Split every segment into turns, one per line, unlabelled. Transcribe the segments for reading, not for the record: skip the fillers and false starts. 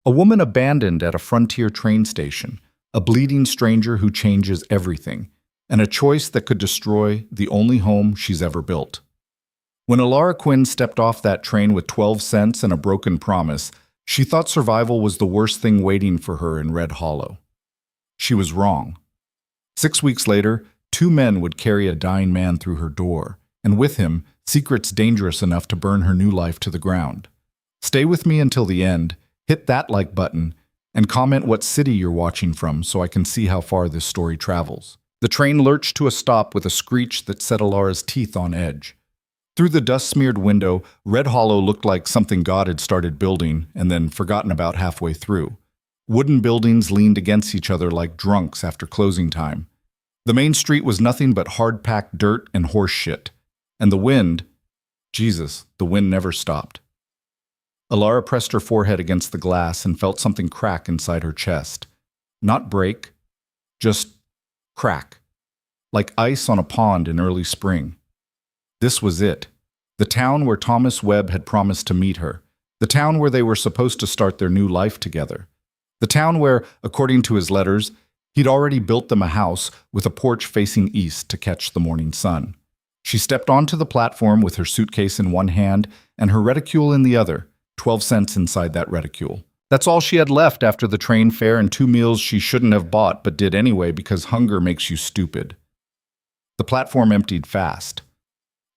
A woman abandoned at a frontier train station, a bleeding stranger who changes everything, and a choice that could destroy the only home she's ever built. When Alara Quinn stepped off that train with 12 cents and a broken promise, she thought survival was the worst thing waiting for her in Red Hollow. She was wrong. 6 weeks later, two men would carry a dying man through her door, and with him, secrets dangerous enough to burn her new life to the ground. Stay with me until the end, hit that like button, and comment what city you're watching from so I can see how far this story travels. The train lurched to a stop with a screech that set Alara's teeth on edge. Through the dust-smeared window, Red Hollow looked like something God had started building and then forgotten about halfway through. Wooden buildings leaned against each other like drunks after closing time. The main street was nothing but hard-packed dirt and horse shit. And the wind, Jesus, the wind never stopped. Alara pressed her forehead against the glass and felt something crack inside her chest. Not break, just crack, like ice on a pond in early spring. This was it, the town where Thomas Webb had promised to meet her, the town where they were supposed to start their new life together, the town where, according to his letters, he'd already built them a house with a porch facing east to catch the morning sun. She stepped onto the platform with her suitcase in one hand and her reticule in the other, 12 cents inside that reticule. That's all she had left after the train fare and 2 meals she shouldn't have bought but did anyway because hunger makes you stupid. The platform emptied fast.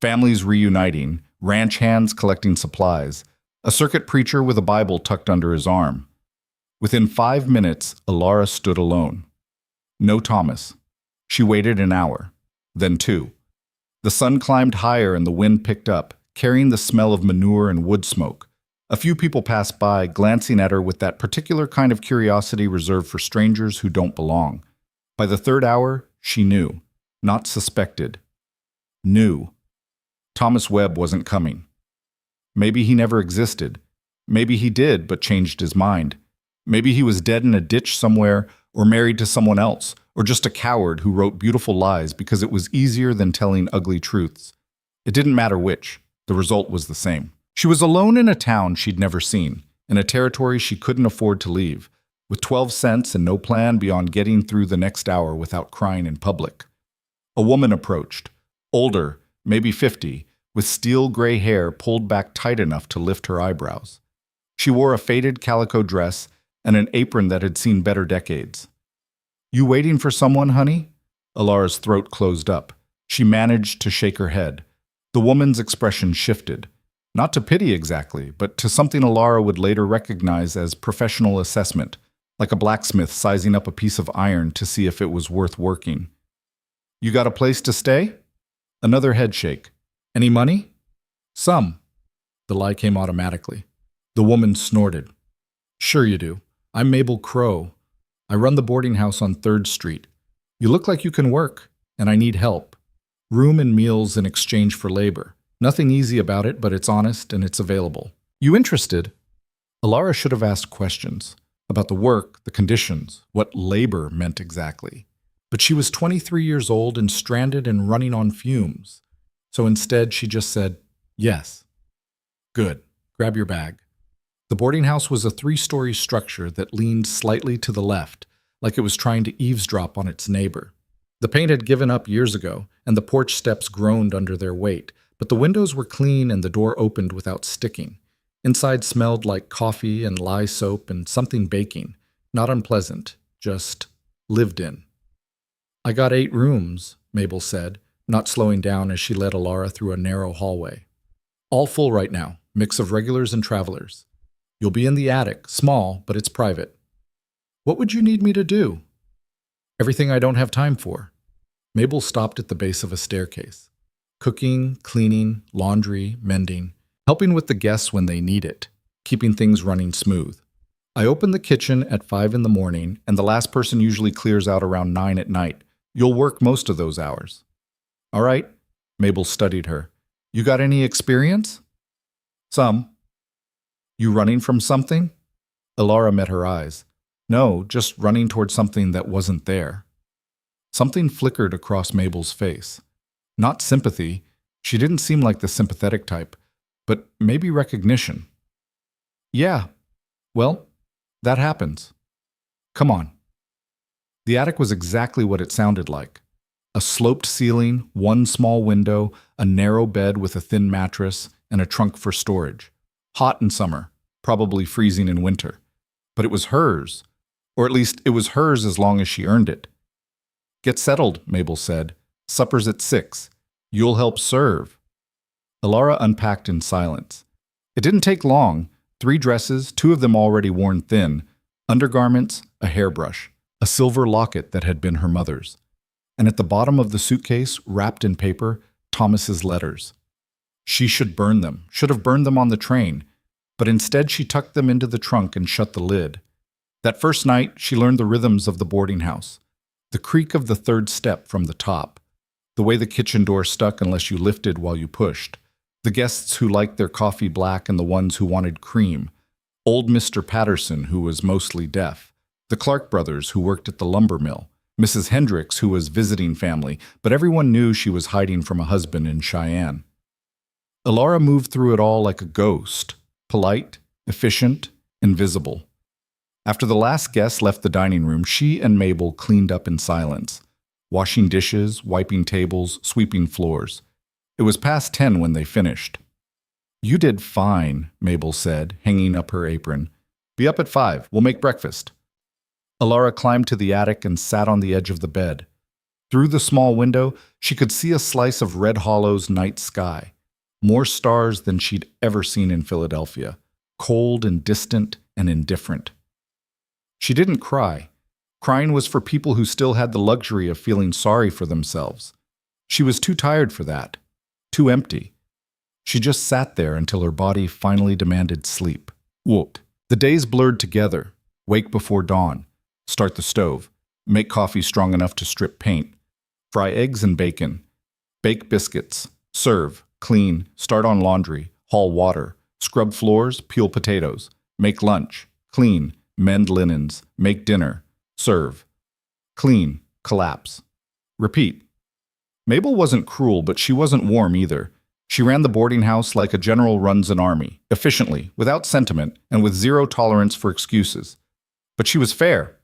Families reuniting, ranch hands collecting supplies, a circuit preacher with a Bible tucked under his arm. Within 5 minutes, Alara stood alone. No Thomas. She waited an hour, then 2. The sun climbed higher and the wind picked up, carrying the smell of manure and wood smoke. A few people passed by, glancing at her with that particular kind of curiosity reserved for strangers who don't belong. By the 3rd hour, she knew, not suspected. Knew. Thomas Webb wasn't coming. Maybe he never existed. Maybe he did, but changed his mind. Maybe he was dead in a ditch somewhere, or married to someone else, or just a coward who wrote beautiful lies because it was easier than telling ugly truths. It didn't matter which. The result was the same. She was alone in a town she'd never seen, in a territory she couldn't afford to leave, with 12 cents and no plan beyond getting through the next hour without crying in public. A woman approached, older, maybe 50, with steel gray hair pulled back tight enough to lift her eyebrows. She wore a faded calico dress and an apron that had seen better decades. "You waiting for someone, honey?" Alara's throat closed up. She managed to shake her head. The woman's expression shifted. Not to pity exactly, but to something Alara would later recognize as professional assessment, like a blacksmith sizing up a piece of iron to see if it was worth working. "You got a place to stay?" Another head shake. "Any money?" "Some." The lie came automatically. The woman snorted. "Sure you do. I'm Mabel Crow. I run the boarding house on 3rd Street. You look like you can work, and I need help. Room and meals in exchange for labor. Nothing easy about it, but it's honest and it's available. You interested?" Alara should have asked questions about the work, the conditions, what labor meant exactly. But she was 23 years old and stranded and running on fumes. So instead, she just said, "Yes." "Good. Grab your bag." The boarding house was a 3-story structure that leaned slightly to the left, like it was trying to eavesdrop on its neighbor. The paint had given up years ago, and the porch steps groaned under their weight, but the windows were clean and the door opened without sticking. Inside smelled like coffee and lye soap and something baking. Not unpleasant, just lived in. "I got 8 rooms," Mabel said, not slowing down as she led Alara through a narrow hallway. "All full right now, mix of regulars and travelers. You'll be in the attic, small, but it's private." "What would you need me to do?" "Everything I don't have time for." Mabel stopped at the base of a staircase. Cooking, cleaning, laundry, mending, helping with the guests when they need it, keeping things running smooth. "I open the kitchen at 5 in the morning, and the last person usually clears out around 9 at night. You'll work most of those hours." "All right." Mabel studied her. "You got any experience?" "Some." "You running from something?" Alara met her eyes. "No, just running towards something that wasn't there." Something flickered across Mabel's face. Not sympathy. She didn't seem like the sympathetic type, but maybe recognition. "Yeah. Well, That happens. Come on. The attic was exactly what it sounded like. A sloped ceiling, one small window, a narrow bed with a thin mattress, and a trunk for storage. Hot in summer, probably freezing in winter. But it was hers. Or at least it was hers as long as she earned it. Get settled, Mabel said. Supper's at 6. You'll help serve. Alara unpacked in silence. It didn't take long. 3 dresses, 2 of them already worn thin, undergarments, a hairbrush, a silver locket that had been her mother's. And at the bottom of the suitcase, wrapped in paper, Thomas's letters. She should burn them, should have burned them on the train, but instead she tucked them into the trunk and shut the lid. That first night, she learned the rhythms of the boarding house, the creak of the 3rd step from the top, the way the kitchen door stuck unless you lifted while you pushed, the guests who liked their coffee black and the ones who wanted cream, old Mr. Patterson, who was mostly deaf, the Clark brothers who worked at the lumber mill, Mrs. Hendricks, who was visiting family, but everyone knew she was hiding from a husband in Cheyenne. Alara moved through it all like a ghost, polite, efficient, invisible. After the last guest left the dining room, she and Mabel cleaned up in silence, washing dishes, wiping tables, sweeping floors. It was past 10 when they finished. You did fine, Mabel said, hanging up her apron. Be up at 5. We'll make breakfast. Alara climbed to the attic and sat on the edge of the bed. Through the small window, she could see a slice of Red Hollow's night sky. More stars than she'd ever seen in Philadelphia, cold and distant and indifferent. She didn't cry. Crying was for people who still had the luxury of feeling sorry for themselves. She was too tired for that, too empty. She just sat there until her body finally demanded sleep. Whooped. The days blurred together. Wake before dawn. Start the stove. Make coffee strong enough to strip paint. Fry eggs and bacon. Bake biscuits. Serve. Clean. Start on laundry. Haul water. Scrub floors. Peel potatoes. Make lunch. Clean. Mend linens. Make dinner. Serve. Clean. Collapse. Repeat. Mabel wasn't cruel, but she wasn't warm either. She ran the boarding house like a general runs an army, efficiently, without sentiment, and with zero tolerance for excuses. But she was fair.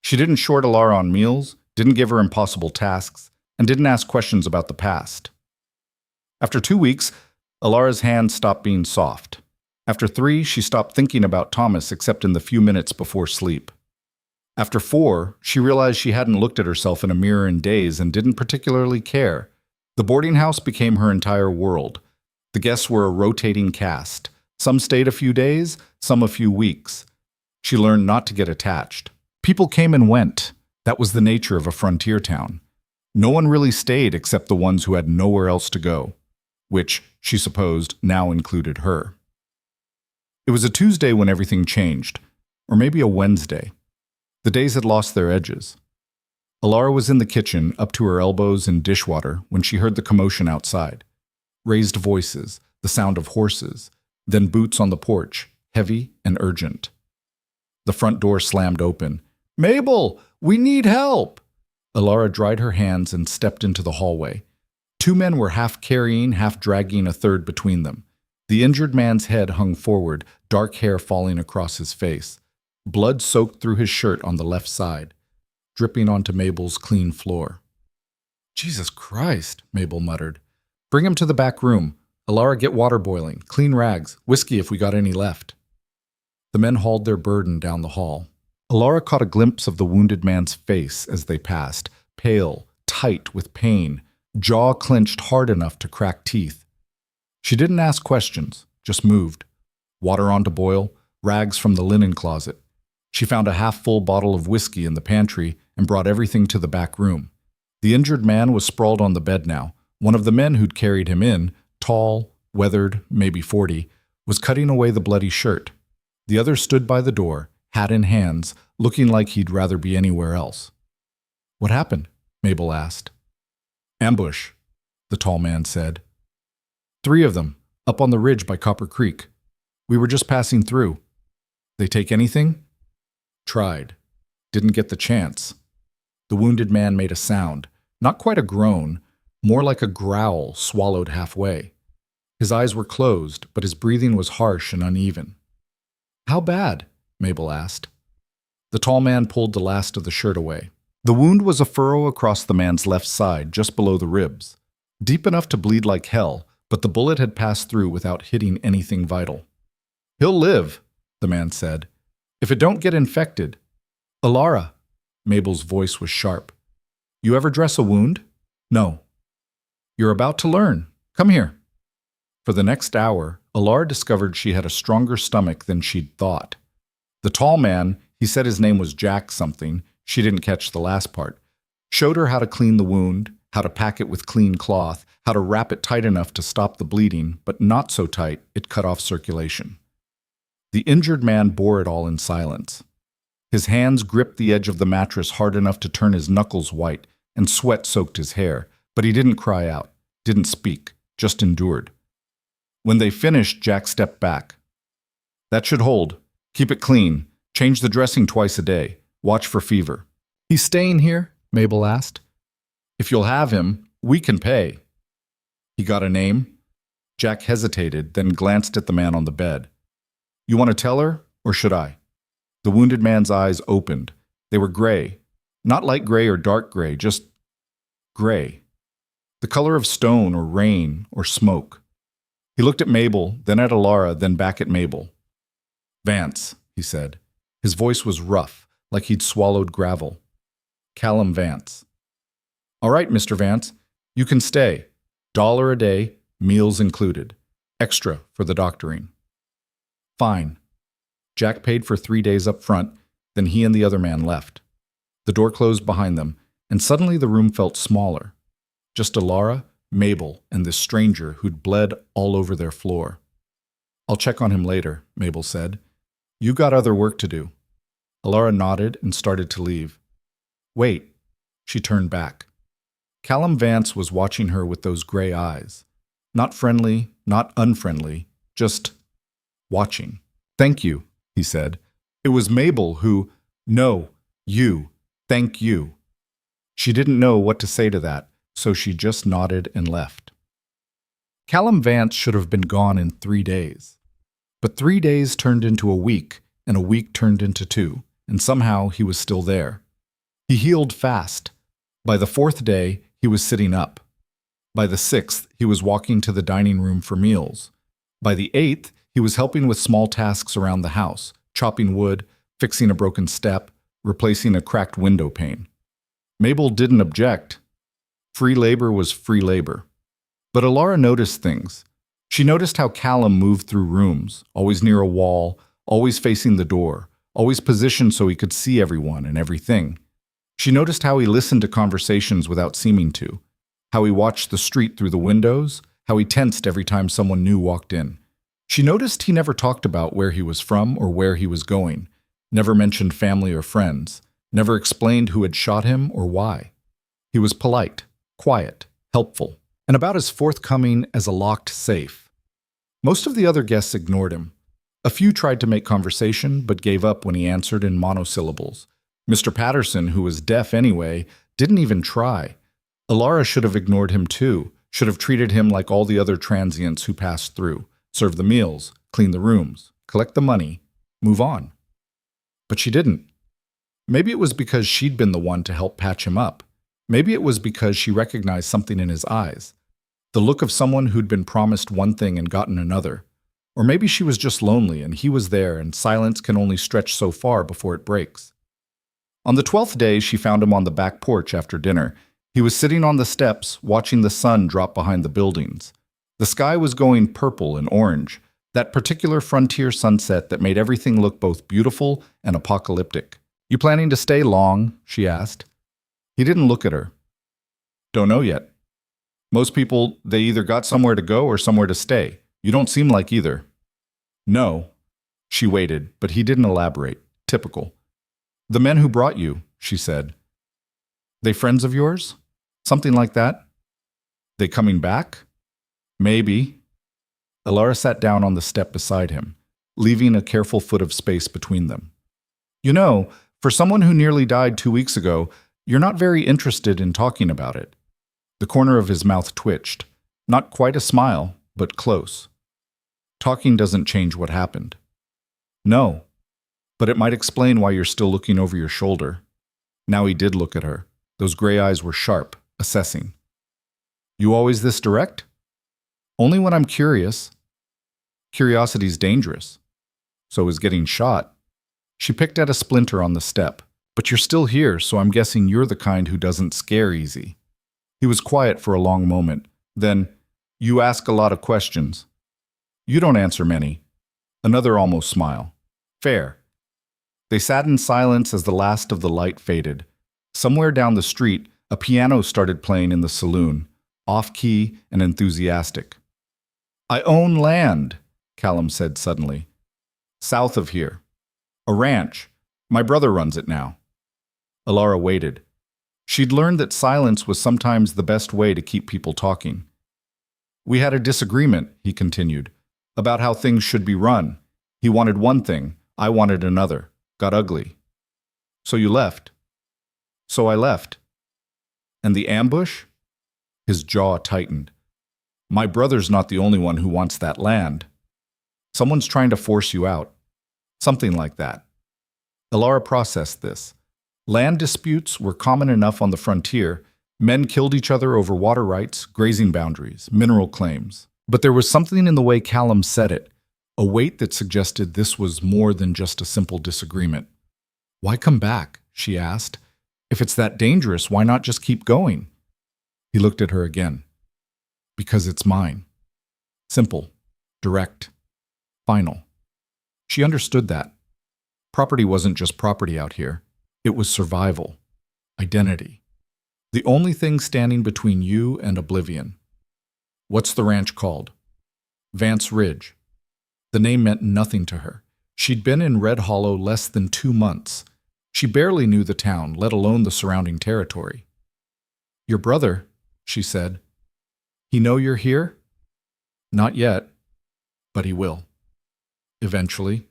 She didn't short Alara on meals, didn't give her impossible tasks, and didn't ask questions about the past. After 2 weeks, Alara's hands stopped being soft. After 3, she stopped thinking about Thomas except in the few minutes before sleep. After 4, she realized she hadn't looked at herself in a mirror in days and didn't particularly care. The boarding house became her entire world. The guests were a rotating cast. Some stayed a few days, some a few weeks. She learned not to get attached. People came and went. That was the nature of a frontier town. No one really stayed except the ones who had nowhere else to go, which, she supposed, now included her. It was a Tuesday when everything changed, or maybe a Wednesday. The days had lost their edges. Alara was in the kitchen, up to her elbows in dishwater, when she heard the commotion outside. Raised voices, the sound of horses, then boots on the porch, heavy and urgent. The front door slammed open. "Mabel, we need help!" Alara dried her hands and stepped into the hallway. 2 men were half carrying, half dragging a third between them. The injured man's head hung forward, dark hair falling across his face. Blood soaked through his shirt on the left side, dripping onto Mabel's clean floor. "Jesus Christ," Mabel muttered. "Bring him to the back room. Alara, get water boiling, clean rags, whiskey if we got any left." The men hauled their burden down the hall. Alara caught a glimpse of the wounded man's face as they passed, pale, tight with pain, jaw clenched hard enough to crack teeth. She didn't ask questions, just moved. Water on to boil, rags from the linen closet. She found a half-full bottle of whiskey in the pantry and brought everything to the back room. The injured man was sprawled on the bed now. One of the men who'd carried him in, tall, weathered, maybe 40, was cutting away the bloody shirt. The other stood by the door, hat in hands, looking like he'd rather be anywhere else. "What happened?" Mabel asked. "Ambush," the tall man said. 3 of them, up on the ridge by Copper Creek. We were just passing through. They take anything? Tried. Didn't get the chance. The wounded man made a sound, not quite a groan, more like a growl swallowed halfway. His eyes were closed, but his breathing was harsh and uneven. "How bad?" Mabel asked. The tall man pulled the last of the shirt away. The wound was a furrow across the man's left side, just below the ribs. Deep enough to bleed like hell, but the bullet had passed through without hitting anything vital. "He'll live," the man said. "If it don't get infected." "Alara," Mabel's voice was sharp. "You ever dress a wound?" "No." "You're about to learn. Come here." For the next hour, Alara discovered she had a stronger stomach than she'd thought. The tall man, he said his name was Jack something, she didn't catch the last part, showed her how to clean the wound, how to pack it with clean cloth, how to wrap it tight enough to stop the bleeding, but not so tight it cut off circulation. The injured man bore it all in silence. His hands gripped the edge of the mattress hard enough to turn his knuckles white, and sweat soaked his hair, but he didn't cry out, didn't speak, just endured. When they finished, Jack stepped back. "That should hold. Keep it clean. Change the dressing twice a day. Watch for fever." "He's staying here?" Mabel asked. "If you'll have him, we can pay." "He got a name?" Jack hesitated, then glanced at the man on the bed. "You want to tell her, or should I?" The wounded man's eyes opened. They were gray. Not light gray or dark gray, just gray. The color of stone or rain or smoke. He looked at Mabel, then at Alara, then back at Mabel. "Vance," he said. His voice was rough, like he'd swallowed gravel. "Callum Vance." "All right, Mr. Vance, you can stay. $1 a day, meals included. Extra for the doctoring." "Fine." Jack paid for 3 days up front, then he and the other man left. The door closed behind them, and suddenly the room felt smaller. Just Alara, Mabel, and this stranger who'd bled all over their floor. "I'll check on him later," Mabel said. "You got other work to do." Alara nodded and started to leave. "Wait." She turned back. Callum Vance was watching her with those gray eyes. Not friendly, not unfriendly, just watching. "Thank you," he said. It was Mabel who, "No, you, thank you." She didn't know what to say to that, so she just nodded and left. Callum Vance should have been gone in 3 days. But 3 days turned into a week, and a week turned into 2, and somehow he was still there. He healed fast. By the 4th day, he was sitting up. By the 6th, he was walking to the dining room for meals. By the 8th, he was helping with small tasks around the house, chopping wood, fixing a broken step, replacing a cracked window pane. Mabel didn't object. Free labor was free labor. But Alara noticed things. She noticed how Callum moved through rooms, always near a wall, always facing the door, always positioned so he could see everyone and everything. She noticed how he listened to conversations without seeming to, how he watched the street through the windows, how he tensed every time someone new walked in. She noticed he never talked about where he was from or where he was going, never mentioned family or friends, never explained who had shot him or why. He was polite, quiet, helpful, and about as forthcoming as a locked safe. Most of the other guests ignored him. A few tried to make conversation, but gave up when he answered in monosyllables. Mr. Patterson, who was deaf anyway, didn't even try. Alara should have ignored him too, should have treated him like all the other transients who passed through, serve the meals, clean the rooms, collect the money, move on. But she didn't. Maybe it was because she'd been the one to help patch him up. Maybe it was because she recognized something in his eyes. The look of someone who'd been promised one thing and gotten another. Or maybe she was just lonely and he was there and silence can only stretch so far before it breaks. On the 12th day, she found him on the back porch after dinner. He was sitting on the steps, watching the sun drop behind the buildings. The sky was going purple and orange, that particular frontier sunset that made everything look both beautiful and apocalyptic. "You planning to stay long?" she asked. He didn't look at her. "Don't know yet. Most people, they either got somewhere to go or somewhere to stay. You don't seem like either." "No." She waited, but he didn't elaborate. Typical. "The men who brought you," she said. "They friends of yours? Something like that? They coming back?" "Maybe." Alara sat down on the step beside him, leaving a careful foot of space between them. "You know, for someone who nearly died 2 weeks ago, you're not very interested in talking about it." The corner of his mouth twitched. Not quite a smile, but close. "Talking doesn't change what happened." "No." But it might explain why you're still looking over your shoulder. Now he did look at her. Those gray eyes were sharp, assessing. You always this direct? Only when I'm curious. Curiosity's dangerous. So is getting shot. She picked at a splinter on the step. But you're still here, so I'm guessing you're the kind who doesn't scare easy. He was quiet for a long moment. Then, you ask a lot of questions. You don't answer many. Another almost smile. Fair. They sat in silence as the last of the light faded. Somewhere down the street, a piano started playing in the saloon, off-key and enthusiastic. I own land, Callum said suddenly. South of here. A ranch. My brother runs it now. Alara waited. She'd learned that silence was sometimes the best way to keep people talking. We had a disagreement, he continued, about how things should be run. He wanted one thing, I wanted another. Got ugly. So you left. So I left. And the ambush? His jaw tightened. My brother's not the only one who wants that land. Someone's trying to force you out. Something like that. Alara processed this. Land disputes were common enough on the frontier. Men killed each other over water rights, grazing boundaries, mineral claims. But there was something in the way Callum said it, a weight that suggested this was more than just a simple disagreement. Why come back? She asked. If it's that dangerous, why not just keep going? He looked at her again. Because it's mine. Simple, direct, final. She understood that. Property wasn't just property out here. It was survival, identity. The only thing standing between you and oblivion. What's the ranch called? Vance Ridge. The name meant nothing to her. She'd been in Red Hollow less than 2 months. She barely knew the town, let alone the surrounding territory. Your brother, she said. He know you're here? Not yet, but he will. Eventually.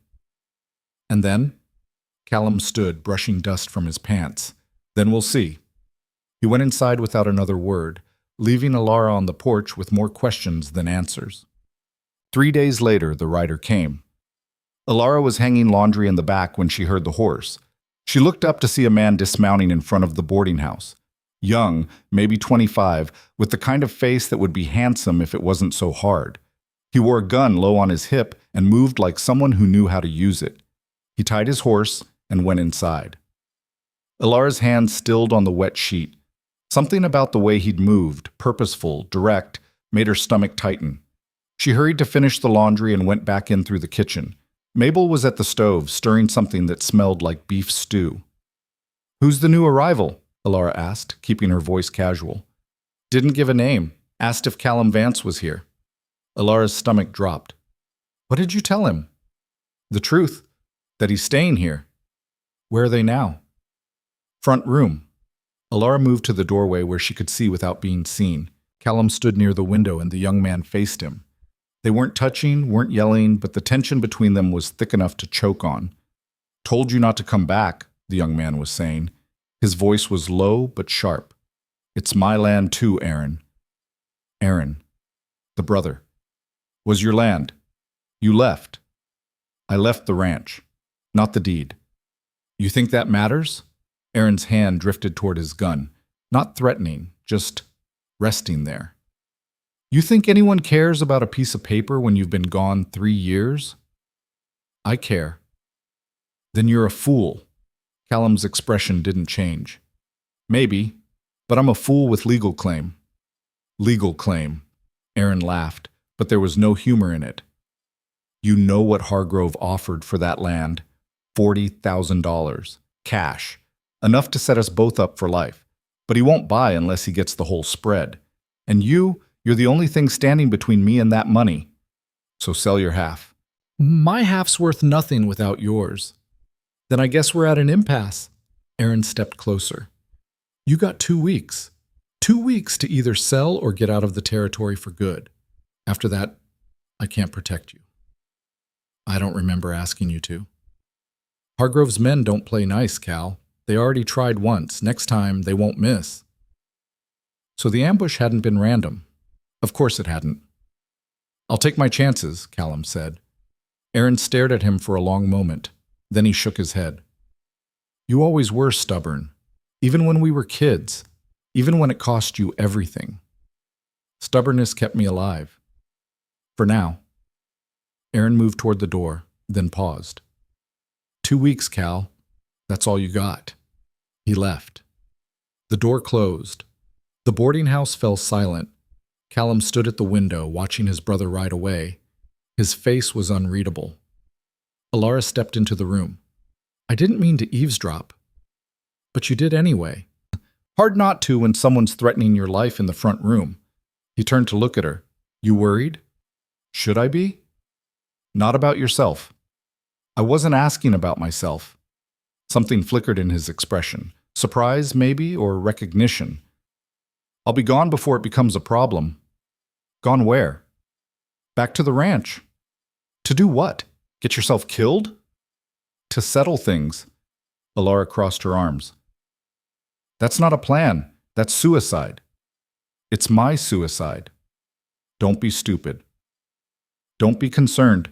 And then? Callum stood, brushing dust from his pants. Then we'll see. He went inside without another word, leaving Alara on the porch with more questions than answers. 3 days later, the rider came. Alara was hanging laundry in the back when she heard the horse. She looked up to see a man dismounting in front of the boarding house. Young, maybe 25, with the kind of face that would be handsome if it wasn't so hard. He wore a gun low on his hip and moved like someone who knew how to use it. He tied his horse and went inside. Alara's hand stilled on the wet sheet. Something about the way he'd moved, purposeful, direct, made her stomach tighten. She hurried to finish the laundry and went back in through the kitchen. Mabel was at the stove, stirring something that smelled like beef stew. Who's the new arrival? Alara asked, keeping her voice casual. Didn't give a name. Asked if Callum Vance was here. Alara's stomach dropped. What did you tell him? The truth. That he's staying here. Where are they now? Front room. Alara moved to the doorway where she could see without being seen. Callum stood near the window and the young man faced him. They weren't touching, weren't yelling, but the tension between them was thick enough to choke on. Told you not to come back, the young man was saying. His voice was low but sharp. It's my land too, Aaron. Aaron. The brother. Was your land. You left. I left the ranch. Not the deed. You think that matters? Aaron's hand drifted toward his gun. Not threatening, just resting there. You think anyone cares about a piece of paper when you've been gone 3 years? I care. Then you're a fool. Callum's expression didn't change. Maybe, but I'm a fool with legal claim. Legal claim. Aaron laughed, but there was no humor in it. You know what Hargrove offered for that land. $40,000. Cash. Enough to set us both up for life. But he won't buy unless he gets the whole spread. And you're the only thing standing between me and that money. So sell your half. My half's worth nothing without yours. Then I guess we're at an impasse. Aaron stepped closer. You got 2 weeks. 2 weeks to either sell or get out of the territory for good. After that, I can't protect you. I don't remember asking you to. Hargrove's men don't play nice, Cal. They already tried once. Next time, they won't miss. So the ambush hadn't been random. Of course it hadn't. I'll take my chances, Callum said. Aaron stared at him for a long moment. Then he shook his head. You always were stubborn, even when we were kids, even when it cost you everything. Stubbornness kept me alive. For now. Aaron moved toward the door, then paused. 2 weeks, Cal. That's all you got. He left. The door closed. The boarding house fell silent. Callum stood at the window, watching his brother ride away. His face was unreadable. Alara stepped into the room. I didn't mean to eavesdrop. But you did anyway. Hard not to when someone's threatening your life in the front room. He turned to look at her. You worried? Should I be? Not about yourself. I wasn't asking about myself. Something flickered in his expression. Surprise, maybe, or recognition. I'll be gone before it becomes a problem. Gone where? Back to the ranch. To do what? Get yourself killed? To settle things. Alara crossed her arms. That's not a plan. That's suicide. It's my suicide. Don't be stupid. Don't be concerned.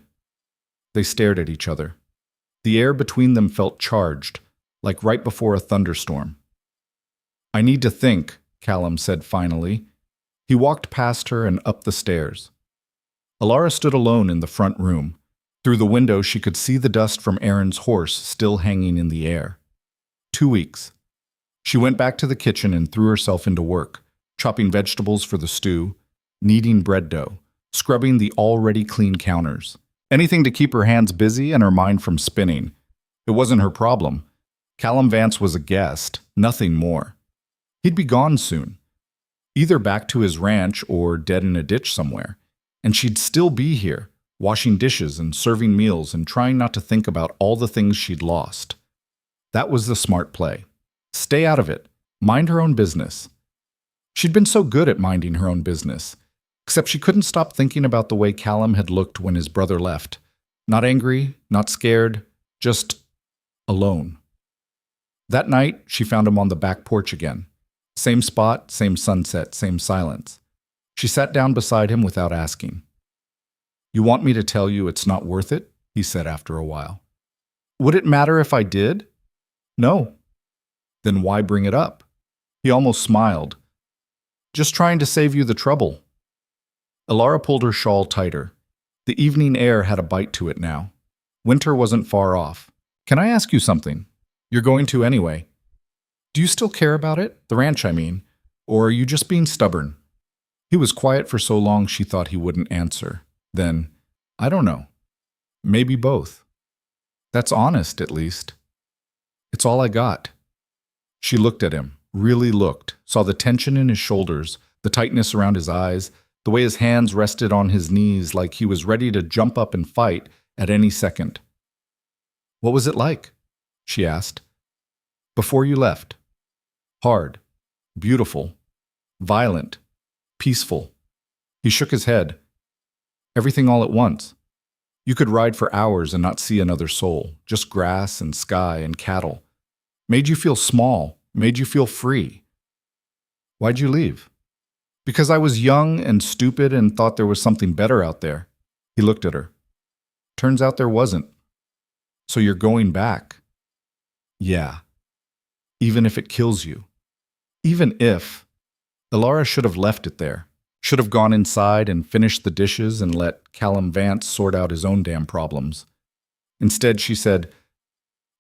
They stared at each other. The air between them felt charged, like right before a thunderstorm. I need to think, Callum said finally. He walked past her and up the stairs. Alara stood alone in the front room. Through the window she could see the dust from Aaron's horse still hanging in the air. 2 weeks. She went back to the kitchen and threw herself into work, chopping vegetables for the stew, kneading bread dough, scrubbing the already clean counters. Anything to keep her hands busy and her mind from spinning. It wasn't her problem. Callum Vance was a guest, nothing more. He'd be gone soon, either back to his ranch or dead in a ditch somewhere, and she'd still be here, washing dishes and serving meals and trying not to think about all the things she'd lost. That was the smart play. Stay out of it. Mind her own business. She'd been so good at minding her own business, except she couldn't stop thinking about the way Callum had looked when his brother left. Not angry, not scared, just alone. That night, she found him on the back porch again. Same spot, same sunset, same silence. She sat down beside him without asking. You want me to tell you it's not worth it? He said after a while. Would it matter if I did? No. Then why bring it up? He almost smiled. Just trying to save you the trouble. Alara pulled her shawl tighter. The evening air had a bite to it now. Winter wasn't far off. Can I ask you something? You're going to anyway. Do you still care about it? The ranch, I mean. Or are you just being stubborn? He was quiet for so long she thought he wouldn't answer. Then, I don't know. Maybe both. That's honest, at least. It's all I got. She looked at him, really looked, saw the tension in his shoulders, the tightness around his eyes, the way his hands rested on his knees like he was ready to jump up and fight at any second. What was it like? She asked. Before you left. Hard, beautiful, violent, peaceful. He shook his head. Everything all at once. You could ride for hours and not see another soul, just grass and sky and cattle. Made you feel small, made you feel free. Why'd you leave? Because I was young and stupid and thought there was something better out there. He looked at her. Turns out there wasn't. So you're going back. Yeah. Even if it kills you. Even if. Alara should have left it there. Should have gone inside and finished the dishes and let Callum Vance sort out his own damn problems. Instead, she said,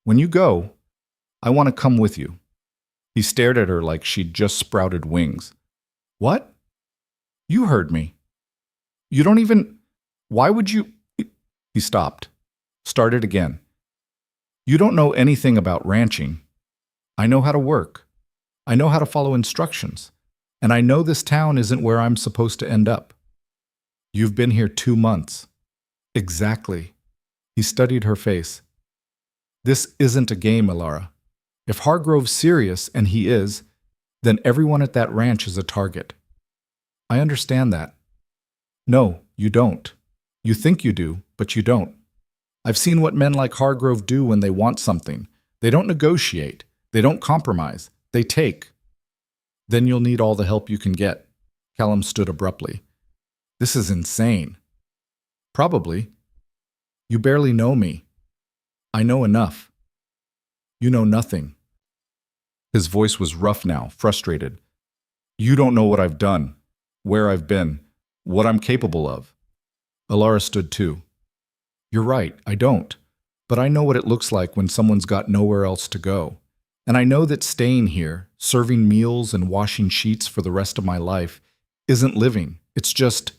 When you go, I want to come with you. He stared at her like she'd just sprouted wings. What? You heard me. You don't even... Why would you... He stopped. Started again. You don't know anything about ranching. I know how to work. I know how to follow instructions. And I know this town isn't where I'm supposed to end up. You've been here 2 months. Exactly. He studied her face. This isn't a game, Alara. If Hargrove's serious, and he is, then everyone at that ranch is a target. I understand that. No, you don't. You think you do, but you don't. I've seen what men like Hargrove do when they want something. They don't negotiate. They don't compromise. They take. Then you'll need all the help you can get. Callum stood abruptly. This is insane. Probably. You barely know me. I know enough. You know nothing. His voice was rough now, frustrated. You don't know what I've done, where I've been, what I'm capable of. Alara stood too. You're right, I don't. But I know what it looks like when someone's got nowhere else to go. And I know that staying here, serving meals and washing sheets for the rest of my life, isn't living. It's just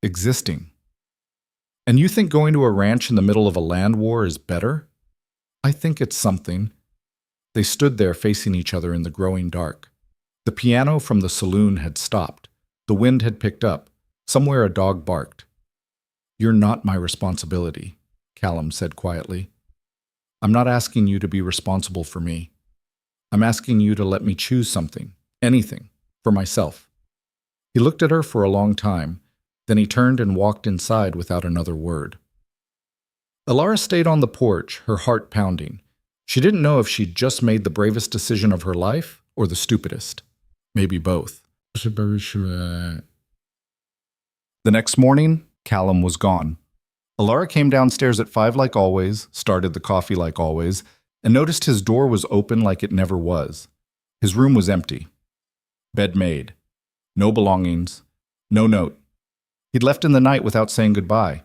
existing. And you think going to a ranch in the middle of a land war is better? I think it's something. They stood there facing each other in the growing dark. The piano from the saloon had stopped. The wind had picked up. Somewhere a dog barked. You're not my responsibility, Callum said quietly. I'm not asking you to be responsible for me. I'm asking you to let me choose something, anything, for myself. He looked at her for a long time, then he turned and walked inside without another word. Alara stayed on the porch, her heart pounding. She didn't know if she'd just made the bravest decision of her life or the stupidest. Maybe both. The next morning, Callum was gone. Alara came downstairs at 5 like always, started the coffee like always, and noticed his door was open like it never was. His room was empty. Bed made. No belongings. No note. He'd left in the night without saying goodbye.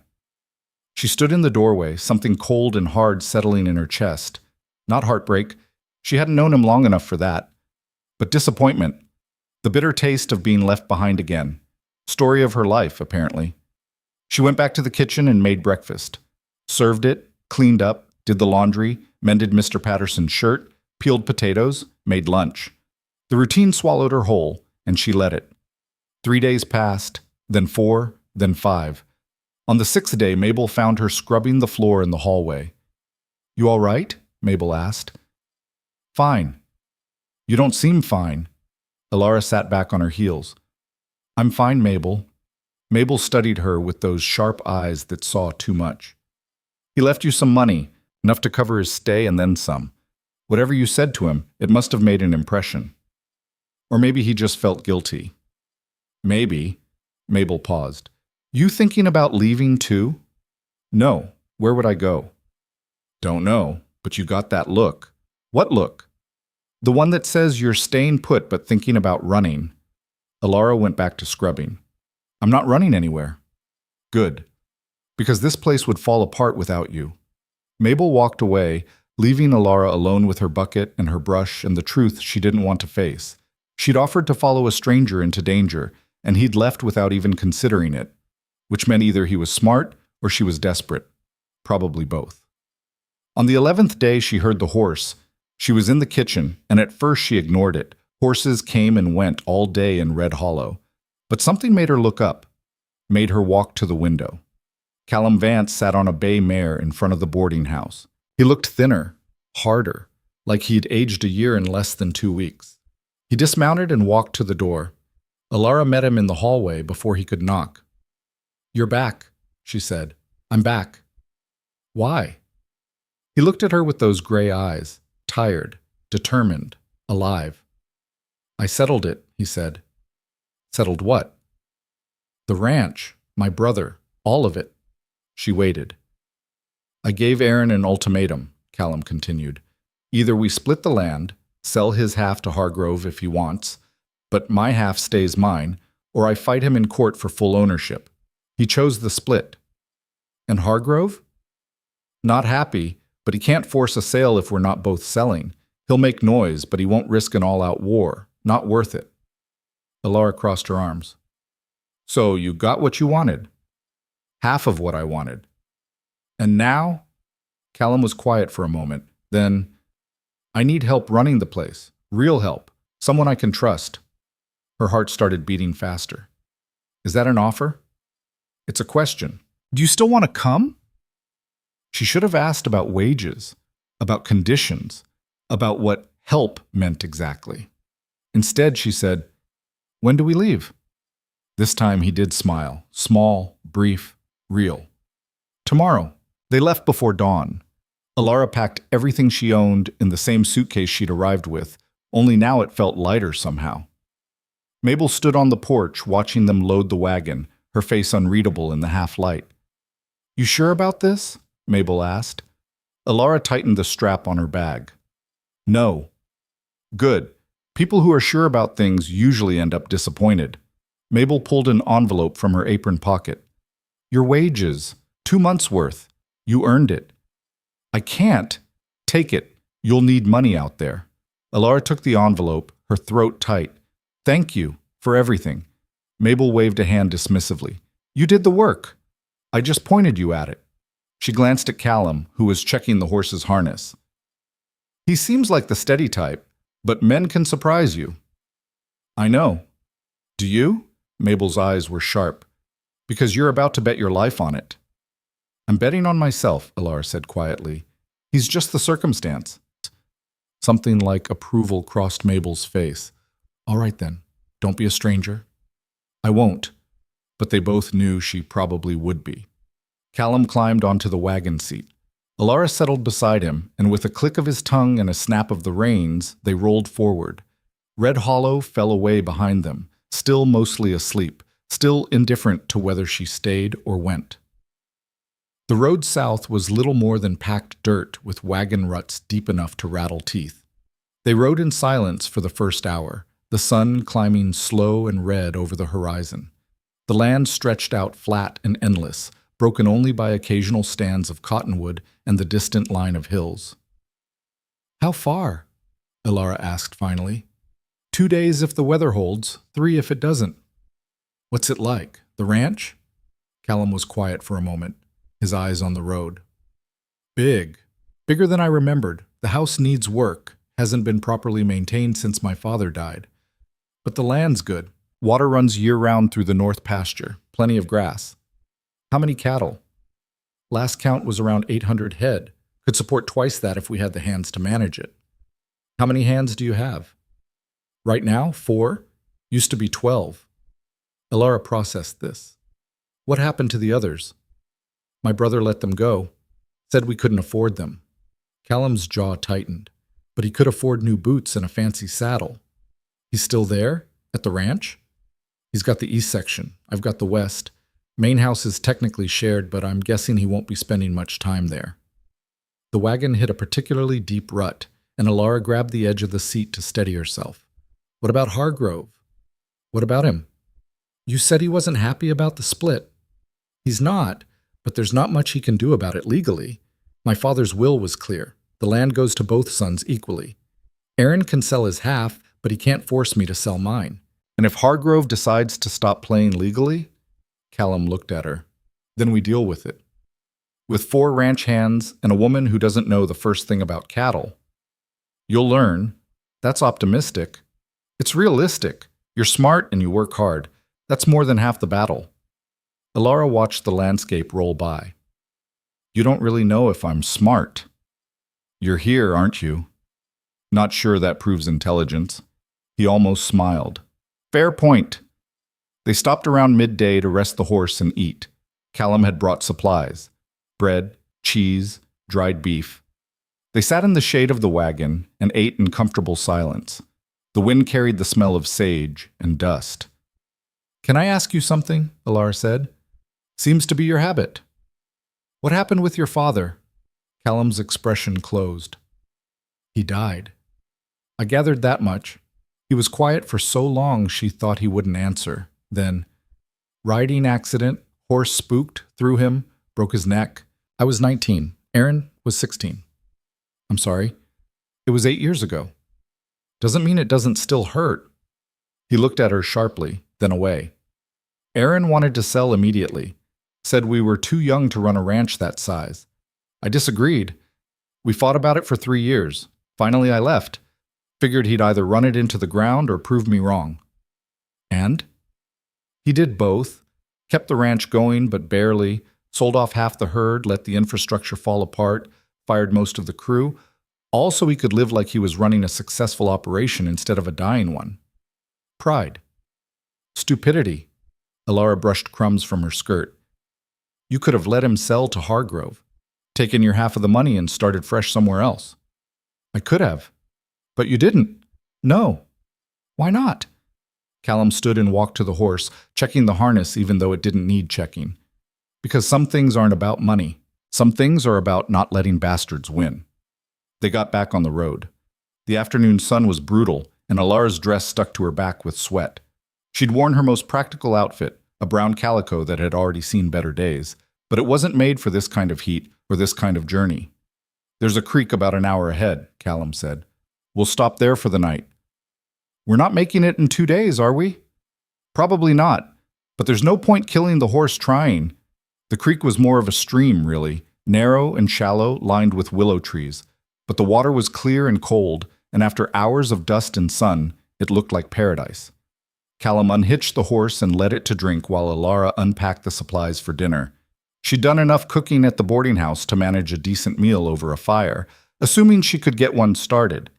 She stood in the doorway, something cold and hard settling in her chest. Not heartbreak. She hadn't known him long enough for that. But disappointment. The bitter taste of being left behind again. Story of her life, apparently. She went back to the kitchen and made breakfast. Served it, cleaned up, did the laundry, mended Mr. Patterson's shirt, peeled potatoes, made lunch. The routine swallowed her whole, and she let it. 3 days passed, then 4, then 5. On the 6th day, Mabel found her scrubbing the floor in the hallway. You all right? Mabel asked. Fine. You don't seem fine. Alara sat back on her heels. I'm fine, Mabel. Mabel studied her with those sharp eyes that saw too much. He left you some money, enough to cover his stay and then some. Whatever you said to him, it must have made an impression. Or maybe he just felt guilty. Maybe. Mabel paused. You thinking about leaving too? No. Where would I go? Don't know, but you got that look. What look? The one that says you're staying put but thinking about running. Alara went back to scrubbing. I'm not running anywhere. Good. Because this place would fall apart without you. Mabel walked away, leaving Alara alone with her bucket and her brush and the truth she didn't want to face. She'd offered to follow a stranger into danger, and he'd left without even considering it, which meant either he was smart or she was desperate. Probably both. On the 11th day, she heard the horse. She was in the kitchen, and at first she ignored it. Horses came and went all day in Red Hollow. But something made her look up, made her walk to the window. Callum Vance sat on a bay mare in front of the boarding house. He looked thinner, harder, like he'd aged a year in less than 2 weeks. He dismounted and walked to the door. Alara met him in the hallway before he could knock. You're back, she said. I'm back. Why? He looked at her with those gray eyes, tired, determined, alive. I settled it, he said. Settled what? The ranch, my brother, all of it. She waited. I gave Aaron an ultimatum, Callum continued. Either we split the land, sell his half to Hargrove if he wants, but my half stays mine, or I fight him in court for full ownership. He chose the split. And Hargrove? Not happy, but he can't force a sale if we're not both selling. He'll make noise, but he won't risk an all-out war. Not worth it. Alara crossed her arms. So you got what you wanted. Half of what I wanted. And now? Callum was quiet for a moment. Then, I need help running the place. Real help. Someone I can trust. Her heart started beating faster. Is that an offer? It's a question. Do you still want to come? She should have asked about wages, about conditions, about what help meant exactly. Instead, she said, when do we leave? This time he did smile, small, brief, real. Tomorrow. They left before dawn. Alara packed everything she owned in the same suitcase she'd arrived with, only now it felt lighter somehow. Mabel stood on the porch watching them load the wagon, her face unreadable in the half-light. You sure about this? Mabel asked. Alara tightened the strap on her bag. No. Good. People who are sure about things usually end up disappointed. Mabel pulled an envelope from her apron pocket. Your wages. 2 months' worth. You earned it. I can't. Take it. You'll need money out there. Alara took the envelope, her throat tight. Thank you for everything. Mabel waved a hand dismissively. You did the work. I just pointed you at it. She glanced at Callum, who was checking the horse's harness. He seems like the steady type, but men can surprise you. I know. Do you? Mabel's eyes were sharp. Because you're about to bet your life on it. I'm betting on myself, Alara said quietly. He's just the circumstance. Something like approval crossed Mabel's face. All right then, don't be a stranger. I won't. But they both knew she probably would be. Callum climbed onto the wagon seat. Alara settled beside him, and with a click of his tongue and a snap of the reins, they rolled forward. Red Hollow fell away behind them, still mostly asleep, still indifferent to whether she stayed or went. The road south was little more than packed dirt with wagon ruts deep enough to rattle teeth. They rode in silence for the first hour, the sun climbing slow and red over the horizon. The land stretched out flat and endless, broken only by occasional stands of cottonwood and the distant line of hills. How far? Alara asked finally. 2 days if the weather holds, 3 if it doesn't. What's it like? The ranch? Callum was quiet for a moment, his eyes on the road. Big. Bigger than I remembered. The house needs work, hasn't been properly maintained since my father died. But the land's good. Water runs year-round through the north pasture, plenty of grass. How many cattle? Last count was around 800 head. Could support twice that if we had the hands to manage it. How many hands do you have? Right now, 4. Used to be 12. Alara processed this. What happened to the others? My brother let them go. Said we couldn't afford them. Callum's jaw tightened, but he could afford new boots and a fancy saddle. He's still there? At the ranch? He's got the east section. I've got the west. Main house is technically shared, but I'm guessing he won't be spending much time there. The wagon hit a particularly deep rut, and Alara grabbed the edge of the seat to steady herself. What about Hargrove? What about him? You said he wasn't happy about the split. He's not, but there's not much he can do about it legally. My father's will was clear. The land goes to both sons equally. Aaron can sell his half, but he can't force me to sell mine. And if Hargrove decides to stop playing legally? Callum looked at her. Then we deal with it. With 4 ranch hands and a woman who doesn't know the first thing about cattle. You'll learn. That's optimistic. It's realistic. You're smart and you work hard. That's more than half the battle. Alara watched the landscape roll by. You don't really know if I'm smart. You're here, aren't you? Not sure that proves intelligence. He almost smiled. Fair point. They stopped around midday to rest the horse and eat. Callum had brought supplies. Bread, cheese, dried beef. They sat in the shade of the wagon and ate in comfortable silence. The wind carried the smell of sage and dust. Can I ask you something? Alara said. Seems to be your habit. What happened with your father? Callum's expression closed. He died. I gathered that much. He was quiet for so long she thought he wouldn't answer. Then, riding accident, horse spooked, threw him, broke his neck. I was 19. Aaron was 16. I'm sorry. It was 8 years ago. Doesn't mean it doesn't still hurt. He looked at her sharply, then away. Aaron wanted to sell immediately. Said we were too young to run a ranch that size. I disagreed. We fought about it for 3 years. Finally, I left. Figured he'd either run it into the ground or prove me wrong. And? He did both. Kept the ranch going, but barely. Sold off half the herd, let the infrastructure fall apart, fired most of the crew, all so he could live like he was running a successful operation instead of a dying one. Pride. Stupidity. Alara brushed crumbs from her skirt. You could have let him sell to Hargrove, taken your half of the money and started fresh somewhere else. I could have. But you didn't. No. Why not? Callum stood and walked to the horse, checking the harness even though it didn't need checking. Because some things aren't about money. Some things are about not letting bastards win. They got back on the road. The afternoon sun was brutal, and Alara's dress stuck to her back with sweat. She'd worn her most practical outfit, a brown calico that had already seen better days, but it wasn't made for this kind of heat or this kind of journey. "There's a creek about an hour ahead," Callum said. "We'll stop there for the night." "We're not making it in 2 days, are we?" "Probably not, but there's no point killing the horse trying." The creek was more of a stream, really, narrow and shallow, lined with willow trees, but the water was clear and cold, and after hours of dust and sun, it looked like paradise. Callum unhitched the horse and led it to drink while Alara unpacked the supplies for dinner. She'd done enough cooking at the boarding house to manage a decent meal over a fire, assuming she could get one started.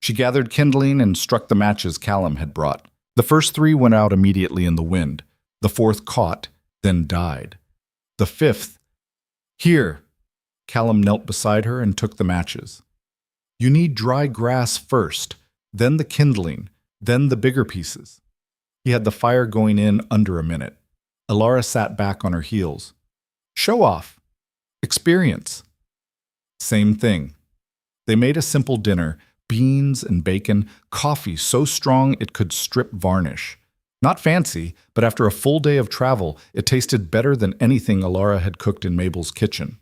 She gathered kindling and struck the matches Callum had brought. The first 3 went out immediately in the wind. The 4th caught, then died. The 5th... "Here." Callum knelt beside her and took the matches. "You need dry grass first, then the kindling, then the bigger pieces." He had the fire going in under a minute. Alara sat back on her heels. "Show off. Experience." Same thing. They made a simple dinner, beans and bacon, coffee so strong it could strip varnish. Not fancy, but after a full day of travel, it tasted better than anything Alara had cooked in Mabel's kitchen.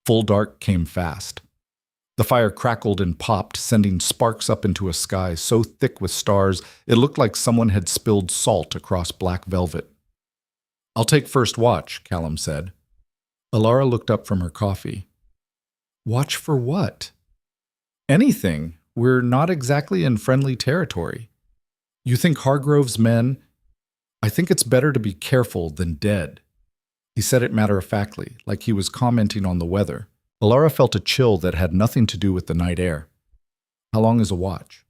Full dark came fast. The fire crackled and popped, sending sparks up into a sky so thick with stars it looked like someone had spilled salt across black velvet. "I'll take first watch," Callum said. Alara looked up from her coffee. "Watch for what?" "Anything. We're not exactly in friendly territory." "You think Hargrove's men—" "I think it's better to be careful than dead." He said it matter-of-factly, like he was commenting on the weather. Alara felt a chill that had nothing to do with the night air. "How long is a watch?"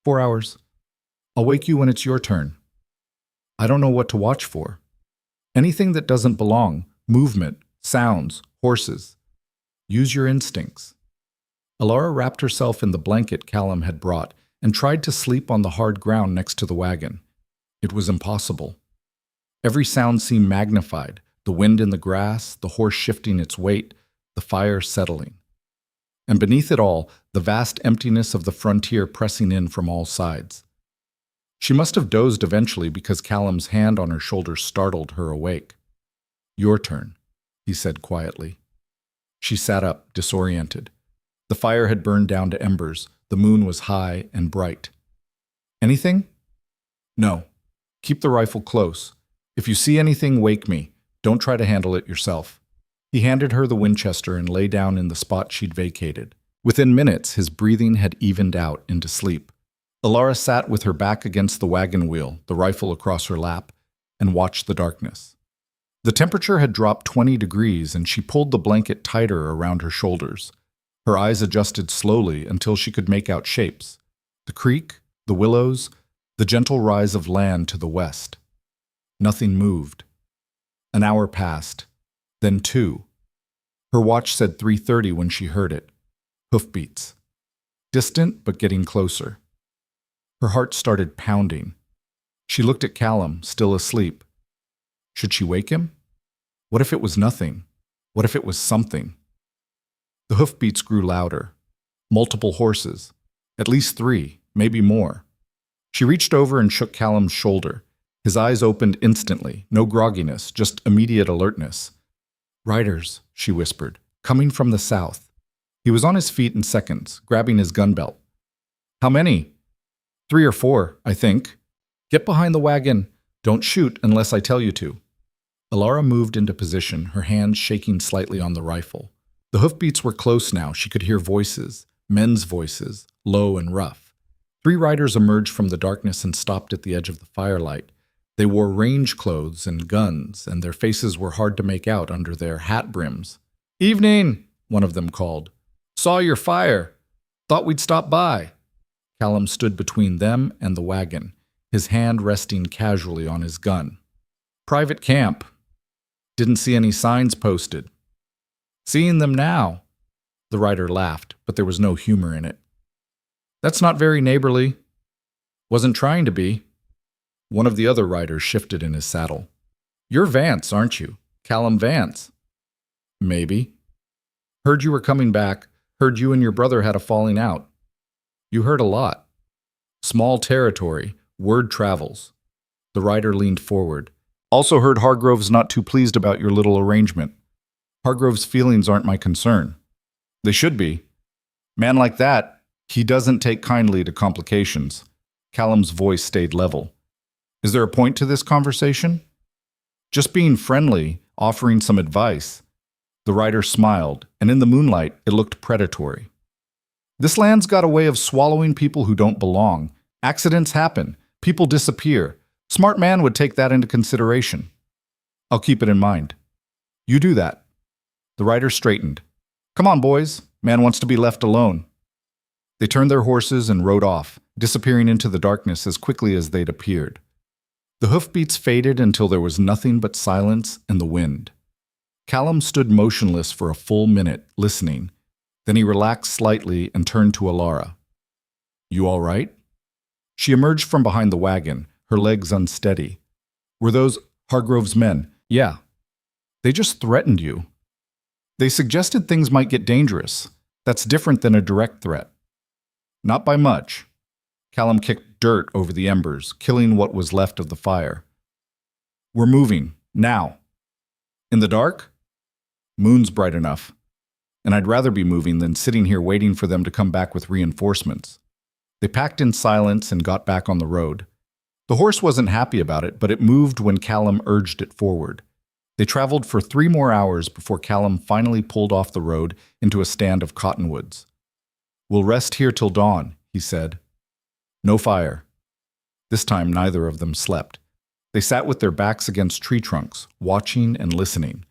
4 hours. "I'll wake you when it's your turn." "I don't know what to watch for." "Anything that doesn't belong. Movement, sounds, horses. Use your instincts." Alara wrapped herself in the blanket Callum had brought and tried to sleep on the hard ground next to the wagon. It was impossible. Every sound seemed magnified, the wind in the grass, the horse shifting its weight, the fire settling. And beneath it all, the vast emptiness of the frontier pressing in from all sides. She must have dozed eventually because Callum's hand on her shoulder startled her awake. "Your turn," he said quietly. She sat up, disoriented. The fire had burned down to embers. The moon was high and bright. "Anything?" "No. Keep the rifle close. If you see anything, wake me. Don't try to handle it yourself." He handed her the Winchester and lay down in the spot she'd vacated. Within minutes, his breathing had evened out into sleep. Alara sat with her back against the wagon wheel, the rifle across her lap, and watched the darkness. The temperature had dropped 20 degrees, and she pulled the blanket tighter around her shoulders. Her eyes adjusted slowly until she could make out shapes. The creek, the willows, the gentle rise of land to the west. Nothing moved. An hour passed. Then 2. Her watch said 3:30 when she heard it. Hoofbeats. Distant, but getting closer. Her heart started pounding. She looked at Callum, still asleep. Should she wake him? What if it was nothing? What if it was something? The hoofbeats grew louder. Multiple horses. At least 3, maybe more. She reached over and shook Callum's shoulder. His eyes opened instantly, no grogginess, just immediate alertness. "Riders," she whispered, "coming from the south." He was on his feet in seconds, grabbing his gun belt. "How many?" 3 or 4, I think." "Get behind the wagon. Don't shoot unless I tell you to." Alara moved into position, her hands shaking slightly on the rifle. The hoofbeats were close now. She could hear voices, men's voices, low and rough. 3 riders emerged from the darkness and stopped at the edge of the firelight. They wore range clothes and guns, and their faces were hard to make out under their hat brims. "Evening," one of them called. "Saw your fire. Thought we'd stop by." Callum stood between them and the wagon, his hand resting casually on his gun. "Private camp. Didn't see any signs posted." "Seeing them now." The rider laughed, but there was no humor in it. "That's not very neighborly." "Wasn't trying to be." One of the other riders shifted in his saddle. "You're Vance, aren't you? Callum Vance." Maybe. Heard you were coming back. Heard you and your brother had a falling out. You heard a lot. Small territory. Word travels. The rider leaned forward. Also heard Hargrove's not too pleased about your little arrangement. Hargrove's feelings aren't my concern. They should be. Man like that, he doesn't take kindly to complications. Callum's voice stayed level. Is there a point to this conversation? Just being friendly, offering some advice. The rider smiled, and in the moonlight, it looked predatory. This land's got a way of swallowing people who don't belong. Accidents happen. People disappear. Smart man would take that into consideration. I'll keep it in mind. You do that. The rider straightened. Come on, boys. Man wants to be left alone. They turned their horses and rode off, disappearing into the darkness as quickly as they'd appeared. The hoofbeats faded until there was nothing but silence and the wind. Callum stood motionless for a full minute, listening. Then he relaxed slightly and turned to Alara. You all right? She emerged from behind the wagon, her legs unsteady. Were those Hargrove's men? Yeah. They just threatened you. They suggested things might get dangerous. That's different than a direct threat. Not by much. Callum kicked dirt over the embers, killing what was left of the fire. We're moving, now. In the dark? Moon's bright enough. And I'd rather be moving than sitting here waiting for them to come back with reinforcements. They packed in silence and got back on the road. The horse wasn't happy about it, but it moved when Callum urged it forward. They traveled for 3 more hours before Callum finally pulled off the road into a stand of cottonwoods. We'll rest here till dawn, he said. No fire. This time neither of them slept. They sat with their backs against tree trunks, watching and listening.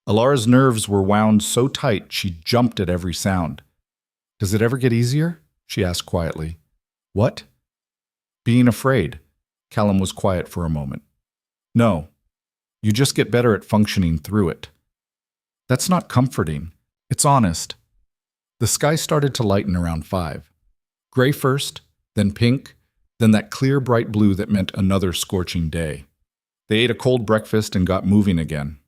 Alara's nerves were wound so tight she jumped at every sound. Does it ever get easier? She asked quietly. What? Being afraid. Callum was quiet for a moment. No. You just get better at functioning through it. That's not comforting. It's honest. The sky started to lighten around 5. Gray first, then pink, then that clear bright blue that meant another scorching day. They ate a cold breakfast and got moving again.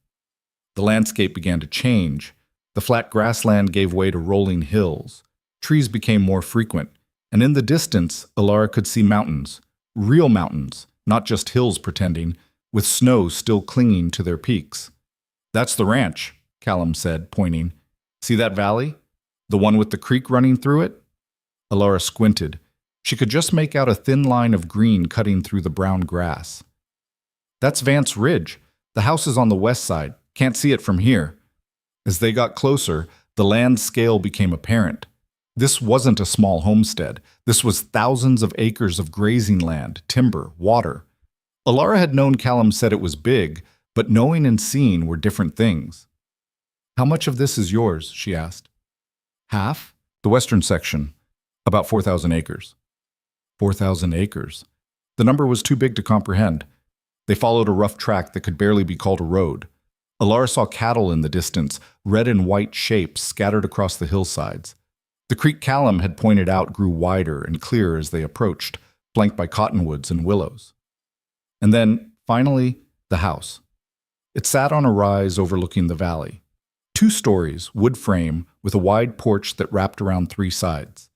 The landscape began to change. The flat grassland gave way to rolling hills. Trees became more frequent, and in the distance, Alara could see mountains. Real mountains, not just hills pretending, with snow still clinging to their peaks. That's the ranch, Callum said, pointing. See that valley? The one with the creek running through it? Alara squinted. She could just make out a thin line of green cutting through the brown grass. That's Vance Ridge. The house is on the west side. Can't see it from here. As they got closer, the land scale became apparent. This wasn't a small homestead. This was thousands of acres of grazing land, timber, water. Alara had known Callum said it was big, but knowing and seeing were different things. How much of this is yours? She asked. Half? The western section. About 4,000 acres. 4,000 acres. The number was too big to comprehend. They followed a rough track that could barely be called a road. Alara saw cattle in the distance, red and white shapes scattered across the hillsides. The creek Callum had pointed out grew wider and clearer as they approached, flanked by cottonwoods and willows. And then, finally, the house. It sat on a rise overlooking the valley. 2 stories, wood frame, with a wide porch that wrapped around 3 sides.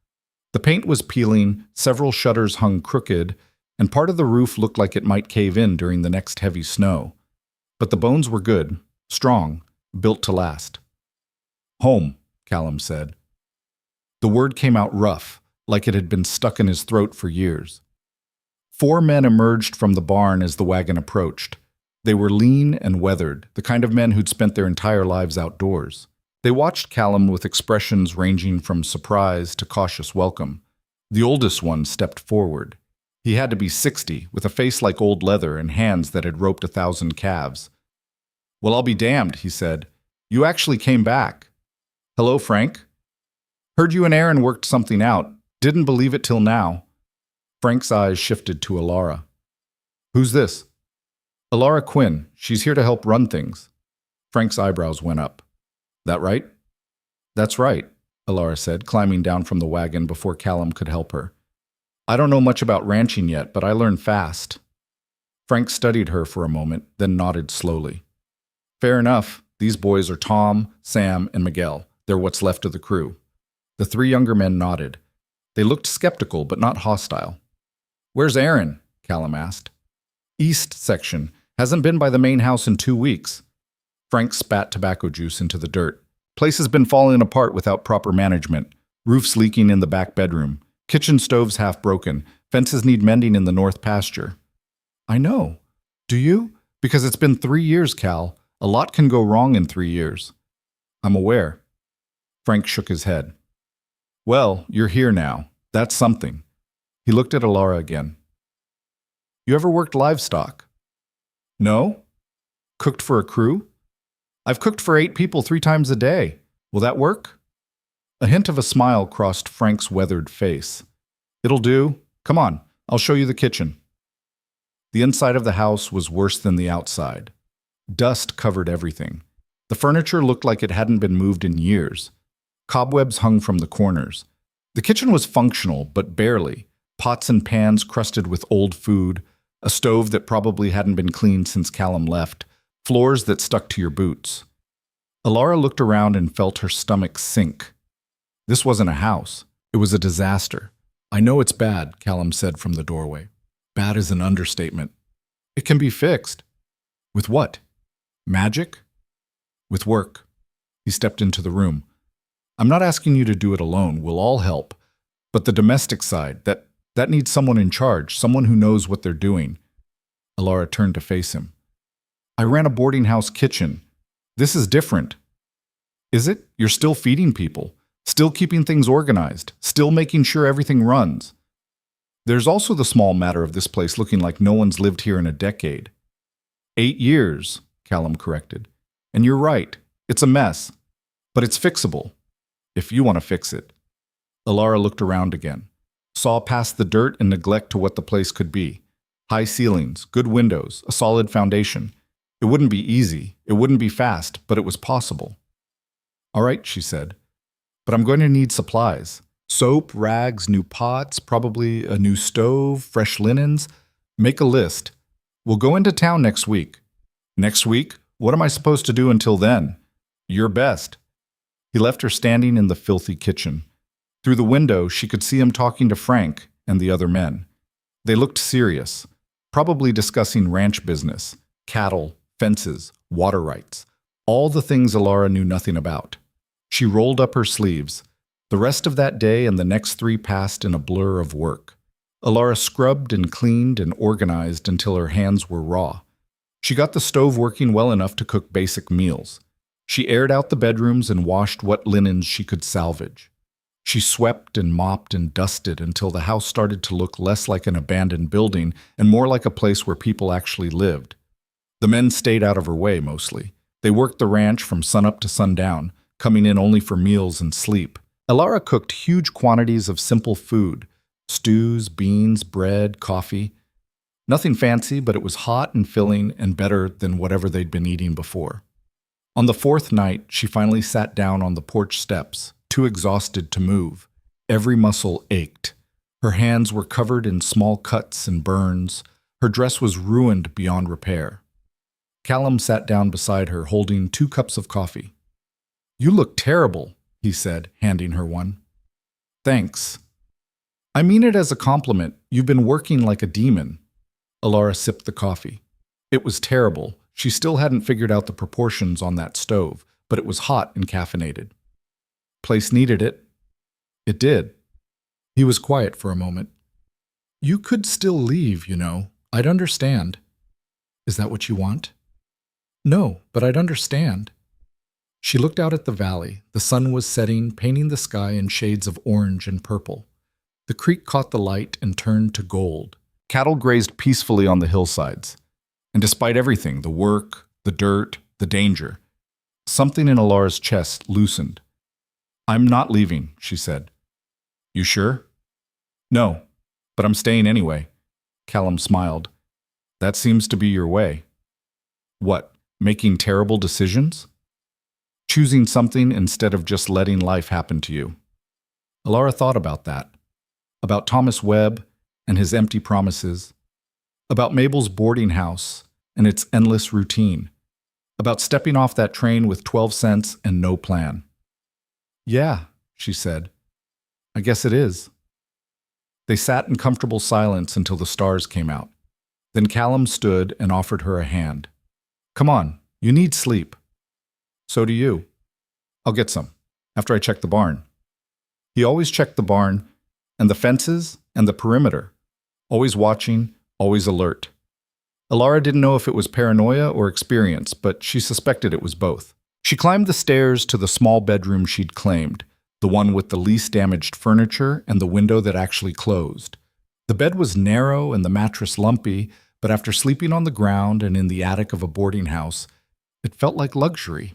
The paint was peeling, several shutters hung crooked, and part of the roof looked like it might cave in during the next heavy snow. But the bones were good, strong, built to last. Home, Callum said. The word came out rough, like it had been stuck in his throat for years. 4 men emerged from the barn as the wagon approached. They were lean and weathered, the kind of men who'd spent their entire lives outdoors. They watched Callum with expressions ranging from surprise to cautious welcome. The oldest one stepped forward. He had to be 60, with a face like old leather and hands that had roped 1,000 calves. Well, I'll be damned, he said. You actually came back. Hello, Frank. Heard you and Aaron worked something out. Didn't believe it till now. Frank's eyes shifted to Alara. Who's this? Alara Quinn. She's here to help run things. Frank's eyebrows went up. That right? That's right, Alara said, climbing down from the wagon before Callum could help her. I don't know much about ranching yet, but I learn fast. Frank studied her for a moment, then nodded slowly. Fair enough. These boys are Tom, Sam, and Miguel. They're what's left of the crew. The three younger men nodded. They looked skeptical, but not hostile. Where's Aaron? Callum asked. East section. Hasn't been by the main house in 2 weeks. Frank spat tobacco juice into the dirt. Place has been falling apart without proper management. Roofs leaking in the back bedroom. Kitchen stoves half broken. Fences need mending in the north pasture. I know. Do you? Because it's been 3 years, Cal. A lot can go wrong in 3 years. I'm aware. Frank shook his head. Well, you're here now. That's something. He looked at Alara again. You ever worked livestock? No? Cooked for a crew? I've cooked for 8 people 3 times a day. Will that work? A hint of a smile crossed Frank's weathered face. It'll do. Come on, I'll show you the kitchen. The inside of the house was worse than the outside. Dust covered everything. The furniture looked like it hadn't been moved in years. Cobwebs hung from the corners. The kitchen was functional, but barely. Pots and pans crusted with old food, a stove that probably hadn't been cleaned since Callum left, floors that stuck to your boots. Alara looked around and felt her stomach sink. This wasn't a house. It was a disaster. I know it's bad, Callum said from the doorway. Bad is an understatement. It can be fixed. With what? Magic? With work. He stepped into the room. I'm not asking you to do it alone. We'll all help. But the domestic side, that needs someone in charge, someone who knows what they're doing. Alara turned to face him. I ran a boarding house kitchen. This is different. Is it? You're still feeding people, still keeping things organized, still making sure everything runs. There's also the small matter of this place looking like no one's lived here in a decade. 8 years, Callum corrected. And you're right, it's a mess. But it's fixable, if you want to fix it. Alara looked around again, saw past the dirt and neglect to what the place could be. High ceilings, good windows, a solid foundation. It wouldn't be easy, it wouldn't be fast, but it was possible. All right, she said, but I'm going to need supplies. Soap, rags, new pots, probably a new stove, fresh linens. Make a list. We'll go into town next week. Next week? What am I supposed to do until then? Your best. He left her standing in the filthy kitchen. Through the window, she could see him talking to Frank and the other men. They looked serious, probably discussing ranch business, cattle, fences, water rights, all the things Alara knew nothing about. She rolled up her sleeves. The rest of that day and the next 3 passed in a blur of work. Alara scrubbed and cleaned and organized until her hands were raw. She got the stove working well enough to cook basic meals. She aired out the bedrooms and washed what linens she could salvage. She swept and mopped and dusted until the house started to look less like an abandoned building and more like a place where people actually lived. The men stayed out of her way mostly. They worked the ranch from sunup to sundown, coming in only for meals and sleep. Alara cooked huge quantities of simple food, stews, beans, bread, coffee. Nothing fancy, but it was hot and filling and better than whatever they'd been eating before. On the 4th night, she finally sat down on the porch steps, too exhausted to move. Every muscle ached. Her hands were covered in small cuts and burns. Her dress was ruined beyond repair. Callum sat down beside her, holding 2 cups of coffee. You look terrible, he said, handing her one. Thanks. I mean it as a compliment. You've been working like a demon. Alara sipped the coffee. It was terrible. She still hadn't figured out the proportions on that stove, but it was hot and caffeinated. Place needed it. It did. He was quiet for a moment. You could still leave, you know. I'd understand. Is that what you want? No, but I'd understand. She looked out at the valley. The sun was setting, painting the sky in shades of orange and purple. The creek caught the light and turned to gold. Cattle grazed peacefully on the hillsides. And despite everything, the work, the dirt, the danger, something in Alara's chest loosened. I'm not leaving, she said. You sure? No, but I'm staying anyway. Callum smiled. That seems to be your way. What, making terrible decisions? Choosing something instead of just letting life happen to you. Alara thought about that. About Thomas Webb and his empty promises. About Mabel's boarding house and its endless routine. About stepping off that train with 12 cents and no plan. Yeah, she said. I guess it is. They sat in comfortable silence until the stars came out. Then Callum stood and offered her a hand. Come on, you need sleep. So do you. I'll get some, after I check the barn. He always checked the barn, and the fences, and the perimeter. Always watching, always alert. Alara didn't know if it was paranoia or experience, but she suspected it was both. She climbed the stairs to the small bedroom she'd claimed, the one with the least damaged furniture and the window that actually closed. The bed was narrow and the mattress lumpy, but after sleeping on the ground and in the attic of a boarding house, it felt like luxury.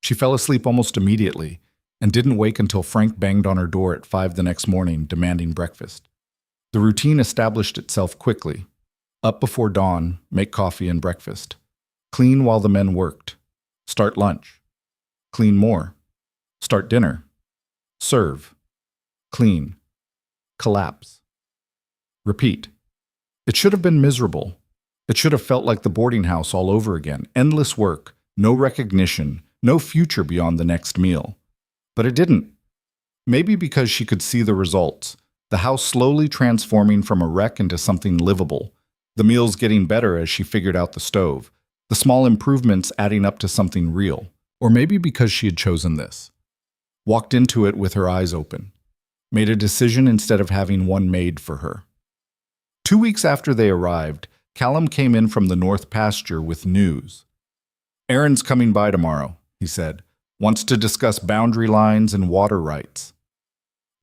She fell asleep almost immediately and didn't wake until Frank banged on her door at 5 the next morning, demanding breakfast. The routine established itself quickly. Up before dawn, make coffee and breakfast. Clean while the men worked. Start lunch. Clean more. Start dinner. Serve. Clean. Collapse. Repeat. It should have been miserable. It should have felt like the boarding house all over again. Endless work, no recognition, no future beyond the next meal. But it didn't. Maybe because she could see the results. The house slowly transforming from a wreck into something livable. The meals getting better as she figured out the stove. The small improvements adding up to something real. Or maybe because she had chosen this. Walked into it with her eyes open. Made a decision instead of having one made for her. 2 weeks after they arrived, Callum came in from the north pasture with news. Aaron's coming by tomorrow, he said. Wants to discuss boundary lines and water rights.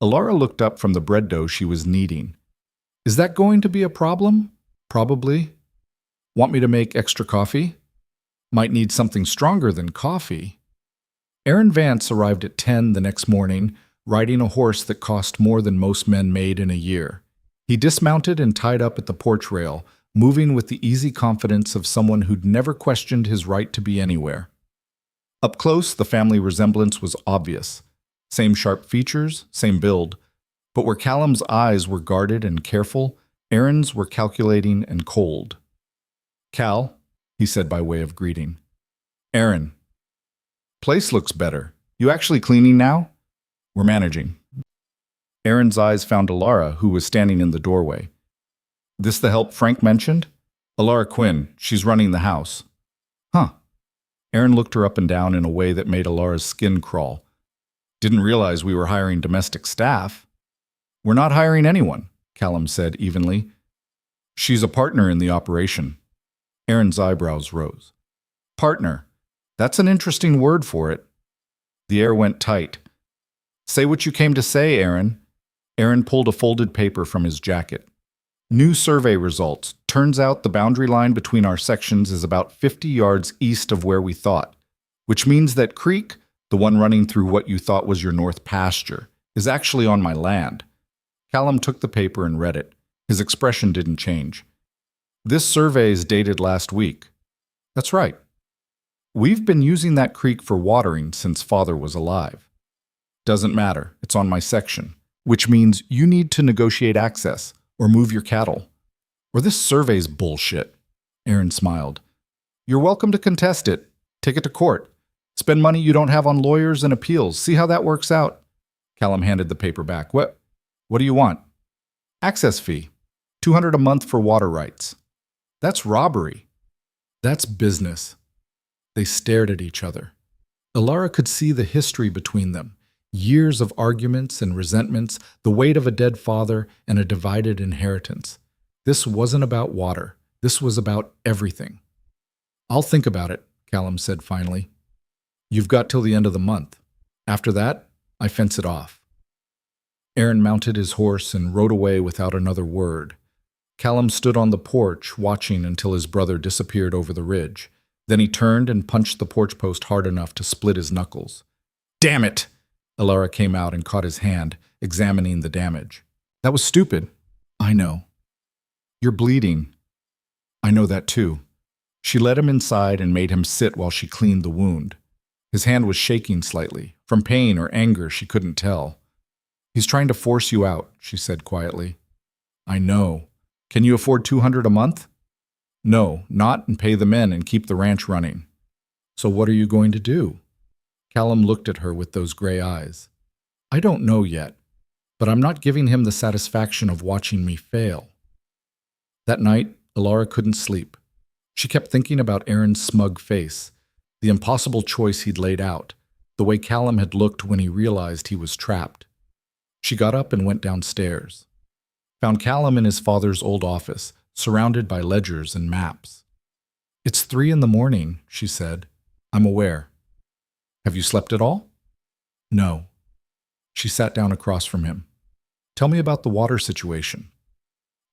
Alara looked up from the bread dough she was kneading. Is that going to be a problem? Probably. Want me to make extra coffee? Might need something stronger than coffee. Aaron Vance arrived at 10 the next morning, riding a horse that cost more than most men made in a year. He dismounted and tied up at the porch rail, moving with the easy confidence of someone who'd never questioned his right to be anywhere. Up close, the family resemblance was obvious. Same sharp features, same build. But where Callum's eyes were guarded and careful, Aaron's were calculating and cold. Cal, he said by way of greeting. Aaron. Place looks better. You actually cleaning now? We're managing. Aaron's eyes found Alara, who was standing in the doorway. This the help Frank mentioned? Alara Quinn. She's running the house. Huh. Aaron looked her up and down in a way that made Alara's skin crawl. Didn't realize we were hiring domestic staff. We're not hiring anyone, Callum said evenly. She's a partner in the operation. Aaron's eyebrows rose. Partner. That's an interesting word for it. The air went tight. Say what you came to say, Aaron. Aaron pulled a folded paper from his jacket. New survey results. Turns out the boundary line between our sections is about 50 yards east of where we thought, which means that creek, the one running through what you thought was your north pasture, is actually on my land. Callum took the paper and read it. His expression didn't change. This survey is dated last week. That's right. We've been using that creek for watering since Father was alive. Doesn't matter. It's on my section, which means you need to negotiate access or move your cattle. Or this survey's bullshit. Aaron smiled. You're welcome to contest it. Take it to court. Spend money you don't have on lawyers and appeals. See how that works out. Callum handed the paper back. What do you want? Access fee. $200 a month for water rights. That's robbery. That's business. They stared at each other. Alara could see the history between them. Years of arguments and resentments, the weight of a dead father, and a divided inheritance. This wasn't about water. This was about everything. I'll think about it, Callum said finally. You've got till the end of the month. After that, I fence it off. Aaron mounted his horse and rode away without another word. Callum stood on the porch, watching until his brother disappeared over the ridge. Then he turned and punched the porch post hard enough to split his knuckles. Damn it! Alara came out and caught his hand, examining the damage. That was stupid. I know. You're bleeding. I know that too. She led him inside and made him sit while she cleaned the wound. His hand was shaking slightly. From pain or anger, she couldn't tell. He's trying to force you out, she said quietly. I know. Can you afford $200 a month? No, not and pay the men and keep the ranch running. So what are you going to do? Callum looked at her with those gray eyes. I don't know yet, but I'm not giving him the satisfaction of watching me fail. That night, Alara couldn't sleep. She kept thinking about Aaron's smug face, the impossible choice he'd laid out, the way Callum had looked when he realized he was trapped. She got up and went downstairs. Found Callum in his father's old office, surrounded by ledgers and maps. It's 3 a.m, she said. I'm aware. Have you slept at all? No. She sat down across from him. Tell me about the water situation.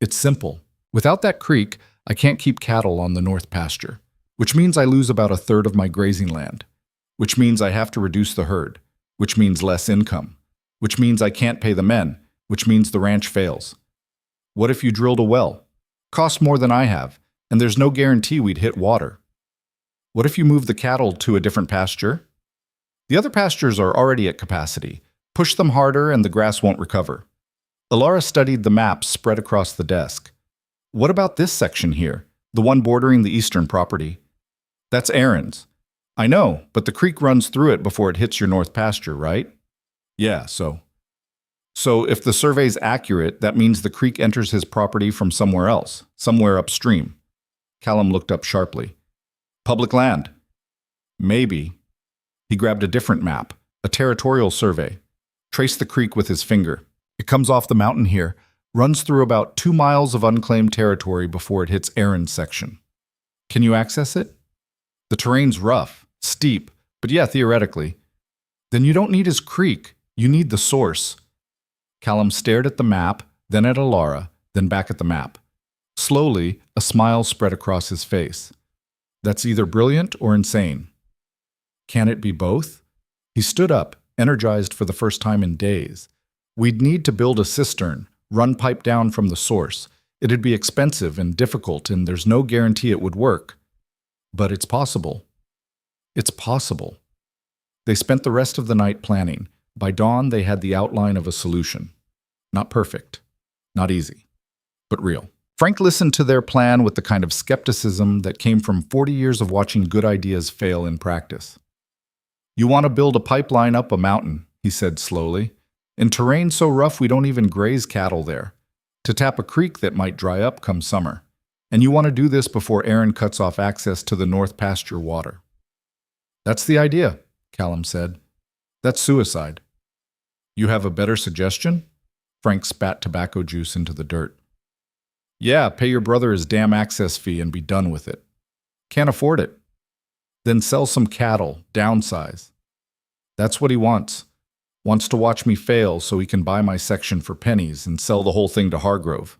It's simple. Without that creek, I can't keep cattle on the north pasture, which means I lose about 1/3 of my grazing land, which means I have to reduce the herd, which means less income, which means I can't pay the men, which means the ranch fails. What if you drilled a well? Costs more than I have, and there's no guarantee we'd hit water. What if you move the cattle to a different pasture? The other pastures are already at capacity. Push them harder and the grass won't recover. Alara studied the maps spread across the desk. What about this section here, the one bordering the eastern property? That's Aaron's. I know, but the creek runs through it before it hits your north pasture, right? Yeah, so if the survey's accurate, that means the creek enters his property from somewhere else, somewhere upstream. Callum looked up sharply. Public land. Maybe. He grabbed a different map, a territorial survey. Traced the creek with his finger. It comes off the mountain here, runs through about 2 miles of unclaimed territory before it hits Aaron's section. Can you access it? The terrain's rough, steep, but yeah, theoretically. Then you don't need his creek, you need the source. Callum stared at the map, then at Alara, then back at the map. Slowly, a smile spread across his face. That's either brilliant or insane. Can it be both? He stood up, energized for the first time in days. We'd need to build a cistern, run pipe down from the source. It'd be expensive and difficult, and there's no guarantee it would work. But it's possible. It's possible. They spent the rest of the night planning. By dawn, they had the outline of a solution. Not perfect, not easy, but real. Frank listened to their plan with the kind of skepticism that came from 40 years of watching good ideas fail in practice. You want to build a pipeline up a mountain, he said slowly. In terrain so rough we don't even graze cattle there. To tap a creek that might dry up come summer. And you want to do this before Aaron cuts off access to the north pasture water. That's the idea, Callum said. That's suicide. You have a better suggestion? Frank spat tobacco juice into the dirt. Yeah, pay your brother his damn access fee and be done with it. Can't afford it. Then sell some cattle, downsize. That's what he wants. Wants to watch me fail so he can buy my section for pennies and sell the whole thing to Hargrove.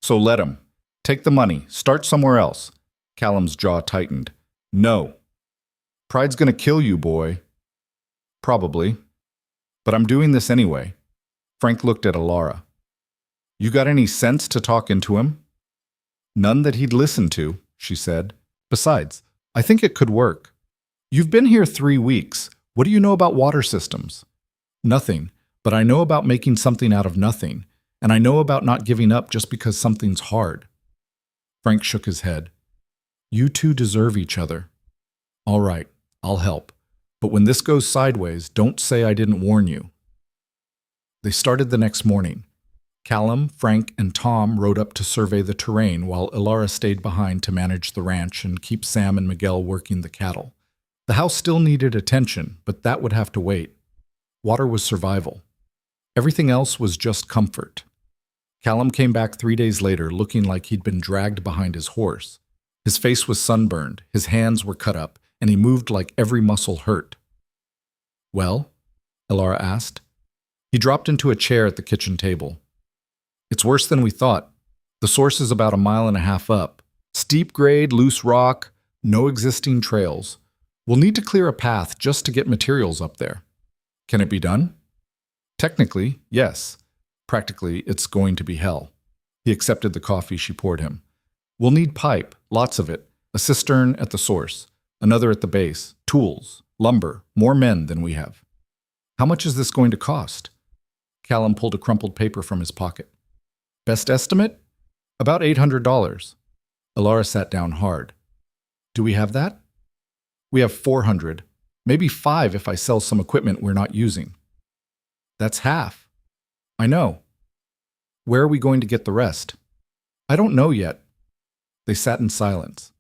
So let him. Take the money. Start somewhere else. Callum's jaw tightened. No. Pride's gonna kill you, boy. Probably. But I'm doing this anyway. Frank looked at Alara. You got any sense to talk into him? None that he'd listen to, she said. Besides, I think it could work. You've been here 3 weeks. What do you know about water systems? Nothing, but I know about making something out of nothing, and I know about not giving up just because something's hard. Frank shook his head. You two deserve each other. All right, I'll help. But when this goes sideways, don't say I didn't warn you. They started the next morning. Callum, Frank, and Tom rode up to survey the terrain while Alara stayed behind to manage the ranch and keep Sam and Miguel working the cattle. The house still needed attention, but that would have to wait. Water was survival. Everything else was just comfort. Callum came back 3 days later looking like he'd been dragged behind his horse. His face was sunburned, his hands were cut up, and he moved like every muscle hurt. Well? Alara asked. He dropped into a chair at the kitchen table. It's worse than we thought. The source is about 1.5 miles up. Steep grade, loose rock, no existing trails. We'll need to clear a path just to get materials up there. Can it be done? Technically, yes. Practically, it's going to be hell. He accepted the coffee she poured him. We'll need pipe, lots of it, a cistern at the source, another at the base, tools, lumber, more men than we have. How much is this going to cost? Callum pulled a crumpled paper from his pocket. Best estimate? About $800. Alara sat down hard. Do we have that? We have 400, maybe 5 if I sell some equipment we're not using. That's half. I know. Where are we going to get the rest? I don't know yet. They sat in silence.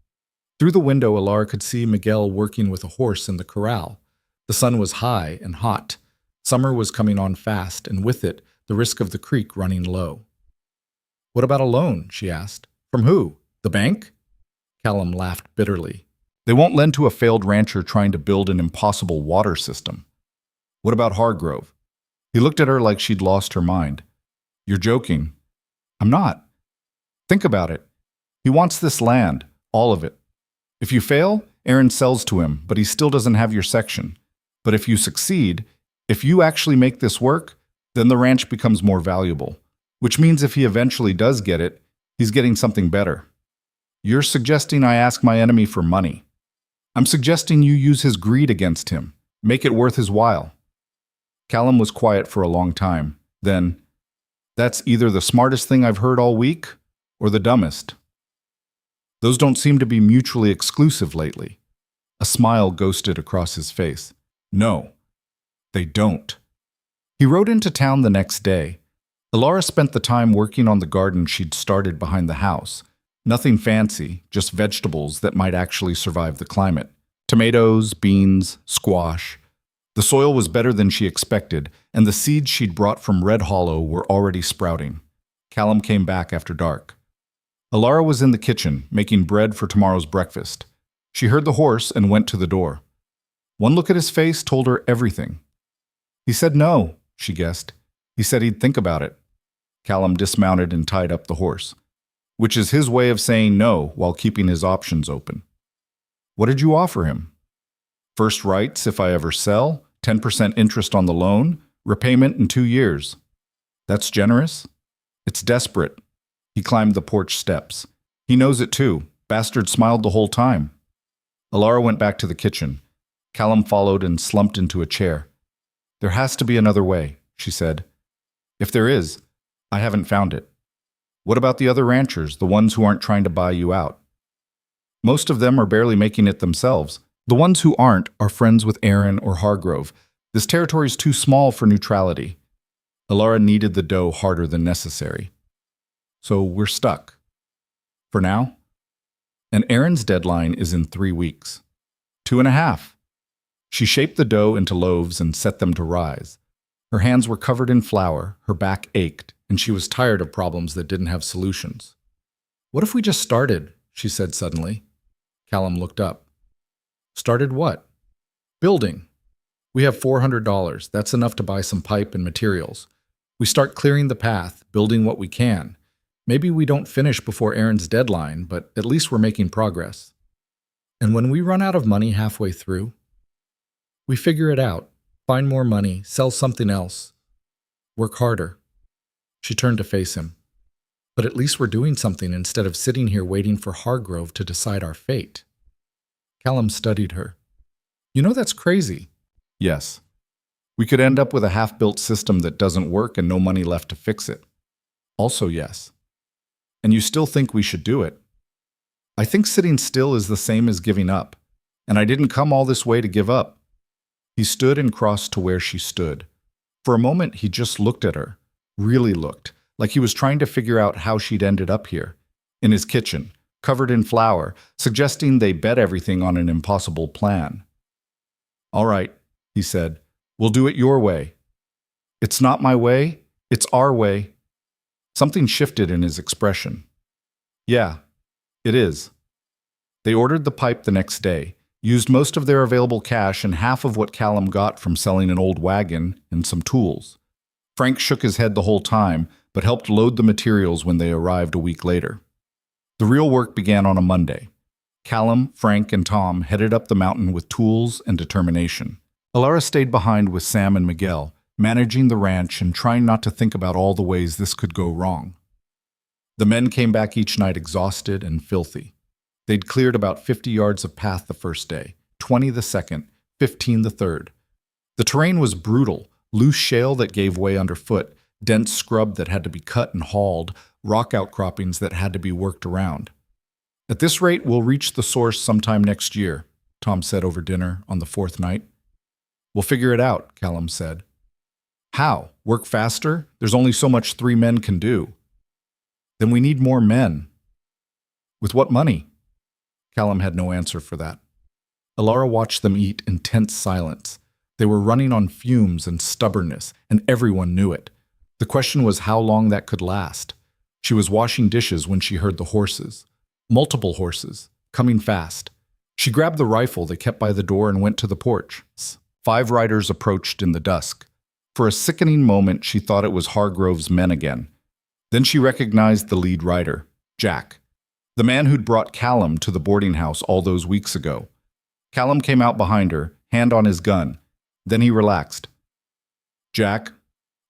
Through the window, Alara could see Miguel working with a horse in the corral. The sun was high and hot. Summer was coming on fast, and with it, the risk of the creek running low. What about a loan? She asked. From who? The bank? Callum laughed bitterly. They won't lend to a failed rancher trying to build an impossible water system. What about Hargrove? He looked at her like she'd lost her mind. You're joking. I'm not. Think about it. He wants this land, all of it. If you fail, Aaron sells to him, but he still doesn't have your section. But if you succeed, if you actually make this work, then the ranch becomes more valuable, which means if he eventually does get it, he's getting something better. You're suggesting I ask my enemy for money. I'm suggesting you use his greed against him, make it worth his while. Callum was quiet for a long time. Then, that's either the smartest thing I've heard all week or the dumbest. Those don't seem to be mutually exclusive lately. A smile ghosted across his face. No, they don't. He rode into town the next day. Alara spent the time working on the garden she'd started behind the house. Nothing fancy, just vegetables that might actually survive the climate. Tomatoes, beans, squash. The soil was better than she expected, and the seeds she'd brought from Red Hollow were already sprouting. Callum came back after dark. Alara was in the kitchen, making bread for tomorrow's breakfast. She heard the horse and went to the door. One look at his face told her everything. He said no, she guessed. He said he'd think about it. Callum dismounted and tied up the horse, which is his way of saying no while keeping his options open. What did you offer him? First rights if I ever sell, 10% interest on the loan, repayment in 2 years. That's generous? It's desperate. He climbed the porch steps. He knows it too. Bastard smiled the whole time. Alara went back to the kitchen. Callum followed and slumped into a chair. There has to be another way, she said. If there is, I haven't found it. What about the other ranchers, the ones who aren't trying to buy you out? Most of them are barely making it themselves. The ones who aren't are friends with Aaron or Hargrove. This territory's too small for neutrality. Alara kneaded the dough harder than necessary. So we're stuck. For now. And Aaron's deadline is in 3 weeks. 2.5. She shaped the dough into loaves and set them to rise. Her hands were covered in flour, her back ached, and she was tired of problems that didn't have solutions. What if we just started? She said suddenly. Callum looked up. Started what? Building. We have $400. That's enough to buy some pipe and materials. We start clearing the path, building what we can. Maybe we don't finish before Aaron's deadline, but at least we're making progress. And when we run out of money halfway through, we figure it out, find more money, sell something else, work harder. She turned to face him. But at least we're doing something instead of sitting here waiting for Hargrove to decide our fate. Callum studied her. You know that's crazy. Yes. We could end up with a half-built system that doesn't work and no money left to fix it. Also yes. And you still think we should do it. I think sitting still is the same as giving up. And I didn't come all this way to give up. He stood and crossed to where she stood. For a moment, he just looked at her. Really looked, like he was trying to figure out how she'd ended up here. In his kitchen, covered in flour, suggesting they bet everything on an impossible plan. All right, he said. We'll do it your way. It's not my way, it's our way. Something shifted in his expression. Yeah, it is. They ordered the pipe the next day, used most of their available cash and half of what Callum got from selling an old wagon and some tools. Frank shook his head the whole time, but helped load the materials when they arrived a week later. The real work began on a Monday. Callum, Frank, and Tom headed up the mountain with tools and determination. Alara stayed behind with Sam and Miguel, managing the ranch and trying not to think about all the ways this could go wrong. The men came back each night exhausted and filthy. They'd cleared about 50 yards of path the first day, 20 the second, 15 the third. The terrain was brutal, loose shale that gave way underfoot, dense scrub that had to be cut and hauled, rock outcroppings that had to be worked around. At this rate, we'll reach the source sometime next year, Tom said over dinner on the fourth night. We'll figure it out, Callum said. How? Work faster? There's only so much 3 men can do. Then we need more men. With what money? Callum had no answer for that. Alara watched them eat in tense silence. They were running on fumes and stubbornness, and everyone knew it. The question was how long that could last. She was washing dishes when she heard the horses. Multiple horses, coming fast. She grabbed the rifle they kept by the door and went to the porch. 5 riders approached in the dusk. For a sickening moment, she thought it was Hargrove's men again. Then she recognized the lead rider, Jack, the man who'd brought Callum to the boarding house all those weeks ago. Callum came out behind her, hand on his gun. Then he relaxed. Jack,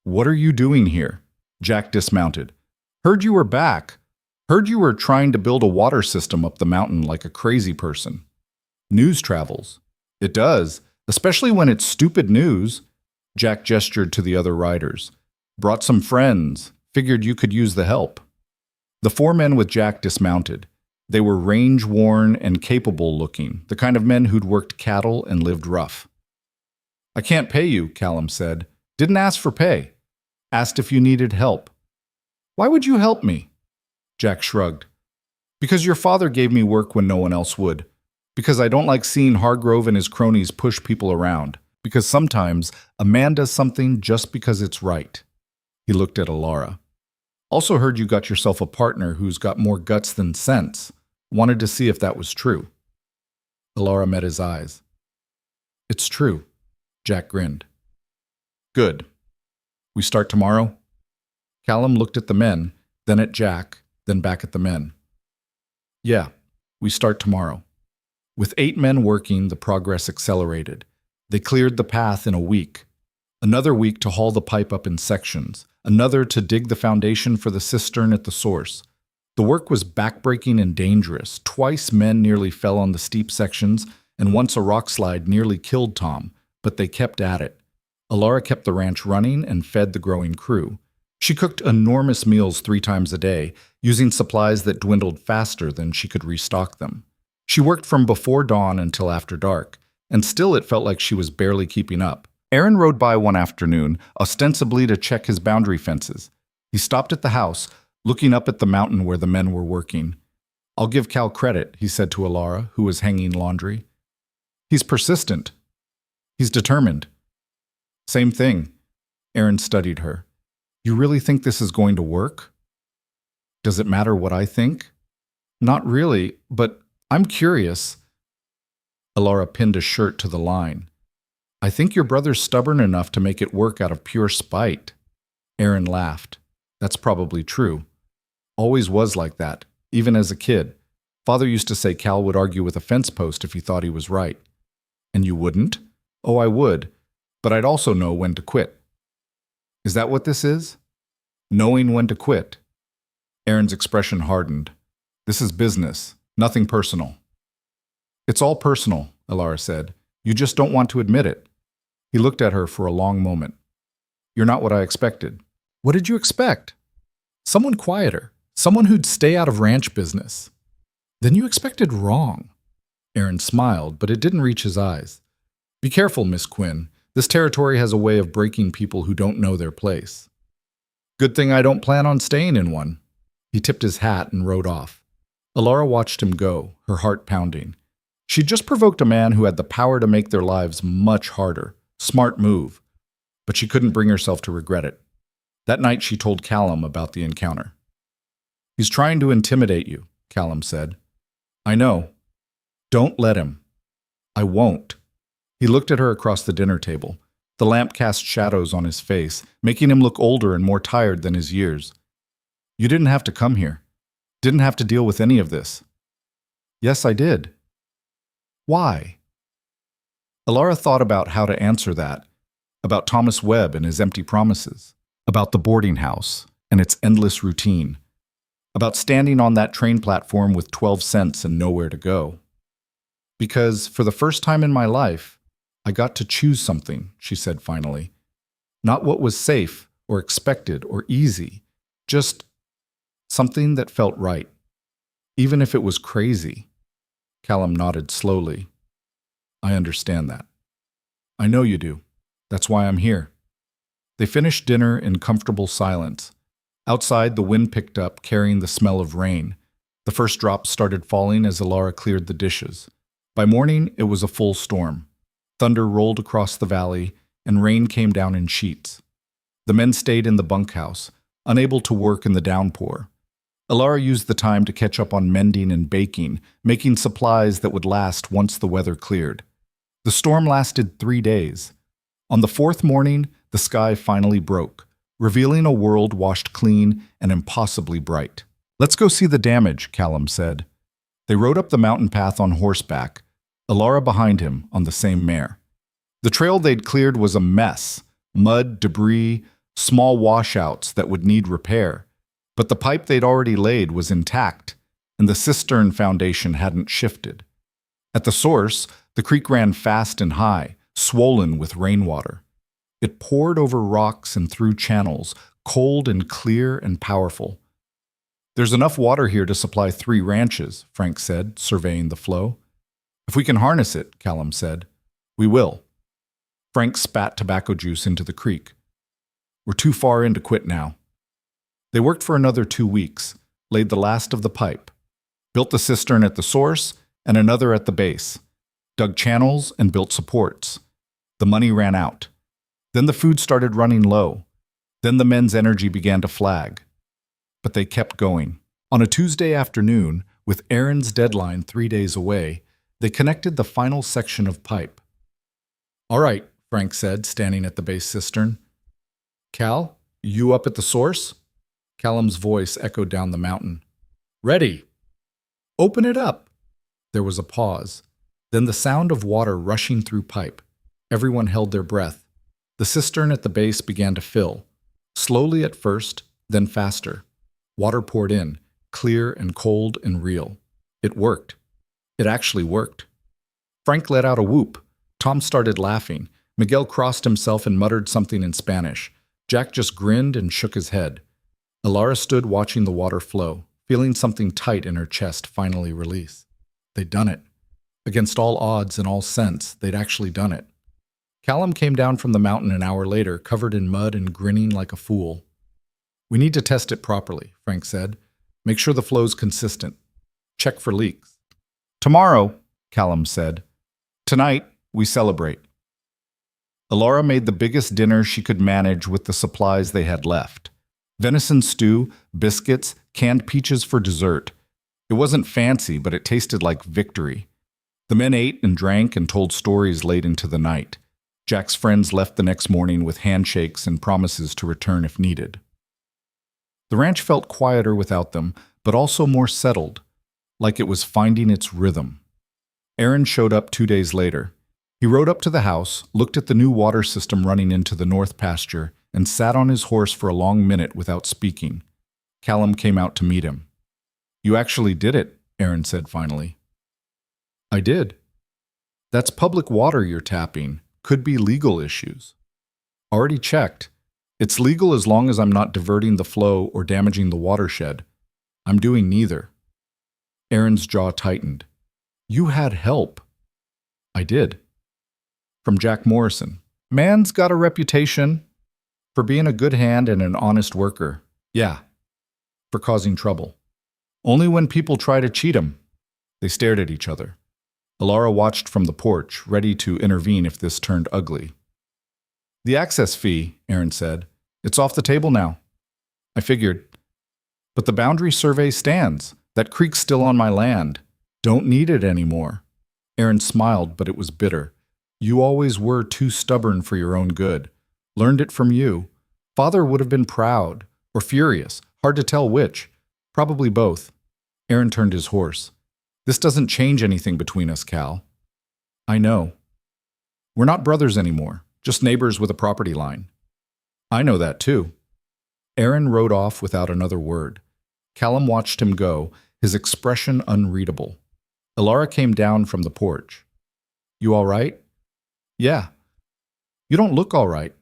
what are you doing here? Jack dismounted. Heard you were back. Heard you were trying to build a water system up the mountain like a crazy person. News travels. It does, especially when it's stupid news. Jack gestured to the other riders. Brought some friends. Figured you could use the help. The 4 men with Jack dismounted. They were range-worn and capable-looking, the kind of men who'd worked cattle and lived rough. I can't pay you, Callum said. Didn't ask for pay. Asked if you needed help. Why would you help me? Jack shrugged. Because your father gave me work when no one else would. Because I don't like seeing Hargrove and his cronies push people around. Because sometimes a man does something just because it's right. He looked at Alara. Also heard you got yourself a partner who's got more guts than sense. Wanted to see if that was true. Alara met his eyes. It's true. Jack grinned. Good. We start tomorrow? Callum looked at the men, then at Jack, then back at the men. Yeah, we start tomorrow. With 8 men working, the progress accelerated. They cleared the path in a week. Another week to haul the pipe up in sections. Another to dig the foundation for the cistern at the source. The work was backbreaking and dangerous. Twice men nearly fell on the steep sections, and once a rock slide nearly killed Tom, but they kept at it. Alara kept the ranch running and fed the growing crew. She cooked enormous meals 3 times a day, using supplies that dwindled faster than she could restock them. She worked from before dawn until after dark, and still it felt like she was barely keeping up. Aaron rode by one afternoon, ostensibly to check his boundary fences. He stopped at the house, looking up at the mountain where the men were working. I'll give Cal credit, he said to Alara, who was hanging laundry. He's persistent. He's determined. Same thing. Aaron studied her. You really think this is going to work? Does it matter what I think? Not really, but I'm curious. Alara pinned a shirt to the line. I think your brother's stubborn enough to make it work out of pure spite. Aaron laughed. That's probably true. Always was like that, even as a kid. Father used to say Cal would argue with a fence post if he thought he was right. And you wouldn't? Oh, I would. But I'd also know when to quit. Is that what this is? Knowing when to quit. Aaron's expression hardened. This is business, nothing personal. It's all personal, Alara said. You just don't want to admit it. He looked at her for a long moment. You're not what I expected. What did you expect? Someone quieter. Someone who'd stay out of ranch business. Then you expected wrong. Aaron smiled, but it didn't reach his eyes. Be careful, Miss Quinn. This territory has a way of breaking people who don't know their place. Good thing I don't plan on staying in one. He tipped his hat and rode off. Alara watched him go, her heart pounding. She'd just provoked a man who had the power to make their lives much harder. Smart move. But she couldn't bring herself to regret it. That night she told Callum about the encounter. He's trying to intimidate you, Callum said. I know. Don't let him. I won't. He looked at her across the dinner table. The lamp cast shadows on his face, making him look older and more tired than his years. You didn't have to come here. Didn't have to deal with any of this. Yes, I did. Why? Alara thought about how to answer that, about Thomas Webb and his empty promises, about the boarding house and its endless routine, about standing on that train platform with 12 cents and nowhere to go. Because for the first time in my life, I got to choose something, she said finally. Not what was safe or expected or easy, just something that felt right, even if it was crazy. Callum nodded slowly. I understand that. I know you do. That's why I'm here. They finished dinner in comfortable silence. Outside, the wind picked up, carrying the smell of rain. The first drops started falling as Alara cleared the dishes. By morning, it was a full storm. Thunder rolled across the valley, and rain came down in sheets. The men stayed in the bunkhouse, unable to work in the downpour. Alara used the time to catch up on mending and baking, making supplies that would last once the weather cleared. The storm lasted 3 days. On the fourth morning, the sky finally broke, revealing a world washed clean and impossibly bright. "Let's go see the damage," Callum said. They rode up the mountain path on horseback, Alara behind him on the same mare. The trail they'd cleared was a mess: mud, debris, small washouts that would need repair. But the pipe they'd already laid was intact, and the cistern foundation hadn't shifted. At the source, the creek ran fast and high, swollen with rainwater. It poured over rocks and through channels, cold and clear and powerful. "There's enough water here to supply 3 ranches," Frank said, surveying the flow. "If we can harness it," Callum said. "We will." Frank spat tobacco juice into the creek. "We're too far in to quit now." They worked for another 2 weeks, laid the last of the pipe, built the cistern at the source and another at the base, dug channels and built supports. The money ran out. Then the food started running low. Then the men's energy began to flag. But they kept going. On a Tuesday afternoon, with Aaron's deadline 3 days away, they connected the final section of pipe. "All right," Frank said, standing at the base cistern. "Cal, you up at the source?" Callum's voice echoed down the mountain. "Ready." "Open it up." There was a pause. Then the sound of water rushing through pipe. Everyone held their breath. The cistern at the base began to fill. Slowly at first, then faster. Water poured in, clear and cold and real. It worked. It actually worked. Frank let out a whoop. Tom started laughing. Miguel crossed himself and muttered something in Spanish. Jack just grinned and shook his head. Alara stood watching the water flow, feeling something tight in her chest finally release. They'd done it. Against all odds and all sense, they'd actually done it. Callum came down from the mountain an hour later, covered in mud and grinning like a fool. "We need to test it properly," Frank said. "Make sure the flow's consistent. Check for leaks." "Tomorrow," Callum said. "Tonight, we celebrate." Alara made the biggest dinner she could manage with the supplies they had left. Venison stew, biscuits, canned peaches for dessert. It wasn't fancy, but it tasted like victory. The men ate and drank and told stories late into the night. Jack's friends left the next morning with handshakes and promises to return if needed. The ranch felt quieter without them, but also more settled, like it was finding its rhythm. Aaron showed up 2 days later. He rode up to the house, looked at the new water system running into the north pasture, and sat on his horse for a long minute without speaking. Callum came out to meet him. "You actually did it," Aaron said finally. "I did." "That's public water you're tapping. Could be legal issues." "Already checked. It's legal as long as I'm not diverting the flow or damaging the watershed. I'm doing neither." Aaron's jaw tightened. "You had help." "I did." "From Jack Morrison. Man's got a reputation for being a good hand and an honest worker." "Yeah." "For causing trouble." "Only when people try to cheat him." They stared at each other. Alara watched from the porch, ready to intervene if this turned ugly. "The access fee," Aaron said. "It's off the table now." "I figured." "But the boundary survey stands. That creek's still on my land. Don't need it anymore." Aaron smiled, but it was bitter. "You always were too stubborn for your own good. Learned it from you. Father would have been proud, or furious, hard to tell which. Probably both." Aaron turned his horse. "This doesn't change anything between us, Cal." "I know. We're not brothers anymore, just neighbors with a property line." "I know that too." Aaron rode off without another word. Callum watched him go, his expression unreadable. Alara came down from the porch. "You all right?" "Yeah." "You don't look all right."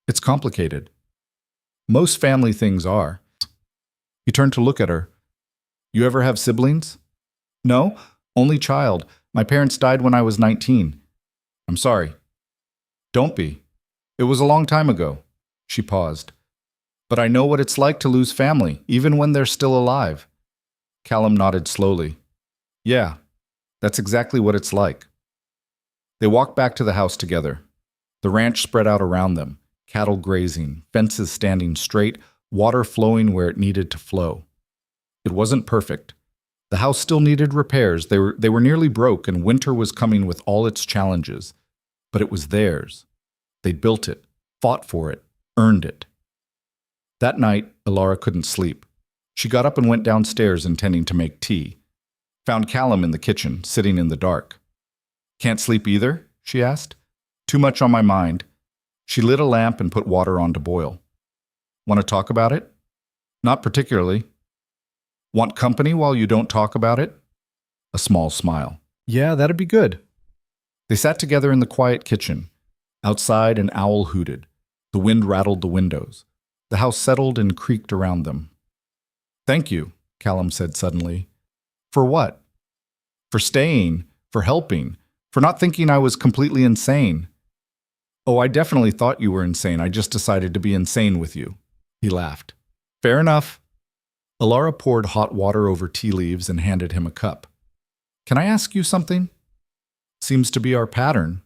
"It's complicated." "Most family things are." He turned to look at her. "You ever have siblings?" "No, only child. My parents died when I was 19. I'm sorry. Don't be. It was a long time ago. She paused. But I know what it's like to lose family, even when they're still alive. Callum nodded slowly. Yeah, that's exactly what it's like. They walked back to the house together. The ranch spread out around them, cattle grazing, fences standing straight, water flowing where it needed to flow. It wasn't perfect. The house still needed repairs. They were nearly broke, and winter was coming with all its challenges. But it was theirs. They'd built it, fought for it, earned it. That night, Ilara couldn't sleep. She got up and went downstairs intending to make tea. Found Callum in the kitchen, sitting in the dark. Can't sleep either? She asked. Too much on my mind. She lit a lamp and put water on to boil. Want to talk about it? Not particularly. Want company while you don't talk about it? A small smile. Yeah, that'd be good. They sat together in the quiet kitchen. Outside, an owl hooted. The wind rattled the windows. The house settled and creaked around them. Thank you, Callum said suddenly. For what? For staying, for helping, for not thinking I was completely insane. Oh, I definitely thought you were insane. I just decided to be insane with you. He laughed. Fair enough. Ilara poured hot water over tea leaves and handed him a cup. Can I ask you something? Seems to be our pattern.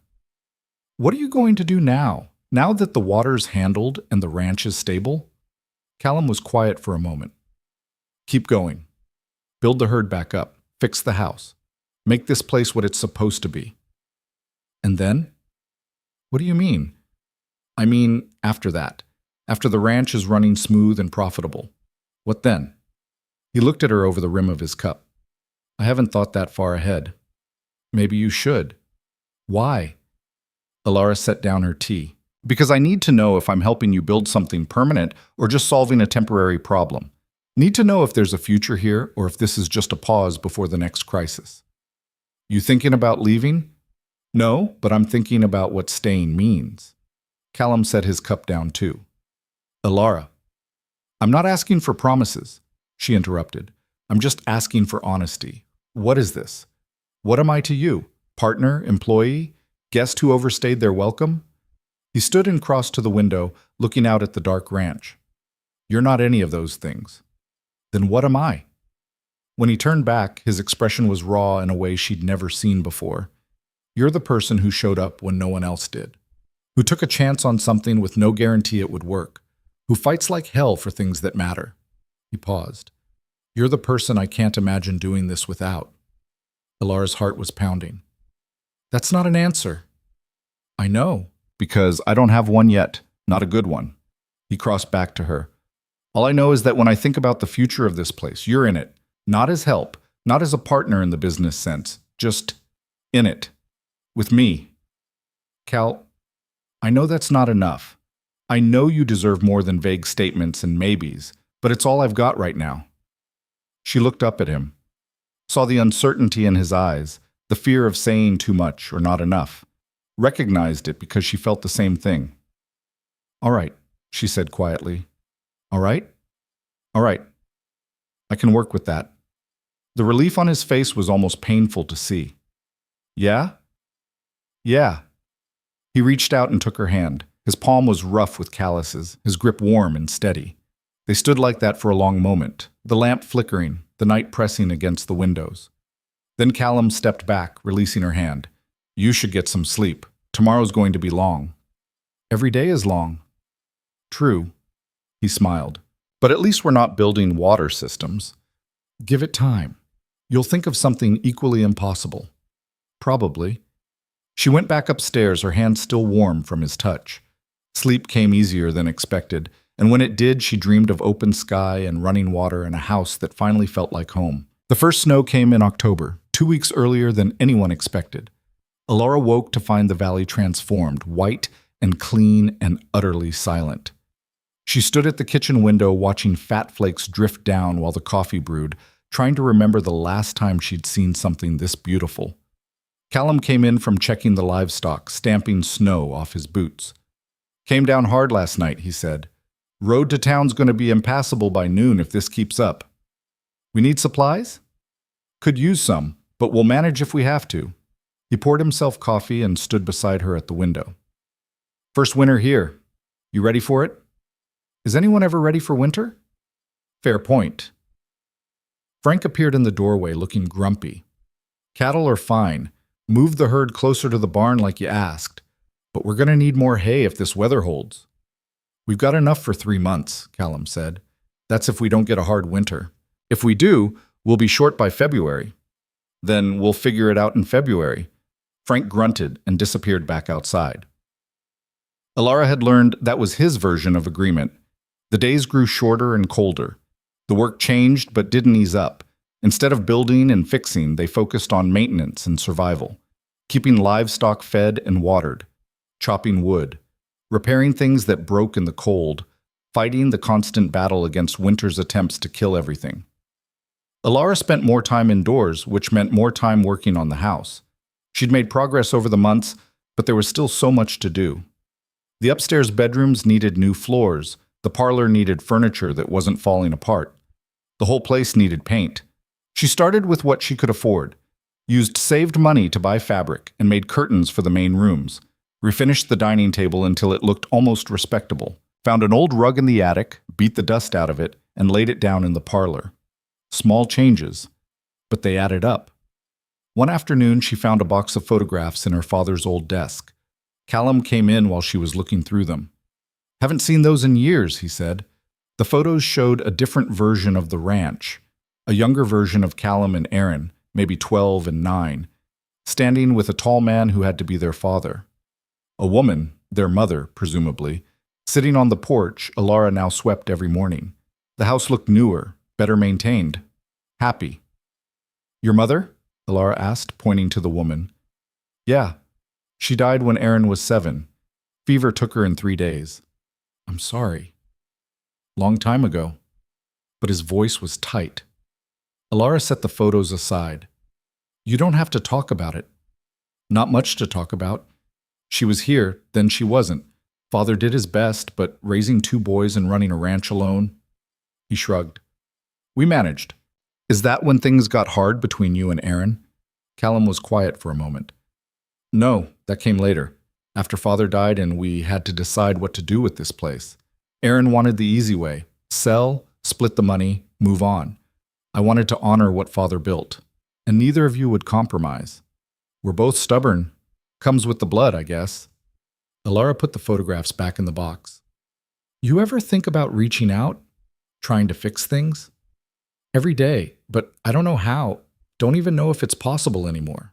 What are you going to do now that the water's handled and the ranch is stable? Callum was quiet for a moment. Keep going. Build the herd back up. Fix the house. Make this place what it's supposed to be. And then? What do you mean? I mean, after that. After the ranch is running smooth and profitable. What then? He looked at her over the rim of his cup. I haven't thought that far ahead. Maybe you should. Why? Ilara set down her tea. Because I need to know if I'm helping you build something permanent or just solving a temporary problem. Need to know if there's a future here or if this is just a pause before the next crisis. You thinking about leaving? No, but I'm thinking about what staying means. Callum set his cup down too. Ilara, I'm not asking for promises, she interrupted. I'm just asking for honesty. What is this? What am I to you? Partner, employee, guest who overstayed their welcome? He stood and crossed to the window, looking out at the dark ranch. You're not any of those things. Then what am I? When he turned back, his expression was raw in a way she'd never seen before. You're the person who showed up when no one else did, who took a chance on something with no guarantee it would work, who fights like hell for things that matter. He paused. You're the person I can't imagine doing this without. Ilara's heart was pounding. That's not an answer. I know, because I don't have one yet, not a good one. He crossed back to her. All I know is that when I think about the future of this place, you're in it. Not as help, not as a partner in the business sense, just in it. With me. Cal, I know that's not enough. I know you deserve more than vague statements and maybes, but it's all I've got right now. She looked up at him, saw the uncertainty in his eyes, the fear of saying too much or not enough, recognized it because she felt the same thing. All right, she said quietly. All right? All right. I can work with that. The relief on his face was almost painful to see. Yeah? Yeah. He reached out and took her hand. His palm was rough with calluses, his grip warm and steady. They stood like that for a long moment, the lamp flickering, the night pressing against the windows. Then Callum stepped back, releasing her hand. You should get some sleep. Tomorrow's going to be long. Every day is long. True. He smiled. But at least we're not building water systems. Give it time. You'll think of something equally impossible. Probably. She went back upstairs, her hand still warm from his touch. Sleep came easier than expected, and when it did, she dreamed of open sky and running water and a house that finally felt like home. The first snow came in October, 2 weeks earlier than anyone expected. Ilara woke to find the valley transformed, white and clean and utterly silent. She stood at the kitchen window watching fat flakes drift down while the coffee brewed, trying to remember the last time she'd seen something this beautiful. Callum came in from checking the livestock, stamping snow off his boots. Came down hard last night, he said. Road to town's going to be impassable by noon if this keeps up. We need supplies? Could use some, but we'll manage if we have to. He poured himself coffee and stood beside her at the window. First winter here. You ready for it? Is anyone ever ready for winter? Fair point. Frank appeared in the doorway looking grumpy. Cattle are fine. Move the herd closer to the barn like you asked. But we're going to need more hay if this weather holds. We've got enough for 3 months, Callum said. That's if we don't get a hard winter. If we do, we'll be short by February. Then we'll figure it out in February. Frank grunted and disappeared back outside. Alara had learned that was his version of agreement. The days grew shorter and colder. The work changed but didn't ease up. Instead of building and fixing, they focused on maintenance and survival, keeping livestock fed and watered, chopping wood, repairing things that broke in the cold, fighting the constant battle against winter's attempts to kill everything. Alara spent more time indoors, which meant more time working on the house. She'd made progress over the months, but there was still so much to do. The upstairs bedrooms needed new floors, the parlor needed furniture that wasn't falling apart. The whole place needed paint. She started with what she could afford, used saved money to buy fabric, and made curtains for the main rooms, refinished the dining table until it looked almost respectable, found an old rug in the attic, beat the dust out of it, and laid it down in the parlor. Small changes, but they added up. One afternoon, she found a box of photographs in her father's old desk. Callum came in while she was looking through them. Haven't seen those in years, he said. The photos showed a different version of the ranch, a younger version of Callum and Aaron, maybe 12 and 9, standing with a tall man who had to be their father. A woman, their mother, presumably, sitting on the porch Alara now swept every morning. The house looked newer, better maintained, happy. Your mother? Alara asked, pointing to the woman. Yeah. She died when Aaron was 7. Fever took her in 3 days. I'm sorry. Long time ago. But his voice was tight. Alara set the photos aside. You don't have to talk about it. Not much to talk about. She was here, then she wasn't. Father did his best, but raising 2 boys and running a ranch alone? He shrugged. We managed. Is that when things got hard between you and Aaron? Callum was quiet for a moment. No, that came later, after Father died and we had to decide what to do with this place. Aaron wanted the easy way, sell, split the money, move on. I wanted to honor what Father built, and neither of you would compromise. We're both stubborn. Comes with the blood, I guess. Alara put the photographs back in the box. You ever think about reaching out, trying to fix things? Every day, but I don't know how, don't even know if it's possible anymore.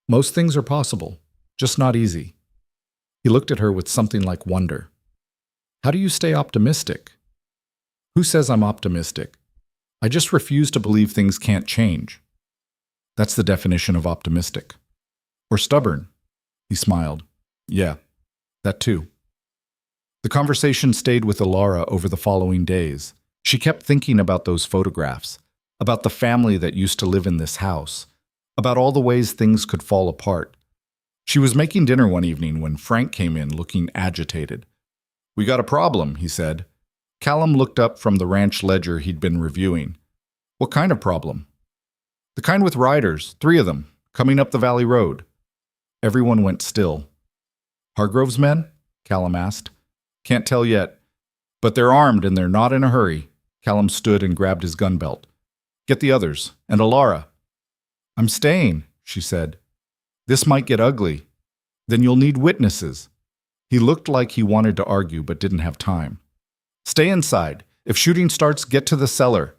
Most things are possible, just not easy. He looked at her with something like wonder. How do you stay optimistic? Who says I'm optimistic? I just refuse to believe things can't change. That's the definition of optimistic. Or stubborn. He smiled. Yeah, that too. The conversation stayed with Alara over the following days. She kept thinking about those photographs, about the family that used to live in this house, about all the ways things could fall apart. She was making dinner one evening when Frank came in looking agitated. We got a problem, he said. Callum looked up from the ranch ledger he'd been reviewing. What kind of problem? The kind with riders, 3 of them, coming up the valley road. Everyone went still. Hargrove's men? Callum asked. Can't tell yet. But they're armed and they're not in a hurry. Callum stood and grabbed his gun belt. Get the others, and Alara. I'm staying, she said. This might get ugly. Then you'll need witnesses. He looked like he wanted to argue but didn't have time. Stay inside. If shooting starts, get to the cellar.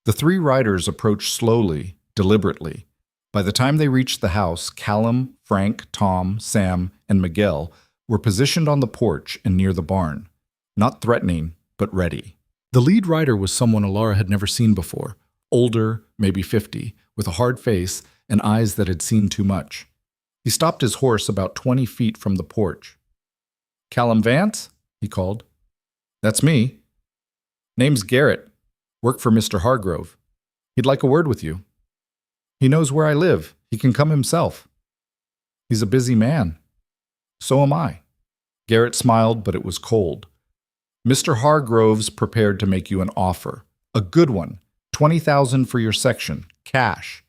The 3 riders approached slowly, deliberately. By the time they reached the house, Callum, Frank, Tom, Sam, and Miguel were positioned on the porch and near the barn. Not threatening, but ready. The lead rider was someone Alara had never seen before. Older, maybe 50, with a hard face and eyes that had seen too much. He stopped his horse about 20 feet from the porch. Callum Vance? He called. That's me. Name's Garrett. Work for Mr. Hargrove. He'd like a word with you. He knows where I live. He can come himself. He's a busy man. So am I. Garrett smiled, but it was cold. Mr. Hargrove's prepared to make you an offer. A good one. $20,000 for your section. Cash.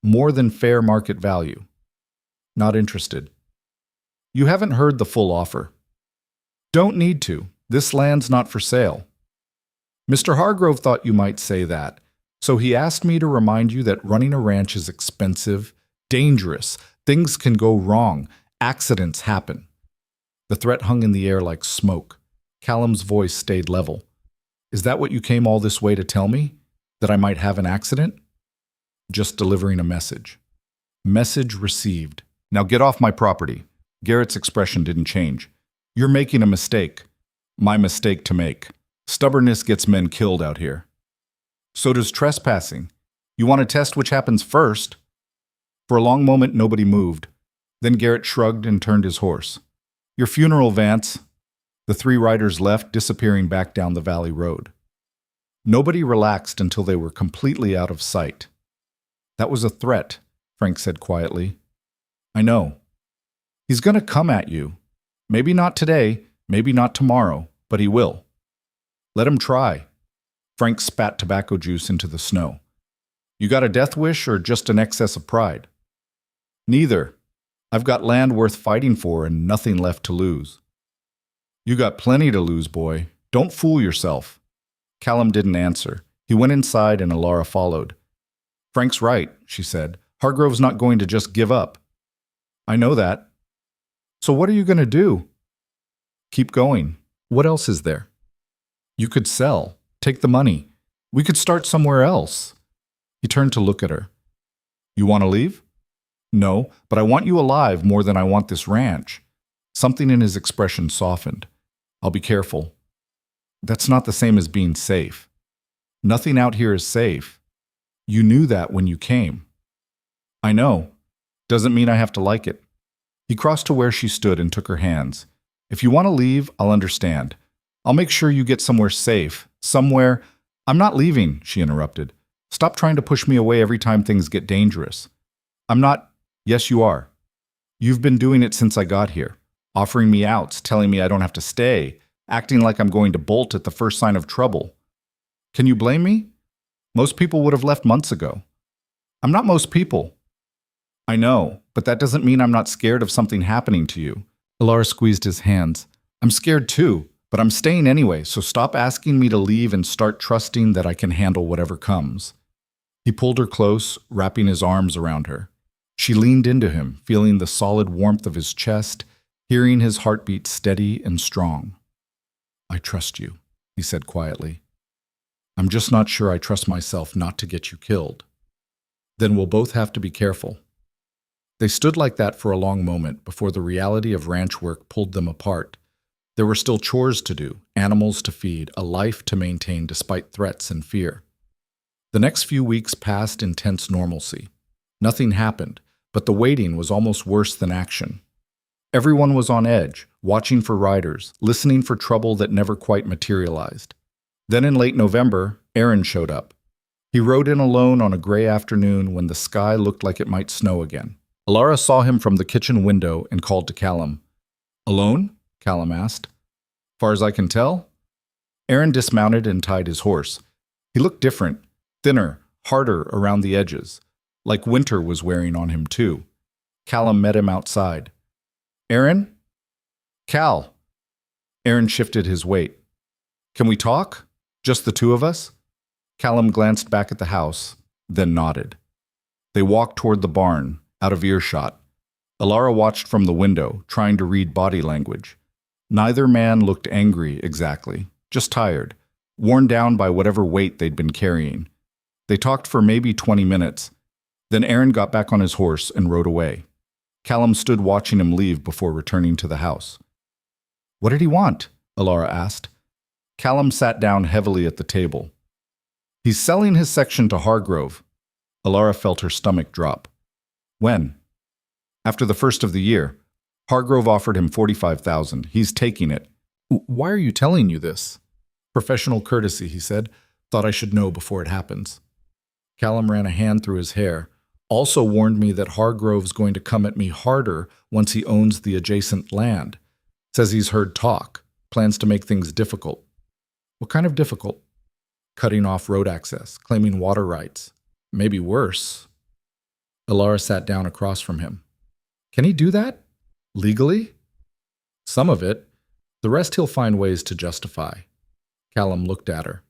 More than fair market value. Not interested. You haven't heard the full offer. Don't need to. This land's not for sale. Mr. Hargrove thought you might say that, so he asked me to remind you that running a ranch is expensive, dangerous, things can go wrong, accidents happen. The threat hung in the air like smoke. Callum's voice stayed level. Is that what you came all this way to tell me? That I might have an accident? Just delivering a message. Message received. Now get off my property. Garrett's expression didn't change. You're making a mistake. My mistake to make. Stubbornness gets men killed out here. So does trespassing. You want to test which happens first? For a long moment, nobody moved. Then Garrett shrugged and turned his horse. Your funeral, Vance. The three riders left, disappearing back down the valley road. Nobody relaxed until they were completely out of sight. That was a threat, Frank said quietly. I know. He's going to come at you. Maybe not today, maybe not tomorrow, but he will. Let him try. Frank spat tobacco juice into the snow. You got a death wish or just an excess of pride? Neither. I've got land worth fighting for and nothing left to lose. You got plenty to lose, boy. Don't fool yourself. Callum didn't answer. He went inside and Alara followed. Frank's right, she said. Hargrove's not going to just give up. I know that. So what are you going to do? Keep going. What else is there? You could sell. Take the money. We could start somewhere else. He turned to look at her. You want to leave? No, but I want you alive more than I want this ranch. Something in his expression softened. I'll be careful. That's not the same as being safe. Nothing out here is safe. You knew that when you came. I know. Doesn't mean I have to like it. He crossed to where she stood and took her hands. If you want to leave, I'll understand. I'll make sure you get somewhere safe. Somewhere. I'm not leaving, she interrupted. Stop trying to push me away every time things get dangerous. I'm not. Yes, you are. You've been doing it since I got here. Offering me outs, telling me I don't have to stay, acting like I'm going to bolt at the first sign of trouble. Can you blame me? Most people would have left months ago. I'm not most people. I know, but that doesn't mean I'm not scared of something happening to you. Alara squeezed his hands. I'm scared too, but I'm staying anyway, so stop asking me to leave and start trusting that I can handle whatever comes. He pulled her close, wrapping his arms around her. She leaned into him, feeling the solid warmth of his chest, hearing his heartbeat steady and strong. I trust you, he said quietly. I'm just not sure I trust myself not to get you killed. Then we'll both have to be careful. They stood like that for a long moment before the reality of ranch work pulled them apart. There were still chores to do, animals to feed, a life to maintain despite threats and fear. The next few weeks passed in tense normalcy. Nothing happened, but the waiting was almost worse than action. Everyone was on edge, watching for riders, listening for trouble that never quite materialized. Then in late November, Aaron showed up. He rode in alone on a gray afternoon when the sky looked like it might snow again. Alara saw him from the kitchen window and called to Callum. Alone? Callum asked. Far as I can tell? Aaron dismounted and tied his horse. He looked different, thinner, harder around the edges, like winter was wearing on him too. Callum met him outside. Aaron? Cal. Aaron shifted his weight. Can we talk? Just the two of us? Callum glanced back at the house, then nodded. They walked toward the barn, out of earshot. Alara watched from the window, trying to read body language. Neither man looked angry exactly, just tired, worn down by whatever weight they'd been carrying. They talked for maybe 20 minutes. Then Aaron got back on his horse and rode away. Callum stood watching him leave before returning to the house. What did he want? Alara asked. Callum sat down heavily at the table. He's selling his section to Hargrove. Alara felt her stomach drop. When? After the first of the year. Hargrove offered him $45,000. He's taking it. Why are you telling you this? Professional courtesy, he said. Thought I should know before it happens. Callum ran a hand through his hair. Also warned me that Hargrove's going to come at me harder once he owns the adjacent land. Says he's heard talk. Plans to make things difficult. What kind of difficult? Cutting off road access, claiming water rights. Maybe worse. Alara sat down across from him. Can he do that? Legally? Some of it. The rest he'll find ways to justify. Callum looked at her.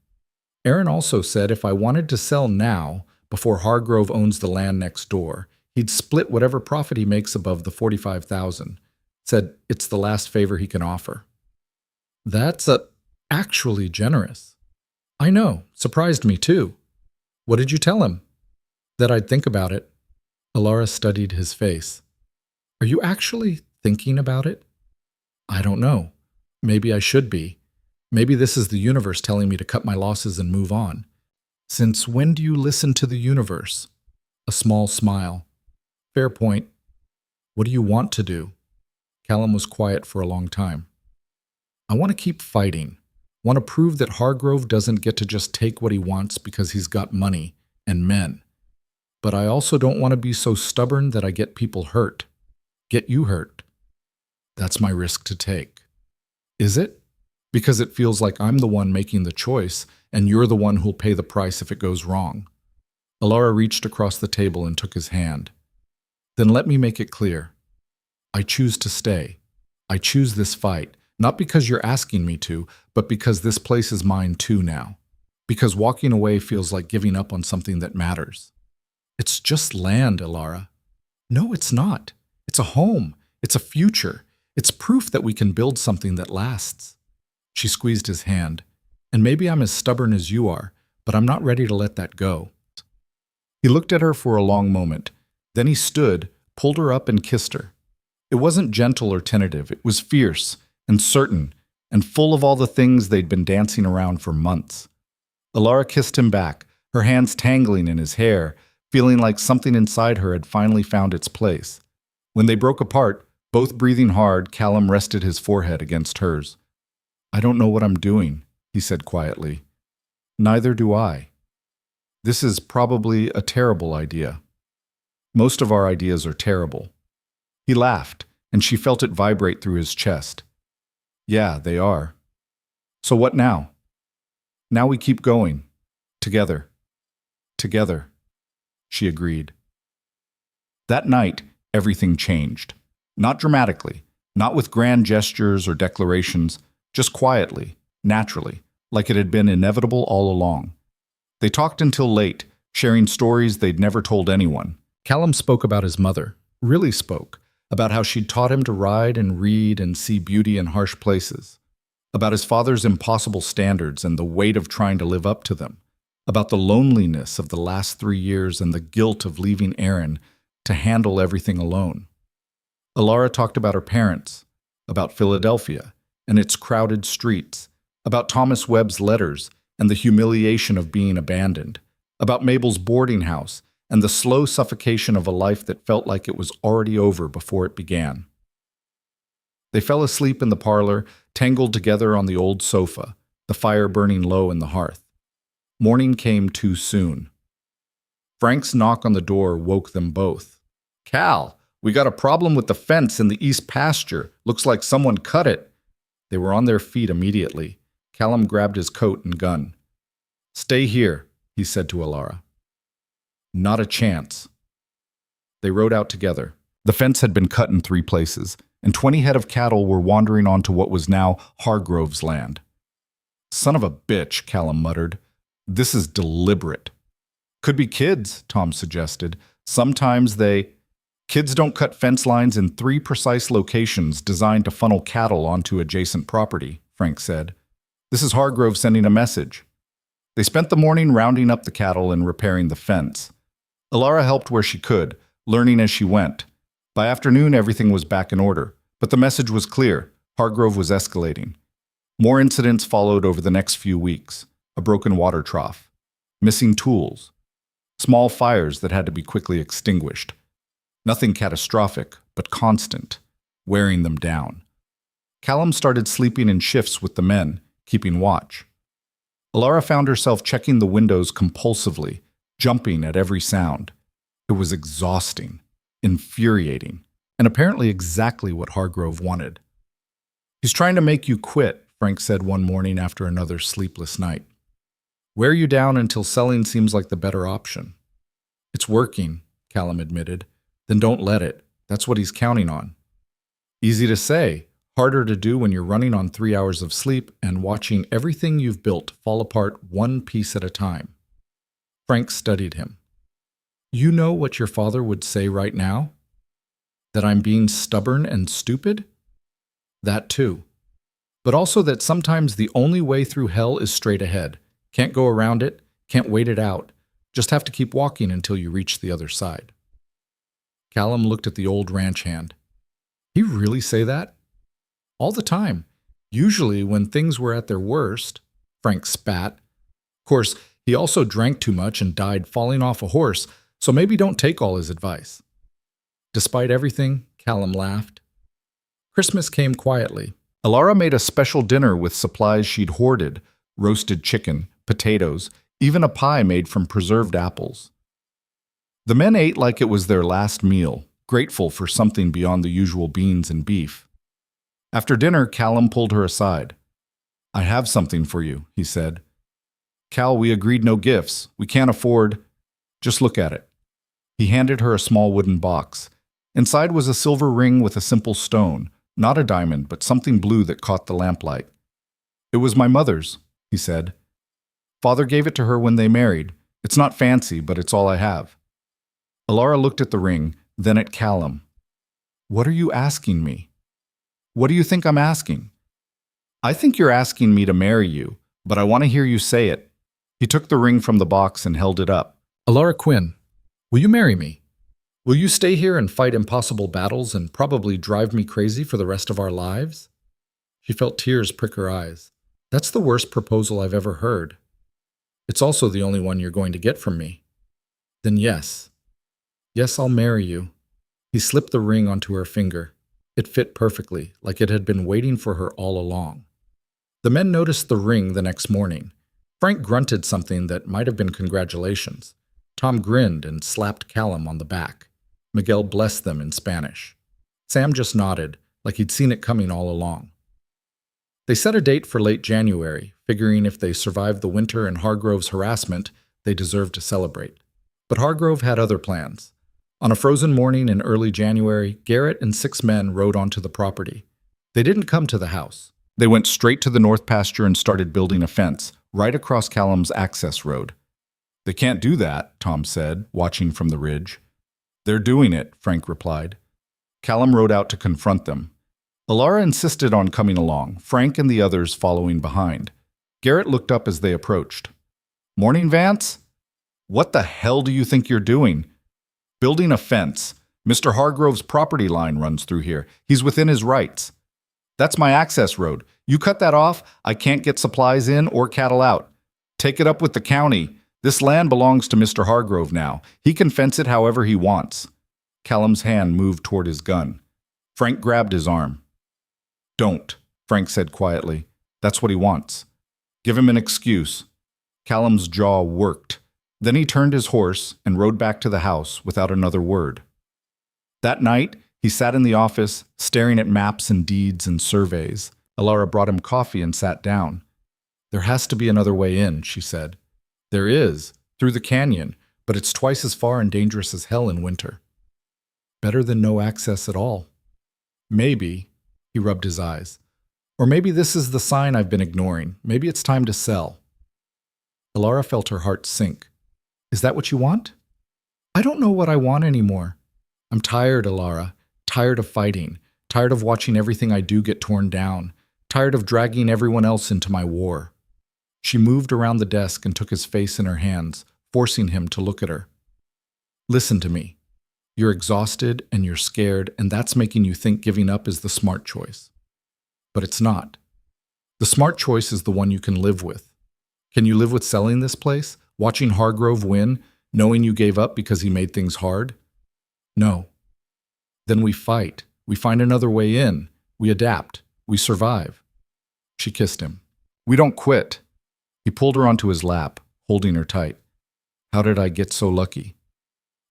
Aaron also said if I wanted to sell now, before Hargrove owns the land next door, he'd split whatever profit he makes above the $45,000. Said it's the last favor he can offer. That's actually generous. I know, surprised me too. What did you tell him? That I'd think about it. Alara studied his face. Are you actually thinking about it? I don't know. Maybe I should be. Maybe this is the universe telling me to cut my losses and move on. Since when do you listen to the universe? A small smile. Fair point. What do you want to do? Callum was quiet for a long time. I want to keep fighting. Want to prove that Hargrove doesn't get to just take what he wants because he's got money and men. But I also don't want to be so stubborn that I get people hurt. Get you hurt. That's my risk to take. Is it? Because it feels like I'm the one making the choice and you're the one who'll pay the price if it goes wrong. Alara reached across the table and took his hand. Then let me make it clear. I choose to stay. I choose this fight, not because you're asking me to, but because this place is mine too now. Because walking away feels like giving up on something that matters. It's just land, Alara. No, it's not. It's a home. It's a future. It's proof that we can build something that lasts. She squeezed his hand. And maybe I'm as stubborn as you are, but I'm not ready to let that go. He looked at her for a long moment. Then he stood, pulled her up, and kissed her. It wasn't gentle or tentative. It was fierce and certain and full of all the things they'd been dancing around for months. Alara kissed him back, her hands tangling in his hair, feeling like something inside her had finally found its place. When they broke apart, both breathing hard, Callum rested his forehead against hers. I don't know what I'm doing, he said quietly. Neither do I. This is probably a terrible idea. Most of our ideas are terrible. He laughed, and she felt it vibrate through his chest. Yeah, they are. So what now? Now we keep going. Together. Together. She agreed. That night, everything changed. Not dramatically, not with grand gestures or declarations, just quietly, naturally, like it had been inevitable all along. They talked until late, sharing stories they'd never told anyone. Callum spoke about his mother, really spoke, about how she'd taught him to ride and read and see beauty in harsh places, about his father's impossible standards and the weight of trying to live up to them, about the loneliness of the last 3 years and the guilt of leaving Aaron to handle everything alone. Alara talked about her parents, about Philadelphia and its crowded streets, about Thomas Webb's letters and the humiliation of being abandoned, about Mabel's boarding house and the slow suffocation of a life that felt like it was already over before it began. They fell asleep in the parlor, tangled together on the old sofa, the fire burning low in the hearth. Morning came too soon. Frank's knock on the door woke them both. Cal, we got a problem with the fence in the east pasture. Looks like someone cut it. They were on their feet immediately. Callum grabbed his coat and gun. Stay here, he said to Alara. Not a chance. They rode out together. The fence had been cut in 3 places, and 20 head of cattle were wandering onto what was now Hargrove's land. Son of a bitch, Callum muttered. This is deliberate. Could be kids, Tom suggested. Sometimes Kids don't cut fence lines in 3 precise locations designed to funnel cattle onto adjacent property, Frank said. This is Hargrove sending a message. They spent the morning rounding up the cattle and repairing the fence. Alara helped where she could, learning as she went. By afternoon, everything was back in order, but the message was clear. Hargrove was escalating. More incidents followed over the next few weeks. A broken water trough, missing tools, small fires that had to be quickly extinguished. Nothing catastrophic, but constant, wearing them down. Callum started sleeping in shifts with the men, keeping watch. Alara found herself checking the windows compulsively, jumping at every sound. It was exhausting, infuriating, and apparently exactly what Hargrove wanted. He's trying to make you quit, Frank said one morning after another sleepless night. Wear you down until selling seems like the better option. It's working, Callum admitted. Then don't let it. That's what he's counting on. Easy to say, harder to do when you're running on 3 hours of sleep and watching everything you've built fall apart one piece at a time. Frank studied him. You know what your father would say right now? That I'm being stubborn and stupid? That too. But also that sometimes the only way through hell is straight ahead. Can't go around it, can't wait it out. Just have to keep walking until you reach the other side. Callum looked at the old ranch hand. He really say that? All the time. Usually when things were at their worst. Frank spat. Of course, he also drank too much and died falling off a horse, so maybe don't take all his advice. Despite everything, Callum laughed. Christmas came quietly. Alara made a special dinner with supplies she'd hoarded, roasted chicken, potatoes, even a pie made from preserved apples. The men ate like it was their last meal, grateful for something beyond the usual beans and beef. After dinner, Callum pulled her aside. I have something for you, he said. Cal, we agreed no gifts. We can't afford. Just look at it. He handed her a small wooden box. Inside was a silver ring with a simple stone, not a diamond, but something blue that caught the lamplight. It was my mother's, he said. Father gave it to her when they married. It's not fancy, but it's all I have. Alara looked at the ring, then at Callum. What are you asking me? What do you think I'm asking? I think you're asking me to marry you, but I want to hear you say it. He took the ring from the box and held it up. Alara Quinn, will you marry me? Will you stay here and fight impossible battles and probably drive me crazy for the rest of our lives? She felt tears prick her eyes. That's the worst proposal I've ever heard. It's also the only one you're going to get from me. Then yes. Yes, I'll marry you. He slipped the ring onto her finger. It fit perfectly, like it had been waiting for her all along. The men noticed the ring the next morning. Frank grunted something that might have been congratulations. Tom grinned and slapped Callum on the back. Miguel blessed them in Spanish. Sam just nodded, like he'd seen it coming all along. They set a date for late January, figuring if they survived the winter and Hargrove's harassment, they deserved to celebrate. But Hargrove had other plans. On a frozen morning in early January, Garrett and 6 men rode onto the property. They didn't come to the house. They went straight to the north pasture and started building a fence, right across Callum's access road. They can't do that, Tom said, watching from the ridge. They're doing it, Frank replied. Callum rode out to confront them. Alara insisted on coming along, Frank and the others following behind. Garrett looked up as they approached. Morning, Vance? What the hell do you think you're doing? Building a fence. Mr. Hargrove's property line runs through here. He's within his rights. That's my access road. You cut that off, I can't get supplies in or cattle out. Take it up with the county. This land belongs to Mr. Hargrove now. He can fence it however he wants. Callum's hand moved toward his gun. Frank grabbed his arm. Don't, Frank said quietly. That's what he wants. Give him an excuse. Callum's jaw worked. Then he turned his horse and rode back to the house without another word. That night, he sat in the office, staring at maps and deeds and surveys. Alara brought him coffee and sat down. There has to be another way in, she said. There is, through the canyon, but it's twice as far and dangerous as hell in winter. Better than no access at all. Maybe, he rubbed his eyes. Or maybe this is the sign I've been ignoring. Maybe it's time to sell. Alara felt her heart sink. Is that what you want? I don't know what I want anymore. I'm tired, Alara. Tired of fighting. Tired of watching everything I do get torn down. Tired of dragging everyone else into my war. She moved around the desk and took his face in her hands, forcing him to look at her. Listen to me. You're exhausted and you're scared, and that's making you think giving up is the smart choice. But it's not. The smart choice is the one you can live with. Can you live with selling this place? Watching Hargrove win, knowing you gave up because he made things hard? No. Then we fight. We find another way in. We adapt. We survive. She kissed him. We don't quit. He pulled her onto his lap, holding her tight. How did I get so lucky?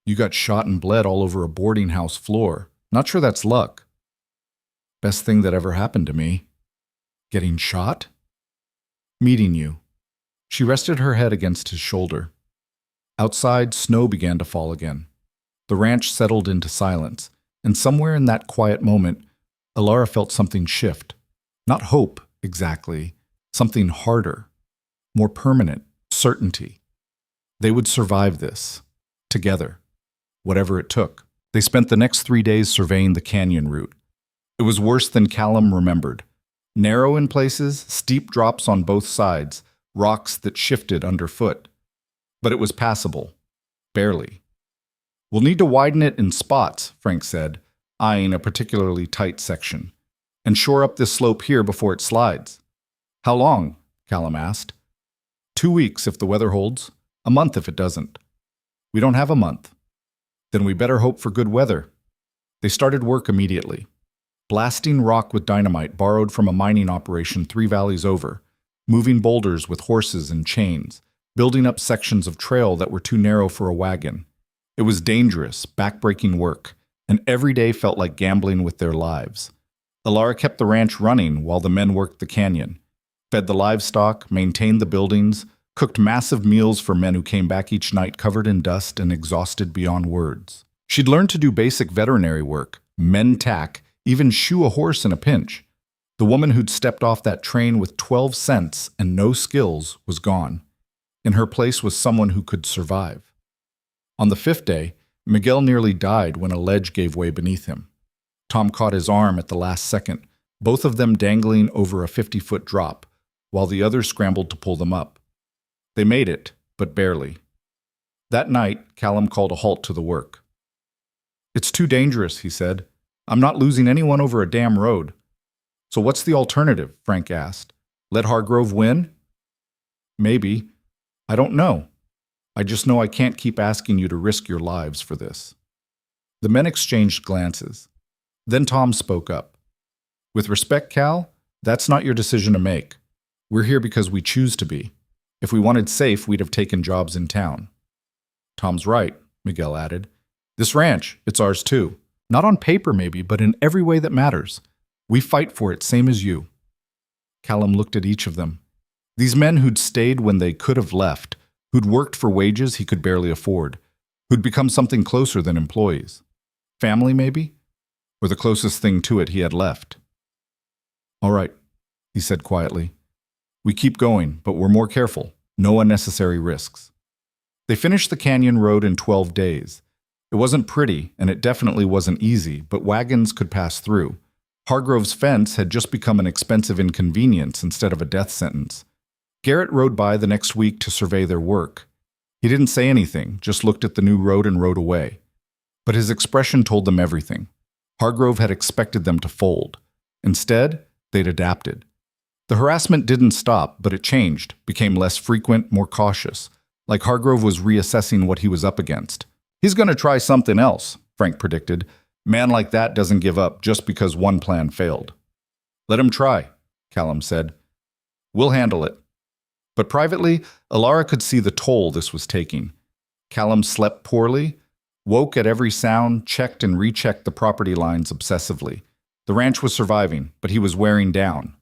You got shot and bled all over a boarding house floor. Not sure that's luck. Best thing that ever happened to me. Getting shot? Meeting you. She rested her head against his shoulder. Outside, snow began to fall again. The ranch settled into silence, And somewhere in that quiet moment, Alara felt something shift. Not hope, exactly. Something harder, more permanent, certainty. They would survive this, together, whatever it took. They spent the next 3 days surveying the canyon route. It was worse than Callum remembered. Narrow in places, steep drops on both sides, rocks that shifted underfoot. But it was passable. Barely. "We'll need to widen it in spots," Frank said, eyeing a particularly tight section. "And shore up this slope here before it slides." "How long?" Callum asked. 2 weeks if the weather holds. A month if it doesn't." "We don't have a month." "Then we better hope for good weather." They started work immediately. Blasting rock with dynamite borrowed from a mining operation 3 valleys over, moving boulders with horses and chains, building up sections of trail that were too narrow for a wagon. It was dangerous, backbreaking work, and every day felt like gambling with their lives. Alara kept the ranch running while the men worked the canyon, fed the livestock, maintained the buildings, cooked massive meals for men who came back each night covered in dust and exhausted beyond words. She'd learned to do basic veterinary work, mend tack, even shoe a horse in a pinch. The woman who'd stepped off that train with 12 cents and no skills was gone. In her place was someone who could survive. On the 5th day, Miguel nearly died when a ledge gave way beneath him. Tom caught his arm at the last second, both of them dangling over a 50-foot drop, while the others scrambled to pull them up. They made it, but barely. That night, Callum called a halt to the work. "It's too dangerous," he said. "I'm not losing anyone over a damn road." "So what's the alternative?" Frank asked. "Let Hargrove win?" "Maybe. I don't know. I just know I can't keep asking you to risk your lives for this." The men exchanged glances. Then Tom spoke up. "With respect, Cal, that's not your decision to make. We're here because we choose to be. If we wanted safe, we'd have taken jobs in town." "Tom's right," Miguel added. "This ranch, it's ours too. Not on paper maybe, but in every way that matters. We fight for it, same as you." Callum looked at each of them. These men who'd stayed when they could have left, who'd worked for wages he could barely afford, who'd become something closer than employees. Family, maybe? Or the closest thing to it he had left. "All right," he said quietly. "We keep going, but we're more careful. No unnecessary risks." They finished the canyon road in 12 days. It wasn't pretty, and it definitely wasn't easy, but wagons could pass through. Hargrove's fence had just become an expensive inconvenience instead of a death sentence. Garrett rode by the next week to survey their work. He didn't say anything, just looked at the new road and rode away. But his expression told them everything. Hargrove had expected them to fold. Instead, they'd adapted. The harassment didn't stop, but it changed, became less frequent, more cautious, like Hargrove was reassessing what he was up against. "He's going to try something else," Frank predicted. "Man like that doesn't give up just because one plan failed." "Let him try," Callum said. "We'll handle it." But privately, Alara could see the toll this was taking. Callum slept poorly, woke at every sound, checked and rechecked the property lines obsessively. The ranch was surviving, but he was wearing down.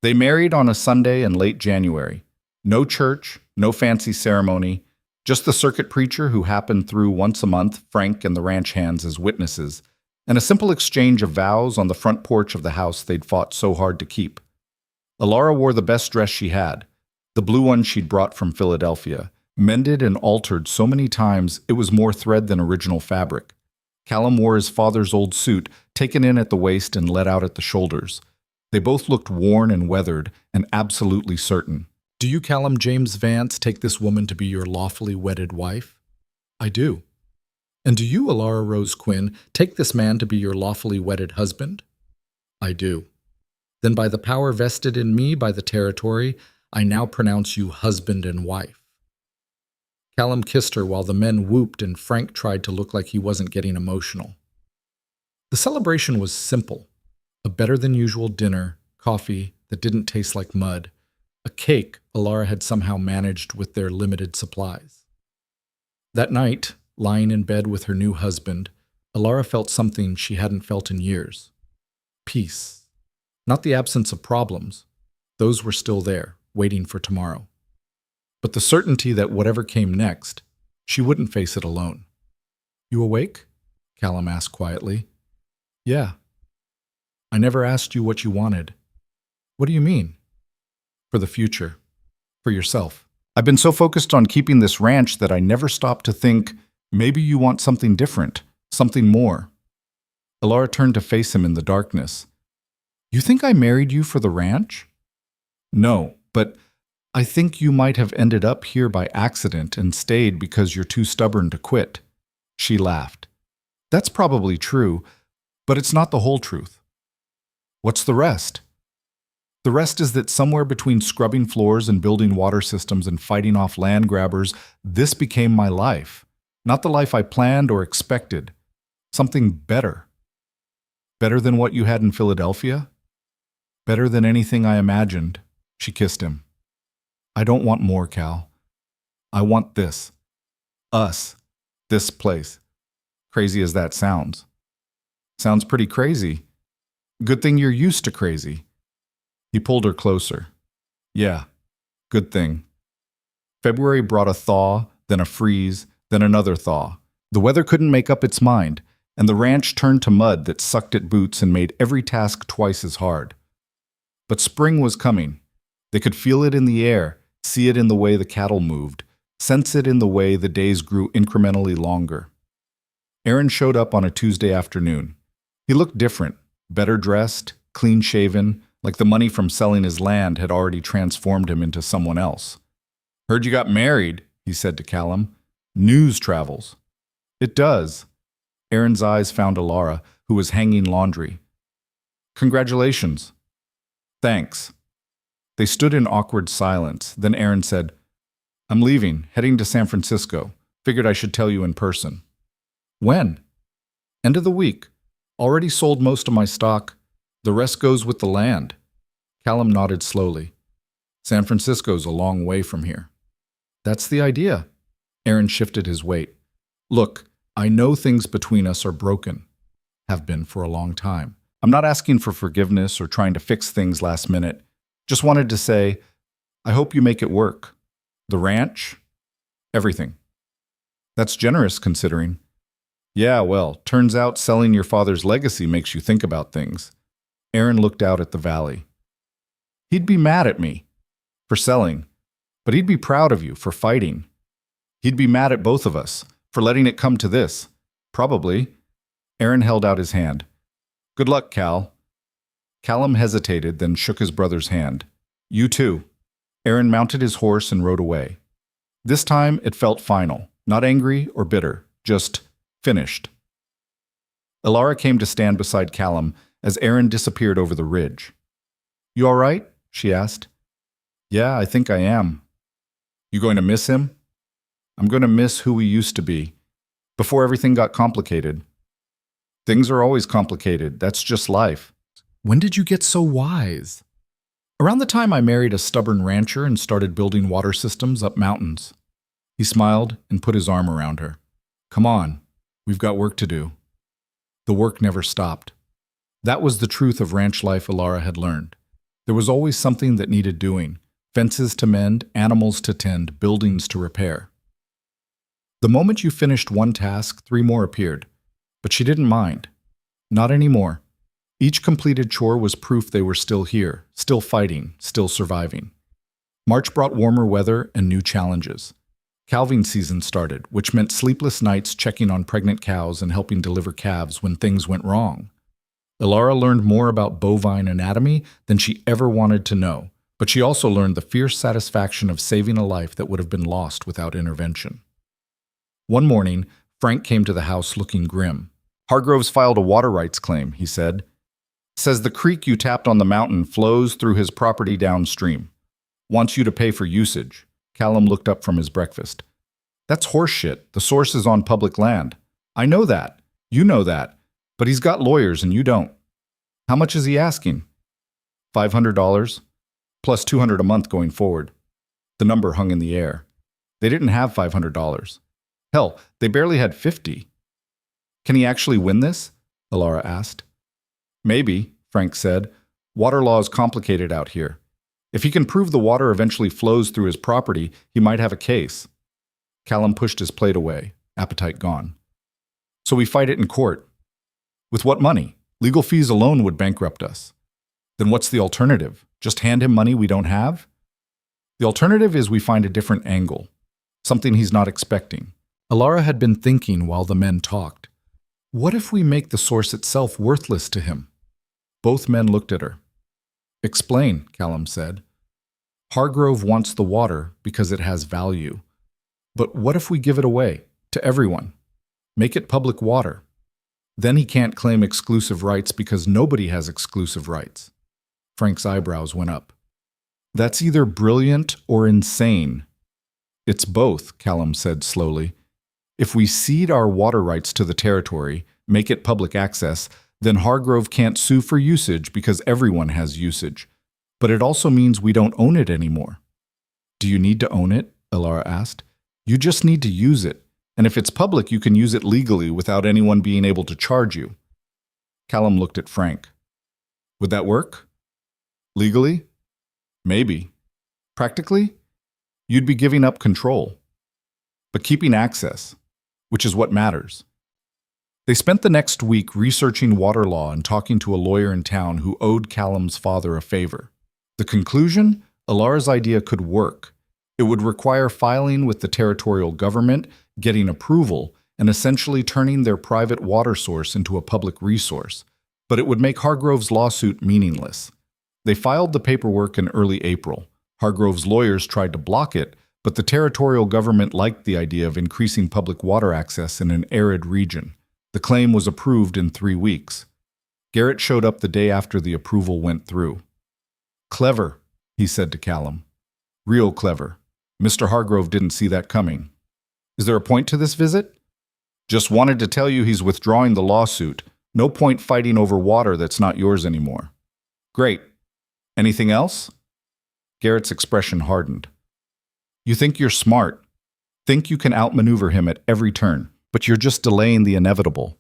They married on a Sunday in late January. No church, no fancy ceremony, just the circuit preacher who happened through once a month, Frank and the ranch hands as witnesses, and a simple exchange of vows on the front porch of the house they'd fought so hard to keep. Alara wore the best dress she had, the blue one she'd brought from Philadelphia, mended and altered so many times it was more thread than original fabric. Callum wore his father's old suit, taken in at the waist and let out at the shoulders. They both looked worn and weathered, and absolutely certain. "Do you, Callum James Vance, take this woman to be your lawfully wedded wife?" "I do." "And do you, Alara Rose Quinn, take this man to be your lawfully wedded husband?" "I do." "Then by the power vested in me by the territory, I now pronounce you husband and wife." Callum kissed her while the men whooped and Frank tried to look like he wasn't getting emotional. The celebration was simple. A better-than-usual dinner, coffee that didn't taste like mud, a cake Alara had somehow managed with their limited supplies. That night, lying in bed with her new husband, Alara felt something she hadn't felt in years. Peace. Not the absence of problems. Those were still there, waiting for tomorrow. But the certainty that whatever came next, she wouldn't face it alone. "You awake?" Callum asked quietly. Yeah. I never asked you what you wanted. What do you mean? For the future. For yourself. I've been so focused on keeping this ranch that I never stopped to think, maybe you want something different, something more. Alara turned to face him in the darkness. You think I married you for the ranch? No, but I think you might have ended up here by accident and stayed because you're too stubborn to quit. She laughed. That's probably true, but it's not the whole truth. What's the rest? The rest is that somewhere between scrubbing floors and building water systems and fighting off land grabbers, this became my life. Not the life I planned or expected. Something better. Better than what you had in Philadelphia? Better than anything I imagined. She kissed him. I don't want more, Cal. I want this. Us. This place. Crazy as that sounds. Sounds pretty crazy. Good thing you're used to crazy. He pulled her closer. Yeah, good thing. February brought a thaw, then a freeze, then another thaw. The weather couldn't make up its mind, and the ranch turned to mud that sucked at boots and made every task twice as hard. But spring was coming. They could feel it in the air, see it in the way the cattle moved, sense it in the way the days grew incrementally longer. Aaron showed up on a Tuesday afternoon. He looked different, better dressed, clean-shaven, like the money from selling his land had already transformed him into someone else. Heard you got married, he said to Callum. News travels. It does. Aaron's eyes found Alara, who was hanging laundry. Congratulations. Thanks. They stood in awkward silence. Then Aaron said, I'm leaving, heading to San Francisco. Figured I should tell you in person. When? End of the week. Already sold most of my stock. The rest goes with the land. Callum nodded slowly. San Francisco's a long way from here. That's the idea. Aaron shifted his weight. Look, I know things between us are broken. Have been for a long time. I'm not asking for forgiveness or trying to fix things last minute. Just wanted to say, I hope you make it work. The ranch? Everything. That's generous considering. Yeah, well, turns out selling your father's legacy makes you think about things. Aaron looked out at the valley. He'd be mad at me for selling, but he'd be proud of you for fighting. He'd be mad at both of us for letting it come to this. Probably. Aaron held out his hand. Good luck, Cal. Callum hesitated, then shook his brother's hand. You too. Aaron mounted his horse and rode away. This time it felt final, not angry or bitter, just finished. Alara came to stand beside Callum as Aaron disappeared over the ridge. You all right? She asked. Yeah, I think I am. You going to miss him? I'm going to miss who we used to be, before everything got complicated. Things are always complicated, that's just life. When did you get so wise? Around the time I married a stubborn rancher and started building water systems up mountains. He smiled and put his arm around her. Come on, we've got work to do. The work never stopped. That was the truth of ranch life Alara had learned. There was always something that needed doing. Fences to mend, animals to tend, buildings to repair. The moment you finished one task, 3 more appeared. But she didn't mind. Not anymore. Each completed chore was proof they were still here, still fighting, still surviving. March brought warmer weather and new challenges. Calving season started, which meant sleepless nights checking on pregnant cows and helping deliver calves when things went wrong. Alara learned more about bovine anatomy than she ever wanted to know, but she also learned the fierce satisfaction of saving a life that would have been lost without intervention. One morning, Frank came to the house looking grim. Hargrove's filed a water rights claim, he said. Says the creek you tapped on the mountain flows through his property downstream. Wants you to pay for usage. Callum looked up from his breakfast. That's horseshit. The source is on public land. I know that. You know that. But he's got lawyers and you don't. How much is he asking? $500, plus $200 a month going forward. The number hung in the air. They didn't have $500. Hell, they barely had $50. Can he actually win this? Alara asked. Maybe, Frank said. Water law is complicated out here. If he can prove the water eventually flows through his property, he might have a case. Callum pushed his plate away, appetite gone. So we fight it in court. With what money? Legal fees alone would bankrupt us. Then what's the alternative? Just hand him money we don't have? The alternative is we find a different angle, something he's not expecting. Alara had been thinking while the men talked. What if we make the source itself worthless to him? Both men looked at her. Explain, Callum said. Hargrove wants the water because it has value. But what if we give it away, to everyone? Make it public water. Then he can't claim exclusive rights because nobody has exclusive rights. Frank's eyebrows went up. That's either brilliant or insane. It's both, Callum said slowly. If we cede our water rights to the territory, make it public access, then Hargrove can't sue for usage because everyone has usage. But it also means we don't own it anymore. Do you need to own it? Alara asked. You just need to use it. And if it's public, you can use it legally without anyone being able to charge you. Callum looked at Frank. Would that work? Legally? Maybe. Practically? You'd be giving up control. But keeping access, which is what matters. They spent the next week researching water law and talking to a lawyer in town who owed Callum's father a favor. The conclusion? Alara's idea could work. It would require filing with the territorial government, getting approval, and essentially turning their private water source into a public resource. But it would make Hargrove's lawsuit meaningless. They filed the paperwork in early April. Hargrove's lawyers tried to block it, but the territorial government liked the idea of increasing public water access in an arid region. The claim was approved in 3 weeks. Garrett showed up the day after the approval went through. Clever, he said to Callum. Real clever. Mr. Hargrove didn't see that coming. Is there a point to this visit? Just wanted to tell you he's withdrawing the lawsuit. No point fighting over water that's not yours anymore. Great. Anything else? Garrett's expression hardened. You think you're smart. Think you can outmaneuver him at every turn, but you're just delaying the inevitable.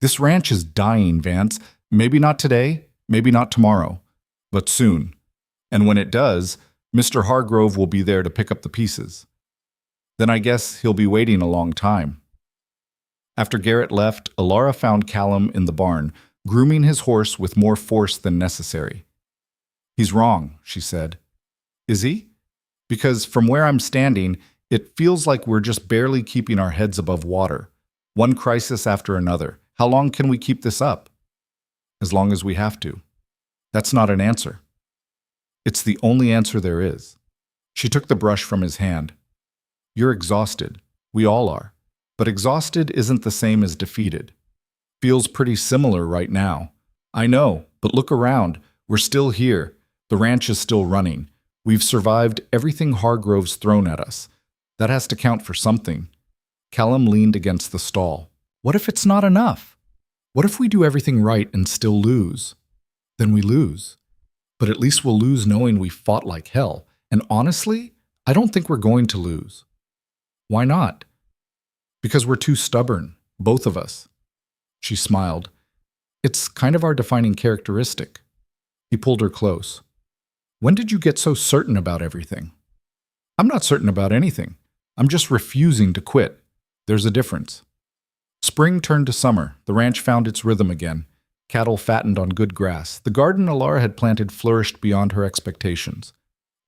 This ranch is dying, Vance. Maybe not today, maybe not tomorrow, but soon. And when it does, Mr. Hargrove will be there to pick up the pieces. Then I guess he'll be waiting a long time. After Garrett left, Alara found Callum in the barn, grooming his horse with more force than necessary. He's wrong, she said. Is he? Because from where I'm standing, it feels like we're just barely keeping our heads above water. One crisis after another. How long can we keep this up? As long as we have to. That's not an answer. It's the only answer there is. She took the brush from his hand. You're exhausted. We all are. But exhausted isn't the same as defeated. Feels pretty similar right now. I know, but look around. We're still here. The ranch is still running. We've survived everything Hargrove's thrown at us. That has to count for something. Callum leaned against the stall. What if it's not enough? What if we do everything right and still lose? Then we lose. But at least we'll lose knowing we fought like hell. And honestly, I don't think we're going to lose. Why not? Because we're too stubborn, both of us. She smiled. It's kind of our defining characteristic. He pulled her close. When did you get so certain about everything? I'm not certain about anything. I'm just refusing to quit. There's a difference. Spring turned to summer. The ranch found its rhythm again. Cattle fattened on good grass. The garden Alara had planted flourished beyond her expectations.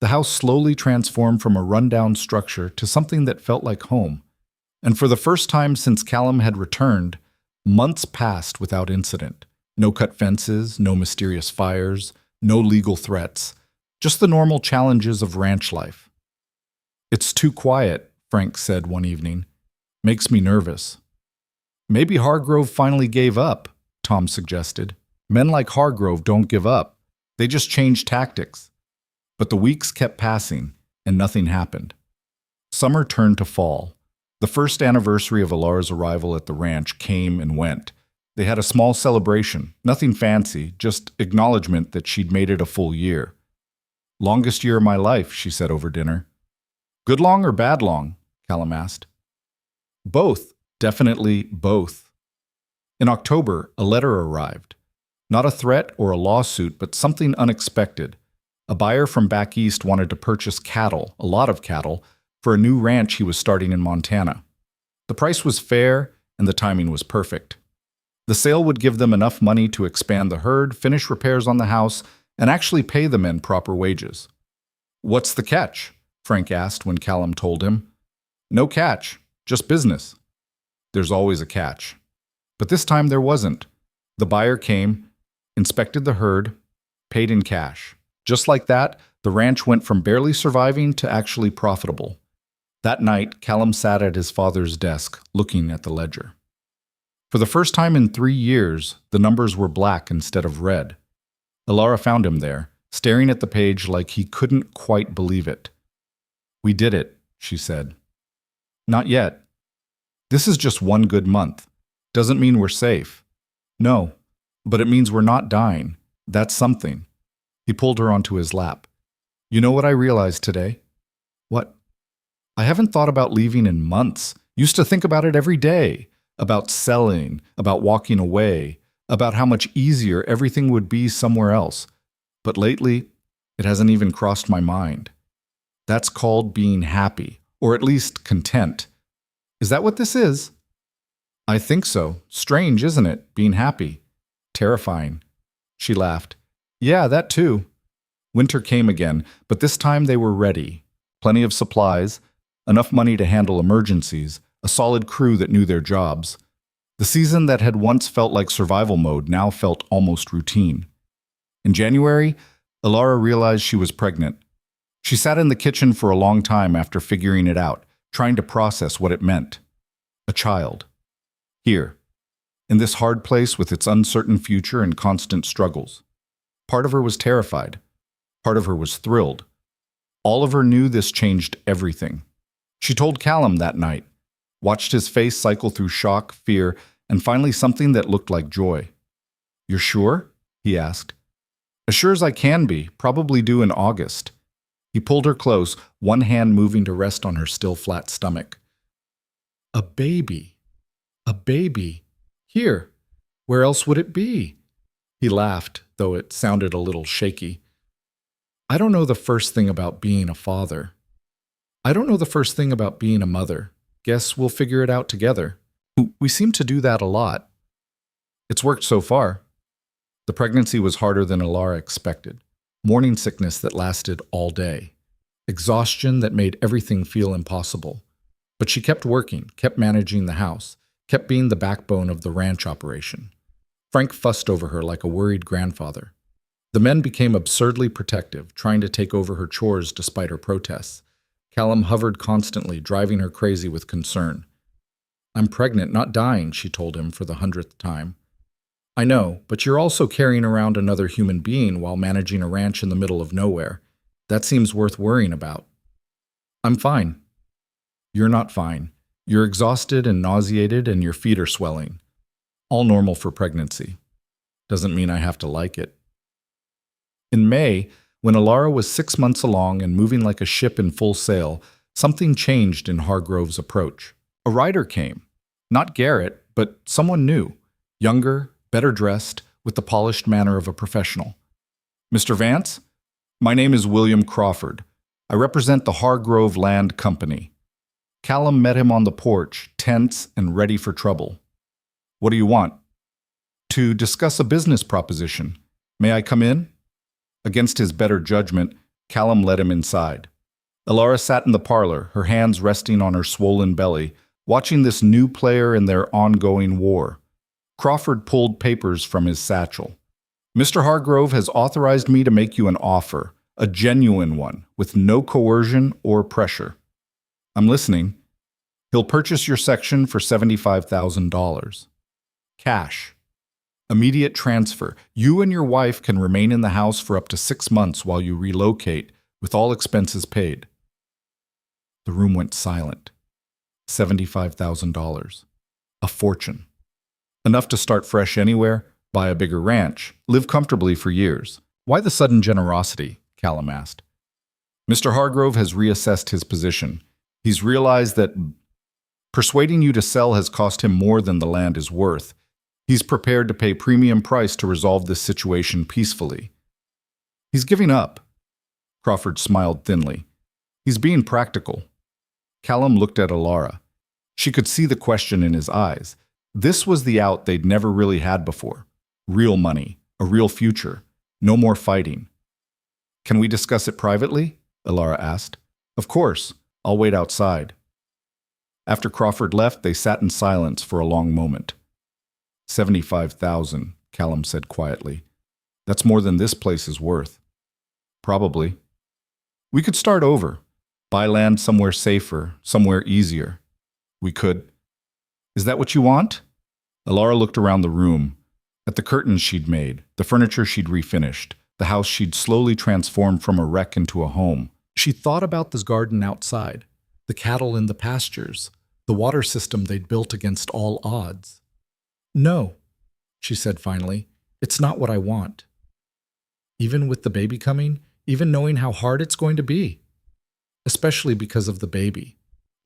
The house slowly transformed from a rundown structure to something that felt like home. And for the first time since Callum had returned, months passed without incident. No cut fences, no mysterious fires, no legal threats. Just the normal challenges of ranch life. It's too quiet, Frank said one evening. Makes me nervous. Maybe Hargrove finally gave up, Tom suggested. Men like Hargrove don't give up. They just change tactics. But the weeks kept passing, and nothing happened. Summer turned to fall. The first anniversary of Alara's arrival at the ranch came and went. They had a small celebration, nothing fancy, just acknowledgement that she'd made it a full year. Longest year of my life, she said over dinner. Good long or bad long? Callum asked. Both, definitely both. In October, a letter arrived. Not a threat or a lawsuit, but something unexpected. A buyer from back east wanted to purchase cattle, a lot of cattle, for a new ranch he was starting in Montana. The price was fair, and the timing was perfect. The sale would give them enough money to expand the herd, finish repairs on the house, and actually pay the men proper wages. "What's the catch?" Frank asked when Callum told him. "No catch, just business." There's always a catch. But this time there wasn't. The buyer came, inspected the herd, paid in cash. Just like that, the ranch went from barely surviving to actually profitable. That night, Callum sat at his father's desk, looking at the ledger. For the first time in 3 years, the numbers were black instead of red. Alara found him there, staring at the page like he couldn't quite believe it. "We did it," she said. "Not yet. This is just one good month. Doesn't mean we're safe." "No, but it means we're not dying. That's something." He pulled her onto his lap. "You know what I realized today?" "What?" "I haven't thought about leaving in months. Used to think about it every day. About selling, about walking away, about how much easier everything would be somewhere else. But lately, it hasn't even crossed my mind. That's called being happy, or at least content. Is that what this is?" "I think so. Strange, isn't it, being happy? Terrifying." She laughed. "Yeah, that too." Winter came again, but this time they were ready. Plenty of supplies, enough money to handle emergencies, a solid crew that knew their jobs. The season that had once felt like survival mode now felt almost routine. In January, Alara realized she was pregnant. She sat in the kitchen for a long time after figuring it out, trying to process what it meant. A child. Here, in this hard place with its uncertain future and constant struggles. Part of her was terrified. Part of her was thrilled. All of her knew this changed everything. She told Callum that night, watched his face cycle through shock, fear, and finally something that looked like joy. "You're sure?" he asked. "As sure as I can be, probably due in August." He pulled her close, one hand moving to rest on her still flat stomach. "A baby. A baby. Here. Where else would it be?" He laughed, though it sounded a little shaky. "I don't know the first thing about being a father. I don't know the first thing about being a mother. Guess we'll figure it out together. We seem to do that a lot. It's worked so far." The pregnancy was harder than Alara expected. Morning sickness that lasted all day. Exhaustion that made everything feel impossible. But she kept working, kept managing the house, kept being the backbone of the ranch operation. Frank fussed over her like a worried grandfather. The men became absurdly protective, trying to take over her chores despite her protests. Callum hovered constantly, driving her crazy with concern. "I'm pregnant, not dying," she told him for the 100th time. "I know, but you're also carrying around another human being while managing a ranch in the middle of nowhere. That seems worth worrying about." "I'm fine." "You're not fine. You're exhausted and nauseated and your feet are swelling. All normal for pregnancy. Doesn't mean I have to like it." In May, when Alara was 6 months along and moving like a ship in full sail, something changed in Hargrove's approach. A rider came. Not Garrett, but someone new. Younger, better dressed, with the polished manner of a professional. "Mr. Vance? My name is William Crawford. I represent the Hargrove Land Company." Callum met him on the porch, tense and ready for trouble. "What do you want?" "To discuss a business proposition. May I come in?" Against his better judgment, Callum led him inside. Alara sat in the parlor, her hands resting on her swollen belly, watching this new player in their ongoing war. Crawford pulled papers from his satchel. "Mr. Hargrove has authorized me to make you an offer, a genuine one, with no coercion or pressure." "I'm listening." "He'll purchase your section for $75,000. Cash. Immediate transfer. You and your wife can remain in the house for up to 6 months while you relocate, with all expenses paid." The room went silent. $75,000. A fortune. Enough to start fresh anywhere, buy a bigger ranch, live comfortably for years. "Why the sudden generosity?" Callum asked. "Mr. Hargrove has reassessed his position. He's realized that persuading you to sell has cost him more than the land is worth. He's prepared to pay premium price to resolve this situation peacefully." "He's giving up." Crawford smiled thinly. "He's being practical." Callum looked at Alara. She could see the question in his eyes. This was the out they'd never really had before. Real money, a real future, no more fighting. Can we discuss it privately? Elara asked. Of course, I'll wait outside. After Crawford left, they sat in silence for a long moment. 75,000, Callum said quietly. That's more than this place is worth. Probably. We could start over. Buy land somewhere safer, somewhere easier. We could. Is that what you want? Elara looked around the room, at the curtains she'd made, the furniture she'd refinished, the house she'd slowly transformed from a wreck into a home. She thought about the garden outside, the cattle in the pastures, the water system they'd built against all odds. No, she said finally, it's not what I want. Even with the baby coming, even knowing how hard it's going to be. Especially because of the baby.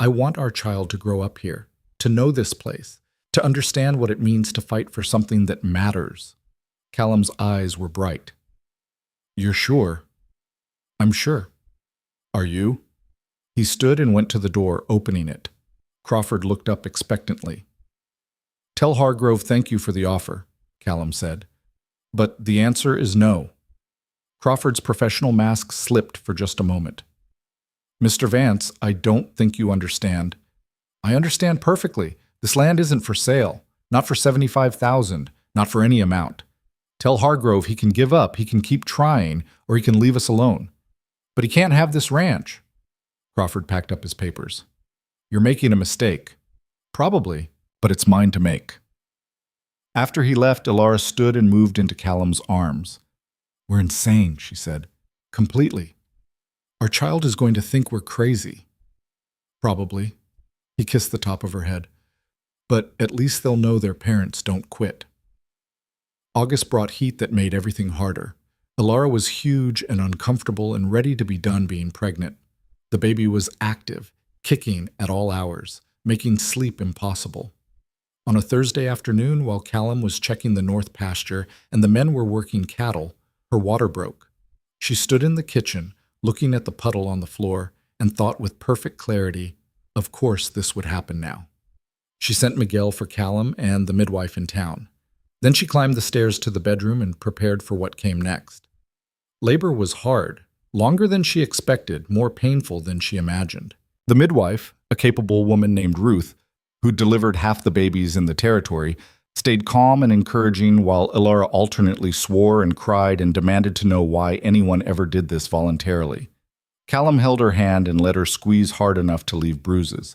I want our child to grow up here, to know this place, to understand what it means to fight for something that matters. Callum's eyes were bright. You're sure? I'm sure. Are you? He stood and went to the door, opening it. Crawford looked up expectantly. Tell Hargrove thank you for the offer, Callum said. But the answer is no. Crawford's professional mask slipped for just a moment. Mr. Vance, I don't think you understand. I understand perfectly. This land isn't for sale. Not for 75,000. Not for any amount. Tell Hargrove he can give up, he can keep trying, or he can leave us alone. But he can't have this ranch. Crawford packed up his papers. You're making a mistake. Probably, but it's mine to make. After he left, Elara stood and moved into Callum's arms. We're insane, she said. Completely. Our child is going to think we're crazy. Probably. He kissed the top of her head. But at least they'll know their parents don't quit. August brought heat that made everything harder. Elara was huge and uncomfortable and ready to be done being pregnant. The baby was active, kicking at all hours, making sleep impossible. On a Thursday afternoon, while Callum was checking the north pasture and the men were working cattle, her water broke. She stood in the kitchen, looking at the puddle on the floor, and thought with perfect clarity, of course this would happen now. She sent Miguel for Callum and the midwife in town. Then she climbed the stairs to the bedroom and prepared for what came next. Labor was hard, longer than she expected, more painful than she imagined. The midwife, a capable woman named Ruth, who delivered half the babies in the territory, stayed calm and encouraging while Elara alternately swore and cried and demanded to know why anyone ever did this voluntarily. Callum held her hand and let her squeeze hard enough to leave bruises.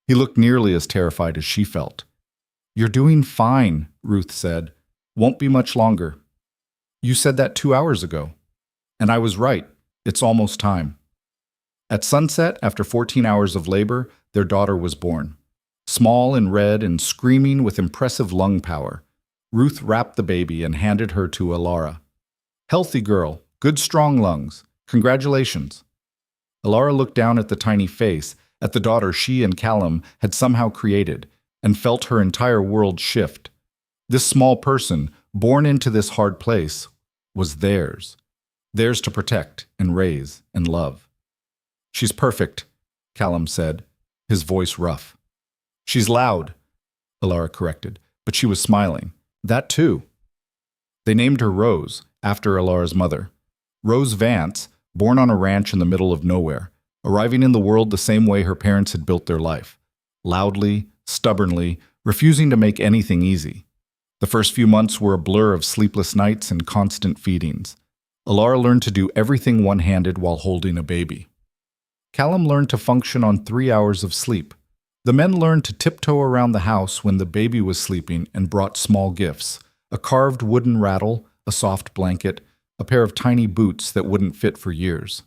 He looked nearly as terrified as she felt. You're doing fine, Ruth said. Won't be much longer. You said that 2 hours ago. And I was right. It's almost time. At sunset, after 14 hours of labor, their daughter was born. Small and red and screaming with impressive lung power. Ruth wrapped the baby and handed her to Elara. Healthy girl, good strong lungs. Congratulations. Elara looked down at the tiny face, at the daughter she and Callum had somehow created, and felt her entire world shift. This small person, born into this hard place, was theirs. Theirs to protect and raise and love. She's perfect, Callum said, his voice rough. She's loud, Elara corrected, but she was smiling. That too. They named her Rose, after Elara's mother. Rose Vance, born on a ranch in the middle of nowhere, arriving in the world the same way her parents had built their life. Loudly, stubbornly, refusing to make anything easy. The first few months were a blur of sleepless nights and constant feedings. Elara learned to do everything one-handed while holding a baby. Callum learned to function on 3 hours of sleep. The men learned to tiptoe around the house when the baby was sleeping and brought small gifts, a carved wooden rattle, a soft blanket, a pair of tiny boots that wouldn't fit for years.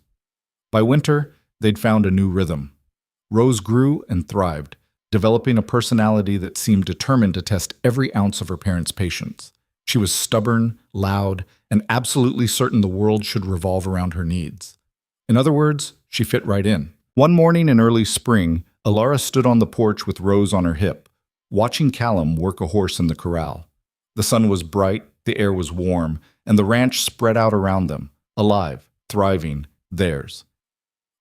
By winter, they'd found a new rhythm. Rose grew and thrived, developing a personality that seemed determined to test every ounce of her parents' patience. She was stubborn, loud, and absolutely certain the world should revolve around her needs. In other words, she fit right in. One morning in early spring, Elara stood on the porch with Rose on her hip, watching Callum work a horse in the corral. The sun was bright, the air was warm, and the ranch spread out around them, alive, thriving, theirs.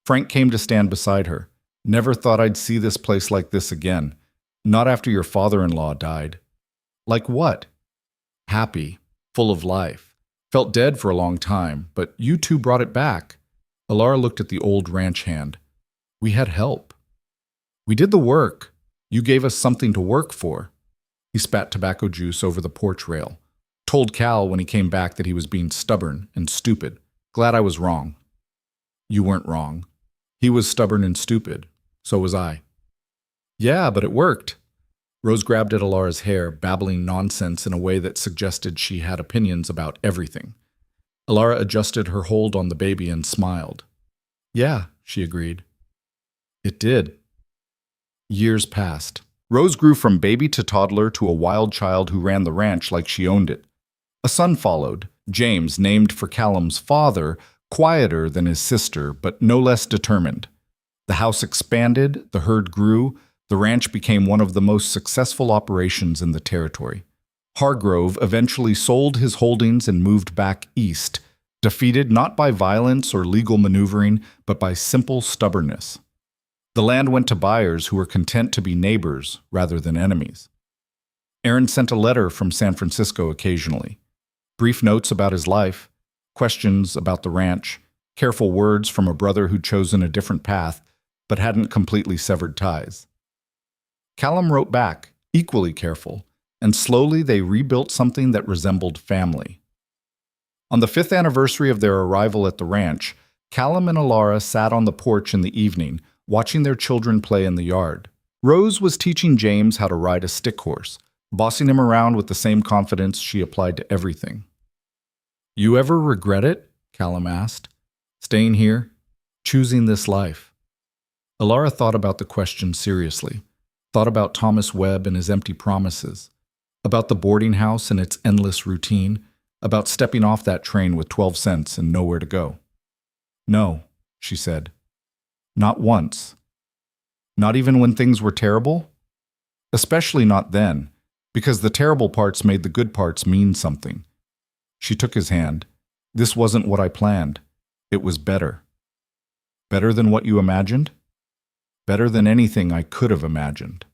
Frank came to stand beside her. Never thought I'd see this place like this again. Not after your father-in-law died. Like what? Happy, full of life. Felt dead for a long time, but you two brought it back. Alara looked at the old ranch hand. We had help. We did the work. You gave us something to work for. He spat tobacco juice over the porch rail. Told Cal when he came back that he was being stubborn and stupid. Glad I was wrong. You weren't wrong. He was stubborn and stupid. So was I. Yeah, but it worked. Rose grabbed at Alara's hair, babbling nonsense in a way that suggested she had opinions about everything. Alara adjusted her hold on the baby and smiled. Yeah, she agreed. It did. Years passed. Rose grew from baby to toddler to a wild child who ran the ranch like she owned it. A son followed, James, named for Callum's father, quieter than his sister, but no less determined. The house expanded, the herd grew, the ranch became one of the most successful operations in the territory. Hargrove eventually sold his holdings and moved back east, defeated not by violence or legal maneuvering, but by simple stubbornness. The land went to buyers who were content to be neighbors rather than enemies. Aaron sent a letter from San Francisco occasionally. Brief notes about his life, questions about the ranch, careful words from a brother who'd chosen a different path but hadn't completely severed ties. Callum wrote back, equally careful, and slowly they rebuilt something that resembled family. On the 5th anniversary of their arrival at the ranch, Callum and Alara sat on the porch in the evening, watching their children play in the yard. Rose was teaching James how to ride a stick horse, bossing him around with the same confidence she applied to everything. You ever regret it? Callum asked. Staying here? Choosing this life? Alara thought about the question seriously, thought about Thomas Webb and his empty promises, about the boarding house and its endless routine, about stepping off that train with 12 cents and nowhere to go. No, she said. Not once. Not even when things were terrible? Especially not then, because the terrible parts made the good parts mean something. She took his hand. This wasn't what I planned. It was better. Better than what you imagined? Better than anything I could have imagined.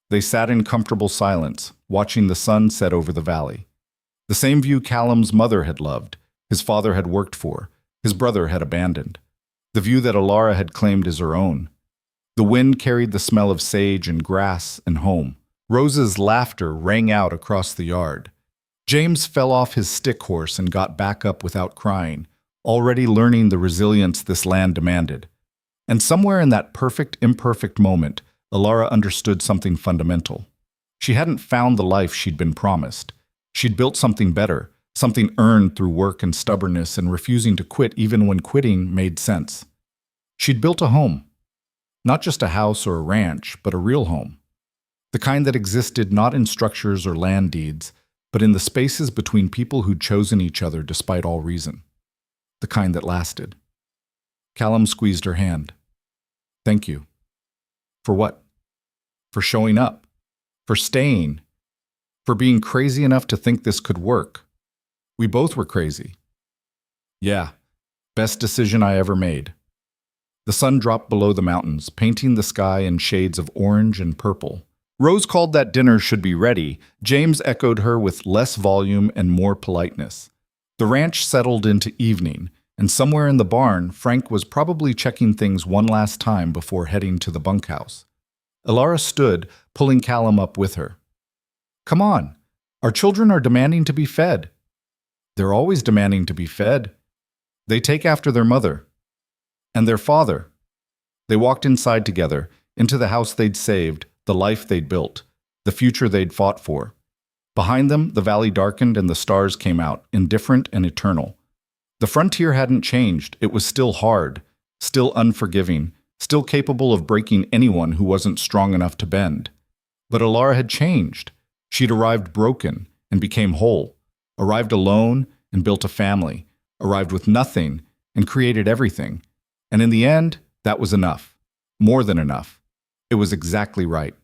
They sat in comfortable silence, watching the sun set over the valley. The same view Callum's mother had loved, his father had worked for, his brother had abandoned. The view that Alara had claimed as her own. The wind carried the smell of sage and grass and home. Rose's laughter rang out across the yard. James fell off his stick horse and got back up without crying, already learning the resilience this land demanded. And somewhere in that perfect, imperfect moment, Alara understood something fundamental. She hadn't found the life she'd been promised. She'd built something better, something earned through work and stubbornness and refusing to quit even when quitting made sense. She'd built a home. Not just a house or a ranch, but a real home. The kind that existed not in structures or land deeds, but in the spaces between people who'd chosen each other despite all reason. The kind that lasted. Callum squeezed her hand. Thank you. For what? For showing up. For staying. For being crazy enough to think this could work. We both were crazy. Yeah, best decision I ever made. The sun dropped below the mountains, painting the sky in shades of orange and purple. Rose called that dinner should be ready. James echoed her with less volume and more politeness. The ranch settled into evening, and somewhere in the barn, Frank was probably checking things one last time before heading to the bunkhouse. Alara stood, pulling Callum up with her. Come on, our children are demanding to be fed. They're always demanding to be fed. They take after their mother. And their father. They walked inside together, into the house they'd saved, the life they'd built, the future they'd fought for. Behind them, the valley darkened and the stars came out, indifferent and eternal. The frontier hadn't changed. It was still hard, still unforgiving, still capable of breaking anyone who wasn't strong enough to bend. But Alara had changed. She'd arrived broken and became whole, arrived alone and built a family, arrived with nothing and created everything. And in the end, that was enough. More than enough. It was exactly right.